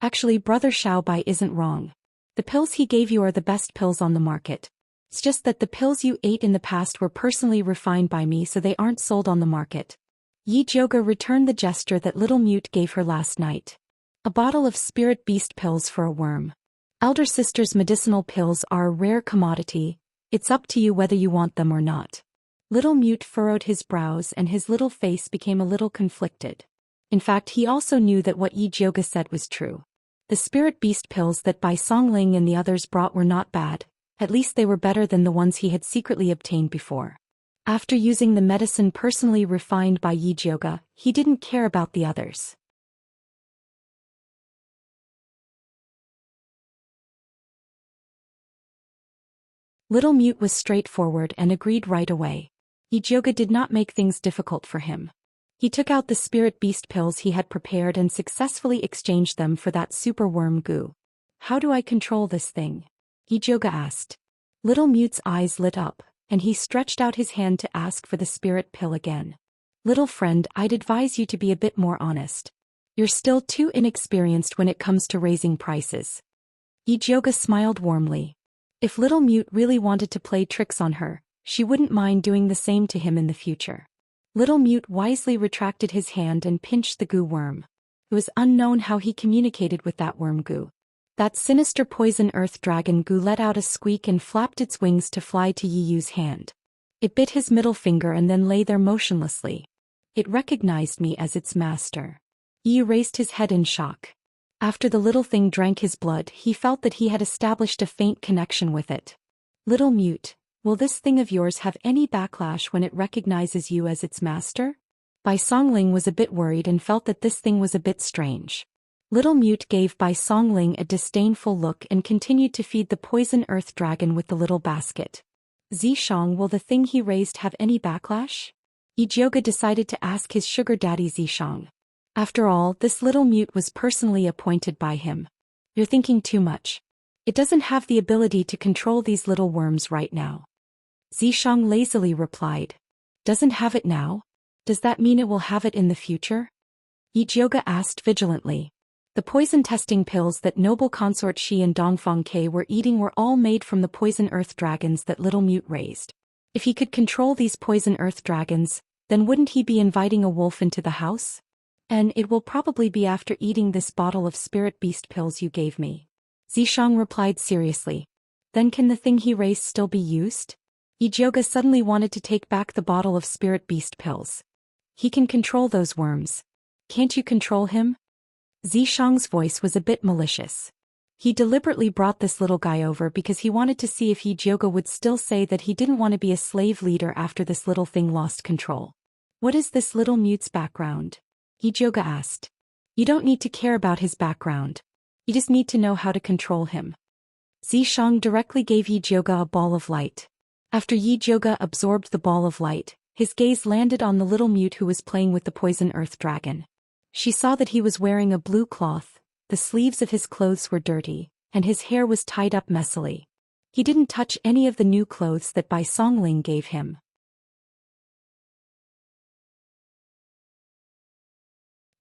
Speaker 1: Actually, Brother Xiaobai isn't wrong. The pills he gave you are the best pills on the market. It's just that the pills you ate in the past were personally refined by me, so they aren't sold on the market. Yi Zhouge returned the gesture that Little Mute gave her last night. A bottle of spirit beast pills for a worm. Elder sister's medicinal pills are a rare commodity. It's up to you whether you want them or not. Little Mute furrowed his brows and his little face became a little conflicted. In fact, he also knew that what Yi Zhouge said was true. The spirit beast pills that Bai Songling and the others brought were not bad. At least they were better than the ones he had secretly obtained before. After using the medicine personally refined by Yijioga, he didn't care about the others. Little Mute was straightforward and agreed right away. Yijioga did not make things difficult for him. He took out the spirit beast pills he had prepared and successfully exchanged them for that super worm goo. How do I control this thing? Yijioga asked. Little Mute's eyes lit up, and he stretched out his hand to ask for the spirit pill again. Little friend, I'd advise you to be a bit more honest. You're still too inexperienced when it comes to raising prices. Yijioga smiled warmly. If Little Mute really wanted to play tricks on her, she wouldn't mind doing the same to him in the future. Little Mute wisely retracted his hand and pinched the goo worm. It was unknown how he communicated with that worm goo. That sinister poison earth dragon goo let out a squeak and flapped its wings to fly to Yi Yu's hand. It bit his middle finger and then lay there motionlessly. It recognized me as its master. Yi Yu raised his head in shock. After the little thing drank his blood, he felt that he had established a faint connection with it. Little Mute, will this thing of yours have any backlash when it recognizes you as its master? Bai Songling was a bit worried and felt that this thing was a bit strange. Little Mute gave Bai Songling a disdainful look and continued to feed the poison earth dragon with the little basket. Zishang, will the thing he raised have any backlash? Yijioga decided to ask his sugar daddy Zishang. After all, this Little Mute was personally appointed by him. You're thinking too much. It doesn't have the ability to control these little worms right now. Zishang lazily replied. Doesn't have it now? Does that mean it will have it in the future? Yijioga asked vigilantly. The poison testing pills that noble consort Shi and Dongfang Ke were eating were all made from the poison earth dragons that Little Mute raised. If he could control these poison earth dragons, then wouldn't he be inviting a wolf into the house? And it will probably be after eating this bottle of spirit beast pills you gave me. Zishang replied seriously. Then can the thing he raised still be used? Yijioga suddenly wanted to take back the bottle of spirit beast pills. He can control those worms. Can't you control him? Zishang's voice was a bit malicious. He deliberately brought this little guy over because he wanted to see if Yijioga would still say that he didn't want to be a slave leader after this little thing lost control. What is this Little Mute's background? Yijioga asked. You don't need to care about his background. You just need to know how to control him. Zishang directly gave Yijioga a ball of light. After Yijioga absorbed the ball of light, his gaze landed on the Little Mute who was playing with the poison earth dragon. She saw that he was wearing a blue cloth, the sleeves of his clothes were dirty, and his hair was tied up messily. He didn't touch any of the new clothes that Bai Songling gave him.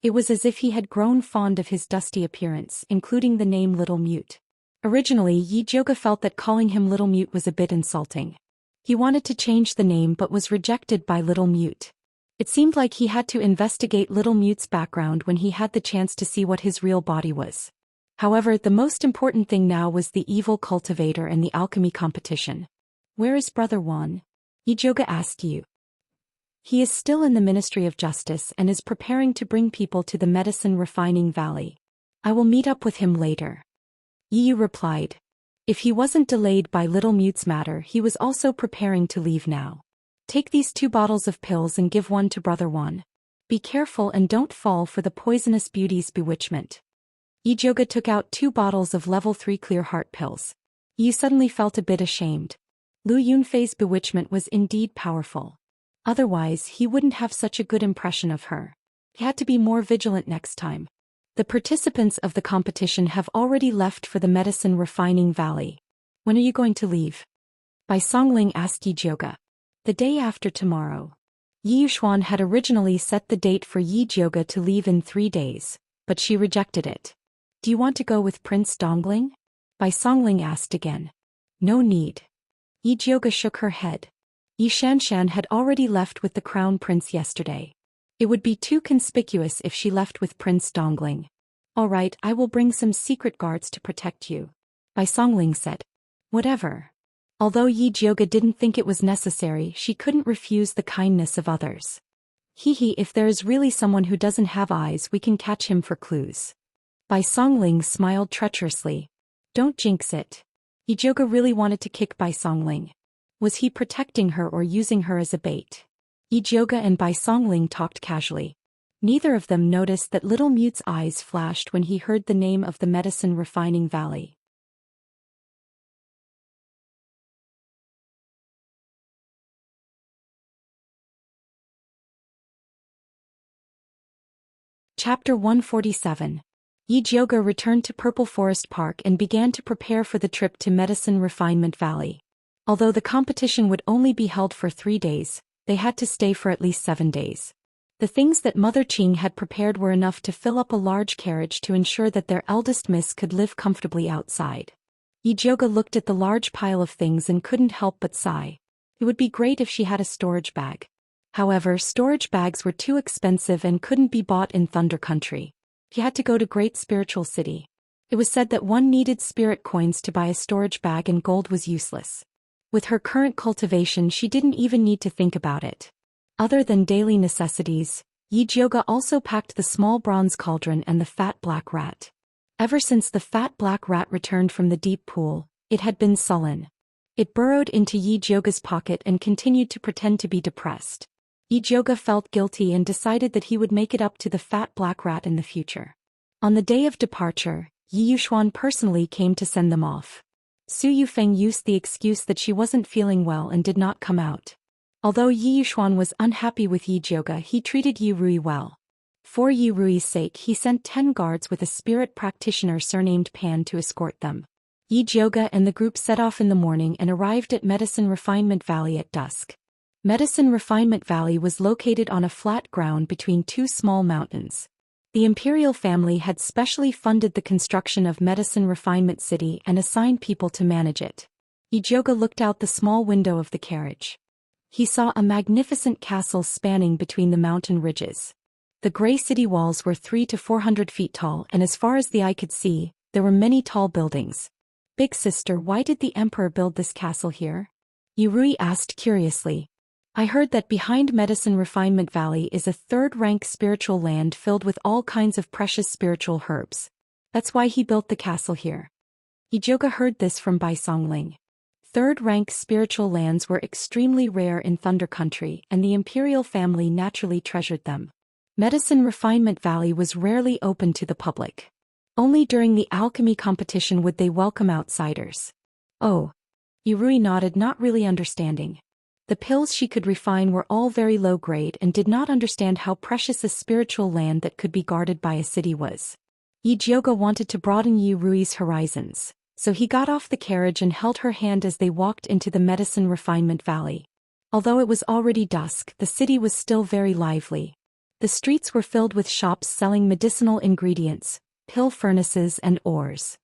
Speaker 1: It was as if he had grown fond of his dusty appearance, including the name Little Mute. Originally, Yijioga felt that calling him Little Mute was a bit insulting. He wanted to change the name but was rejected by Little Mute. It seemed like he had to investigate Little Mute's background when he had the chance to see what his real body was. However, the most important thing now was the evil cultivator and the alchemy competition. Where is Brother Wan? Yijioga asked Yu. He is still in the Ministry of Justice and is preparing to bring people to the medicine refining valley. I will meet up with him later. Yu replied. If he wasn't delayed by Little Mute's matter, he was also preparing to leave now. Take these 2 bottles of pills and give one to Brother Wan. Be careful and don't fall for the poisonous beauty's bewitchment. Yijioga took out 2 bottles of level 3 clear heart pills. Yu suddenly felt a bit ashamed. Lu Yunfei's bewitchment was indeed powerful. Otherwise, he wouldn't have such a good impression of her. He had to be more vigilant next time. The participants of the competition have already left for the medicine refining valley. When are you going to leave? Bai Songling asked Yijioga. The day after tomorrow. Yi Yuxuan had originally set the date for Yijioga to leave in 3 days, but she rejected it. Do you want to go with Prince Dongling? Bai Songling asked again. No need. Yijioga shook her head. Xianxia had already left with the crown prince yesterday. It would be too conspicuous if she left with Prince Dongling. All right, I will bring some secret guards to protect you. Bai Songling said. Whatever. Although Yijioga didn't think it was necessary, she couldn't refuse the kindness of others. Hehe, if there is really someone who doesn't have eyes, we can catch him for clues. Bai Songling smiled treacherously. Don't jinx it. Yijioga really wanted to kick Bai Songling. Was he protecting her or using her as a bait? Yijioga and Bai Songling talked casually. Neither of them noticed that Little Mute's eyes flashed when he heard the name of the medicine refining valley. Chapter 147. Yijioga returned to Purple Forest Park and began to prepare for the trip to Medicine Refinement Valley. Although the competition would only be held for 3 days, they had to stay for at least 7 days. The things that Mother Qing had prepared were enough to fill up a large carriage to ensure that their eldest miss could live comfortably outside. Yijioga looked at the large pile of things and couldn't help but sigh. It would be great if she had a storage bag. However, storage bags were too expensive and couldn't be bought in Thunder Country. He had to go to Great Spiritual City. It was said that one needed spirit coins to buy a storage bag and gold was useless. With her current cultivation, she didn't even need to think about it. Other than daily necessities, Yijioga also packed the small bronze cauldron and the fat black rat. Ever since the fat black rat returned from the deep pool, it had been sullen. It burrowed into Yijioga's pocket and continued to pretend to be depressed. Yijioga felt guilty and decided that he would make it up to the fat black rat in the future. On the day of departure, Yi Yuxuan personally came to send them off. Su Yufeng used the excuse that she wasn't feeling well and did not come out. Although Yi Yuxuan was unhappy with Yijioga, he treated Yi Rui well. For Yi Rui's sake, he sent 10 guards with a spirit practitioner surnamed Pan to escort them. Yijioga and the group set off in the morning and arrived at Medicine Refinement Valley at dusk. Medicine Refinement Valley was located on a flat ground between 2 small mountains. The imperial family had specially funded the construction of Medicine Refinement City and assigned people to manage it. Yijioga looked out the small window of the carriage. He saw a magnificent castle spanning between the mountain ridges. The gray city walls were 300 to 400 feet tall, and as far as the eye could see, there were many tall buildings. Big sister, why did the emperor build this castle here? Yurui asked curiously. I heard that behind Medicine Refinement Valley is a 3rd-rank spiritual land filled with all kinds of precious spiritual herbs. That's why he built the castle here. Yijioga heard this from Bai Songling. 3rd-rank spiritual lands were extremely rare in Thunder Country, and the imperial family naturally treasured them. Medicine Refinement Valley was rarely open to the public. Only during the alchemy competition would they welcome outsiders. Oh. Yurui nodded, not really understanding. The pills she could refine were all very low grade and did not understand how precious a spiritual land that could be guarded by a city was. Yijioga wanted to broaden Yurui's horizons, so he got off the carriage and held her hand as they walked into the Medicine Refinement Valley. Although it was already dusk, the city was still very lively. The streets were filled with shops selling medicinal ingredients, pill furnaces and ores.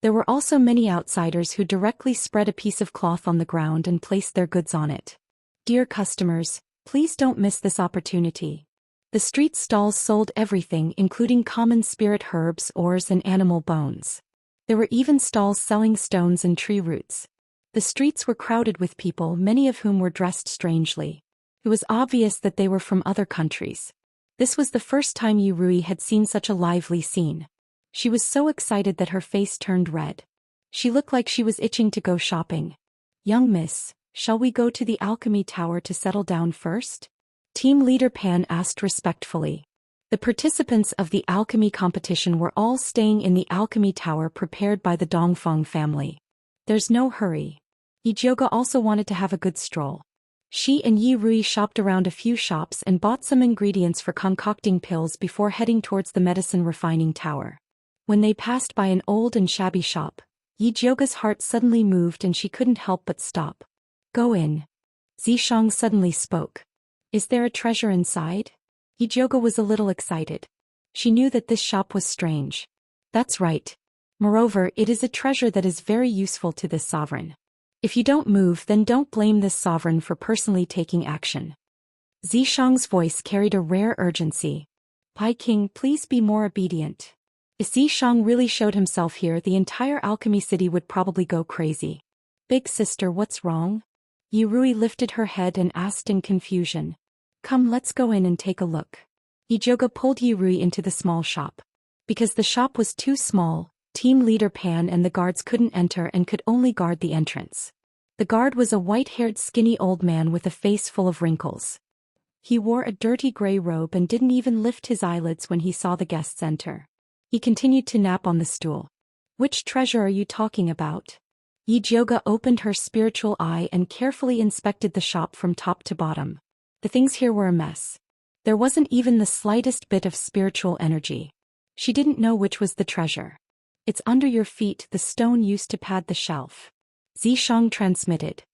Speaker 1: There were also many outsiders who directly spread a piece of cloth on the ground and placed their goods on it. Dear customers, please don't miss this opportunity. The street stalls sold everything, including common spirit herbs, ores and animal bones. There were even stalls selling stones and tree roots. The streets were crowded with people, many of whom were dressed strangely. It was obvious that they were from other countries. This was the first time Yurui had seen such a lively scene. She was so excited that her face turned red. She looked like she was itching to go shopping. Young miss, shall we go to the Alchemy Tower to settle down first? Team leader Pan asked respectfully. The participants of the alchemy competition were all staying in the Alchemy Tower prepared by the Dongfeng family. There's no hurry. Yijioga also wanted to have a good stroll. She and Yi Rui shopped around a few shops and bought some ingredients for concocting pills before heading towards the medicine refining tower. When they passed by an old and shabby shop, Yijioga's heart suddenly moved and she couldn't help but stop. Go in. Zishang suddenly spoke. Is there a treasure inside? Yijioga was a little excited. She knew that this shop was strange. That's right. Moreover, it is a treasure that is very useful to this sovereign. If you don't move, then don't blame this sovereign for personally taking action. Zishang's voice carried a rare urgency. Pai King, please be more obedient. If Zishang really showed himself here, the entire alchemy city would probably go crazy. Big sister, what's wrong? Yurui lifted her head and asked in confusion. Come, let's go in and take a look. Yijioga pulled Yurui into the small shop. Because the shop was too small, team leader Pan and the guards couldn't enter and could only guard the entrance. The guard was a white-haired skinny old man with a face full of wrinkles. He wore a dirty gray robe and didn't even lift his eyelids when he saw the guests enter. He continued to nap on the stool. "Which treasure are you talking about?" Yijioga opened her spiritual eye and carefully inspected the shop from top to bottom. The things here were a mess. There wasn't even the slightest bit of spiritual energy. She didn't know which was the treasure. "It's under your feet," the stone used to pad the shelf. Zishang transmitted.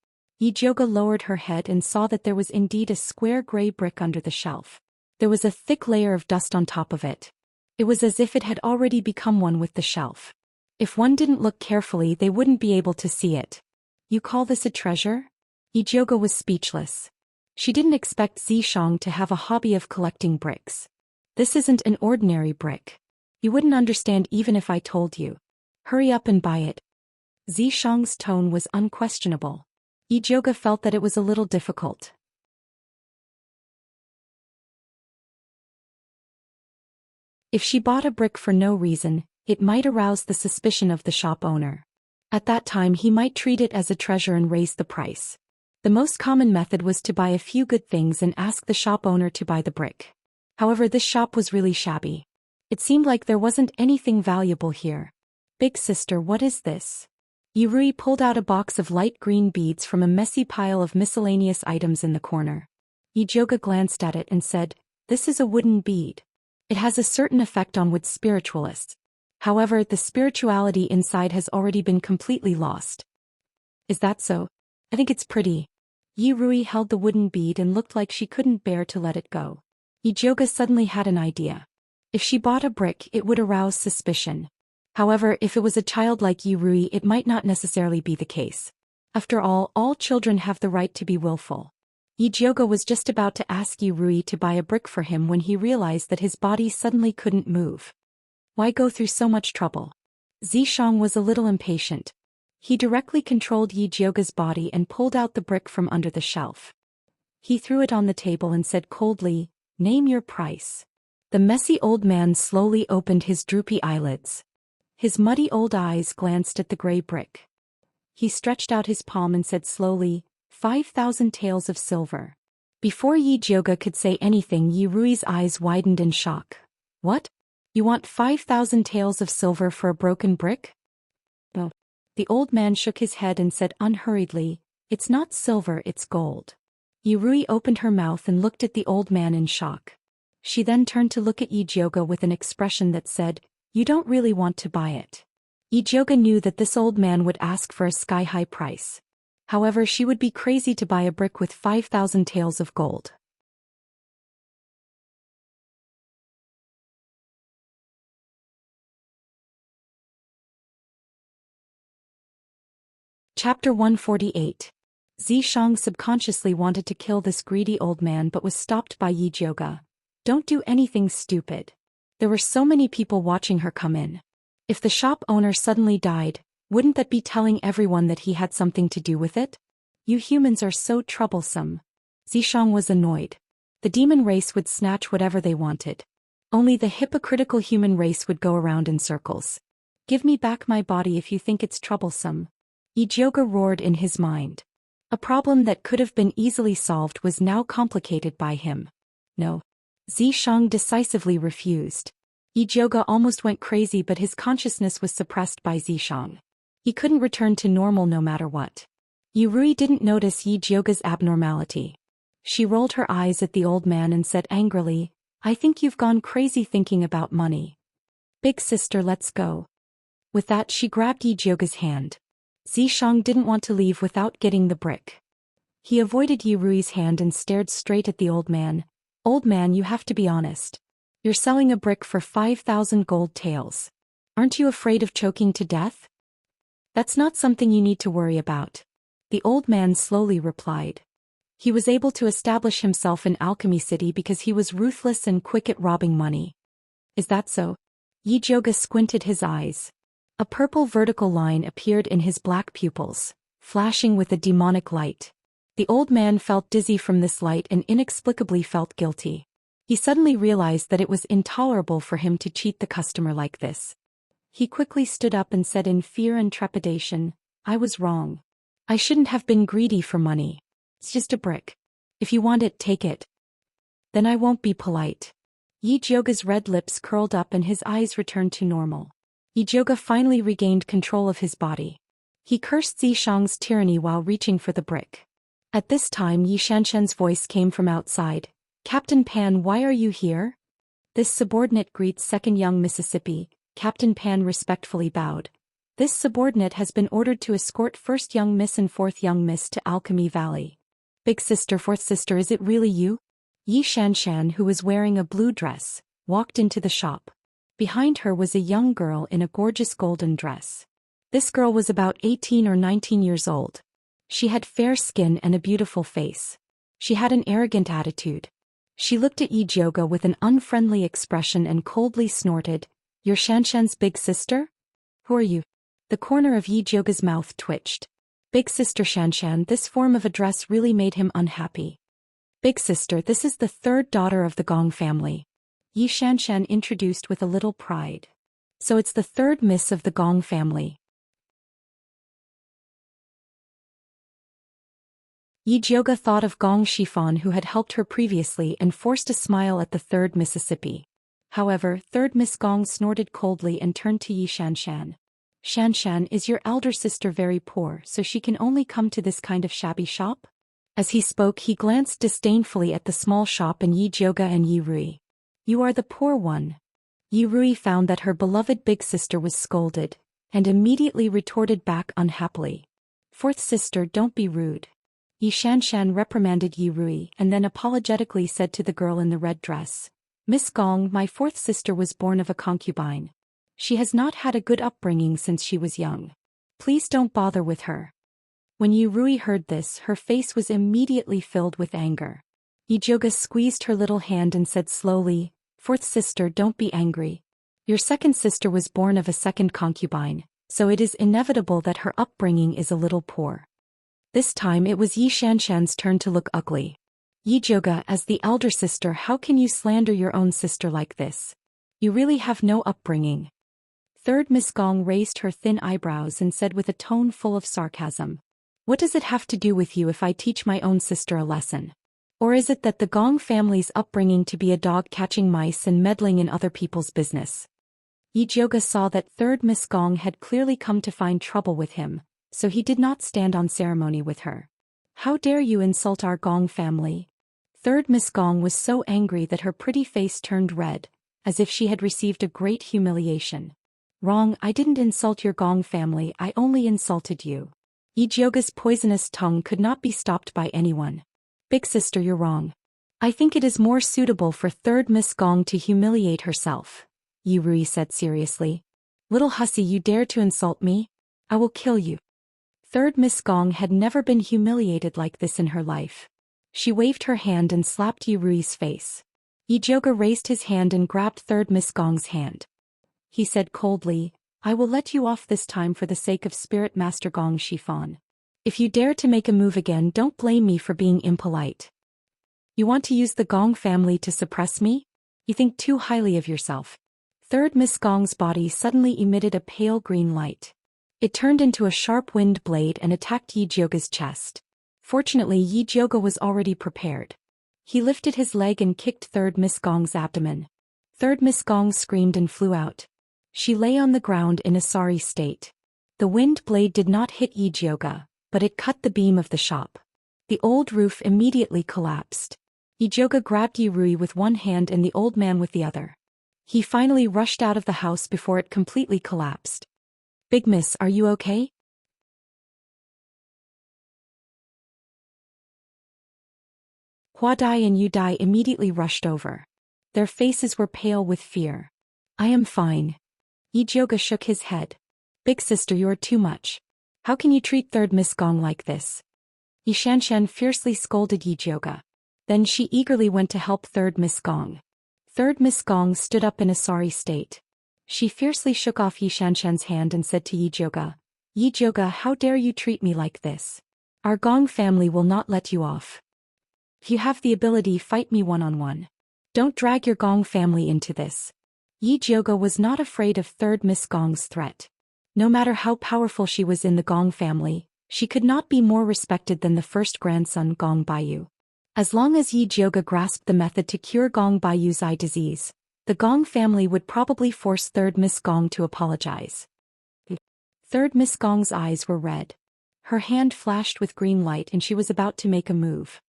Speaker 1: Yijioga lowered her head and saw that there was indeed a square gray brick under the shelf. There was a thick layer of dust on top of it. It was as if it had already become one with the shelf. If one didn't look carefully, they wouldn't be able to see it. "You call this a treasure?" Yijioga was speechless. She didn't expect Zishang to have a hobby of collecting bricks. "This isn't an ordinary brick. You wouldn't understand even if I told you. Hurry up and buy it." Zishang's tone was unquestionable. Yijioga felt that it was a little difficult. If she bought a brick for no reason, it might arouse the suspicion of the shop owner. At that time he might treat it as a treasure and raise the price. The most common method was to buy a few good things and ask the shop owner to buy the brick. However, this shop was really shabby. It seemed like there wasn't anything valuable here. "Big sister, what is this?" Yurui pulled out a box of light green beads from a messy pile of miscellaneous items in the corner. Yijioga glanced at it and said, "This is a wooden bead. It has a certain effect on wood spiritualists. However, the spirituality inside has already been completely lost." "Is that so? I think it's pretty." Yurui held the wooden bead and looked like she couldn't bear to let it go. Yijioga suddenly had an idea. If she bought a brick, it would arouse suspicion. However, if it was a child like Yurui, it might not necessarily be the case. After all children have the right to be willful. Yijioga was just about to ask Yurui to buy a brick for him when he realized that his body suddenly couldn't move. Why go through so much trouble? Zishang was a little impatient. He directly controlled Yijioga's body and pulled out the brick from under the shelf. He threw it on the table and said coldly, "Name your price." The messy old man slowly opened his droopy eyelids. His muddy old eyes glanced at the gray brick. He stretched out his palm and said slowly, 5,000 taels of silver. Before Yijioga could say anything, Yurui's eyes widened in shock. "What? You want 5,000 taels of silver for a broken brick?" "No." The old man shook his head and said unhurriedly, "It's not silver, it's gold." Yurui opened her mouth and looked at the old man in shock. She then turned to look at Yijioga with an expression that said, "You don't really want to buy it." Yijioga knew that this old man would ask for a sky-high price. However, she would be crazy to buy a brick with 5,000 taels of gold. Chapter 148. Zishang subconsciously wanted to kill this greedy old man but was stopped by Yijioga. "Don't do anything stupid." There were so many people watching her come in. If the shop owner suddenly died, wouldn't that be telling everyone that he had something to do with it? "You humans are so troublesome." Zishang was annoyed. The demon race would snatch whatever they wanted. Only the hypocritical human race would go around in circles. "Give me back my body if you think it's troublesome." Yijioga roared in his mind. A problem that could have been easily solved was now complicated by him. "No." Zishang decisively refused. Yijioga almost went crazy, but his consciousness was suppressed by Zishang. He couldn't return to normal no matter what. Yurui didn't notice Yijioga's abnormality. She rolled her eyes at the old man and said angrily, "I think you've gone crazy thinking about money. Big sister, let's go." With that, she grabbed Yijioga's hand. Zishang didn't want to leave without getting the brick. He avoided Yurui's hand and stared straight at the old man. "Old man, you have to be honest. You're selling a brick for 5,000 gold taels. Aren't you afraid of choking to death?" "That's not something you need to worry about," the old man slowly replied. He was able to establish himself in Alchemy City because he was ruthless and quick at robbing money. "Is that so?" Yijioga squinted his eyes. A purple vertical line appeared in his black pupils, flashing with a demonic light. The old man felt dizzy from this light and inexplicably felt guilty. He suddenly realized that it was intolerable for him to cheat the customer like this. He quickly stood up and said in fear and trepidation, "I was wrong. I shouldn't have been greedy for money. It's just a brick. If you want it, take it. Then I won't be polite." Yijioga's red lips curled up and his eyes returned to normal. Yijioga finally regained control of his body. He cursed Zishang's tyranny while reaching for the brick. At this time Xianxia's voice came from outside. "Captain Pan, why are you here?" This subordinate greets second young Mississippi. Captain Pan respectfully bowed. This subordinate has been ordered to escort first young Miss and fourth young Miss to Alchemy Valley. "Big sister, fourth sister, is it really you?" Xianxia, who was wearing a blue dress, walked into the shop. Behind her was a young girl in a gorgeous golden dress. This girl was about 18 or 19 years old. She had fair skin and a beautiful face. She had an arrogant attitude. She looked at Yijioga with an unfriendly expression and coldly snorted, "You're Xianxia's big sister? Who are you?" The corner of Yijioga's mouth twitched. Big sister Xianxia, this form of address really made him unhappy. "Big sister, this is the third daughter of the Gong family," Xianxia introduced with a little pride. "So it's the third miss of the Gong family." Yijioga thought of Gong Shifan who had helped her previously and forced a smile at the third Mississippi. However, third Miss Gong snorted coldly and turned to Xianxia. "Xianxia, is your elder sister very poor so she can only come to this kind of shabby shop?" As he spoke he glanced disdainfully at the small shop and Yijioga and Yirui. "You are the poor one." Yirui found that her beloved big sister was scolded, and immediately retorted back unhappily. "Fourth sister, don't be rude." Xianxia reprimanded Yirui and then apologetically said to the girl in the red dress, "Miss Gong, my fourth sister was born of a concubine. She has not had a good upbringing since she was young. Please don't bother with her." When Yirui heard this, her face was immediately filled with anger. Yijioga squeezed her little hand and said slowly, "Fourth sister, don't be angry. Your second sister was born of a second concubine, so it is inevitable that her upbringing is a little poor." This time it was Xianxia's turn to look ugly. "Yijioga, as the elder sister, how can you slander your own sister like this? You really have no upbringing." Third Miss Gong raised her thin eyebrows and said with a tone full of sarcasm, "What does it have to do with you if I teach my own sister a lesson? Or is it that the Gong family's upbringing to be a dog catching mice and meddling in other people's business?" Yijioga saw that third Miss Gong had clearly come to find trouble with him, so he did not stand on ceremony with her. "How dare you insult our Gong family?" Third Miss Gong was so angry that her pretty face turned red, as if she had received a great humiliation. "Wrong, I didn't insult your Gong family, I only insulted you." Yijioga's poisonous tongue could not be stopped by anyone. "Big sister, you're wrong. I think it is more suitable for third Miss Gong to humiliate herself," Yirui said seriously. "Little hussy, you dare to insult me? I will kill you." Third Miss Gong had never been humiliated like this in her life. She waved her hand and slapped Yirui's face. Yijioga raised his hand and grabbed third Miss Gong's hand. He said coldly, "I will let you off this time for the sake of Spirit Master Gong Shifan. If you dare to make a move again, don't blame me for being impolite. You want to use the Gong family to suppress me? You think too highly of yourself." Third Miss Gong's body suddenly emitted a pale green light. It turned into a sharp wind blade and attacked Yijioga's chest. Fortunately, Yijioga was already prepared. He lifted his leg and kicked third Miss Gong's abdomen. Third Miss Gong screamed and flew out. She lay on the ground in a sorry state. The wind blade did not hit Yijioga, but it cut the beam of the shop. The old roof immediately collapsed. Yijioga grabbed Yirui with one hand and the old man with the other. He finally rushed out of the house before it completely collapsed. "Big Miss, are you okay?" Hua Dai and Yu Dai immediately rushed over. Their faces were pale with fear. "I am fine." Yijioga shook his head. "Big sister, you're too much. How can you treat third Miss Gong like this?" Xianxia fiercely scolded Yijioga. Then she eagerly went to help third Miss Gong. Third Miss Gong stood up in a sorry state. She fiercely shook off Xianxia's hand and said to Yijioga, "Yijioga, how dare you treat me like this? Our Gong family will not let you off. If you have the ability, fight me one-on-one." Don't drag your Gong family into this. Yi Jiuge was not afraid of third Miss Gong's threat. No matter how powerful she was in the Gong family, she could not be more respected than the first grandson Gong Baiyu. As long as Yi Jiuge grasped the method to cure Gong Baiyu's eye disease, the Gong family would probably force third Miss Gong to apologize. Third Miss Gong's eyes were red. Her hand flashed with green light and she was about to make a move.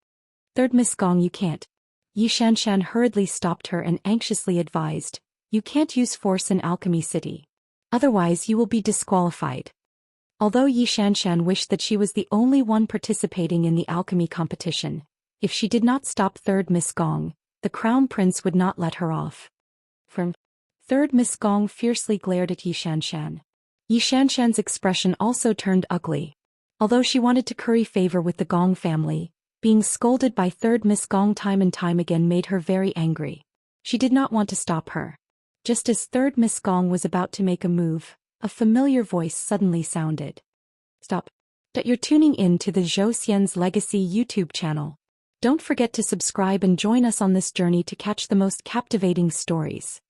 Speaker 1: Third Miss Gong, you can't. Yi Xianxian hurriedly stopped her and anxiously advised, you can't use force in Alchemy City. Otherwise you will be disqualified. Although Yi Xianxian wished that she was the only one participating in the alchemy competition, if she did not stop third Miss Gong, the Crown Prince would not let her off. Third Miss Gong fiercely glared at Yi Xianxian. Yi Xianxian's expression also turned ugly. Although she wanted to curry favor with the Gong family, being scolded by third Miss Gong time and time again made her very angry. She did not want to stop her. Just as third Miss Gong was about to make a move, a familiar voice suddenly sounded. Stop. That you're tuning in to the Zhou Xian's Legacy YouTube channel. Don't forget to subscribe and join us on this journey to catch the most captivating stories.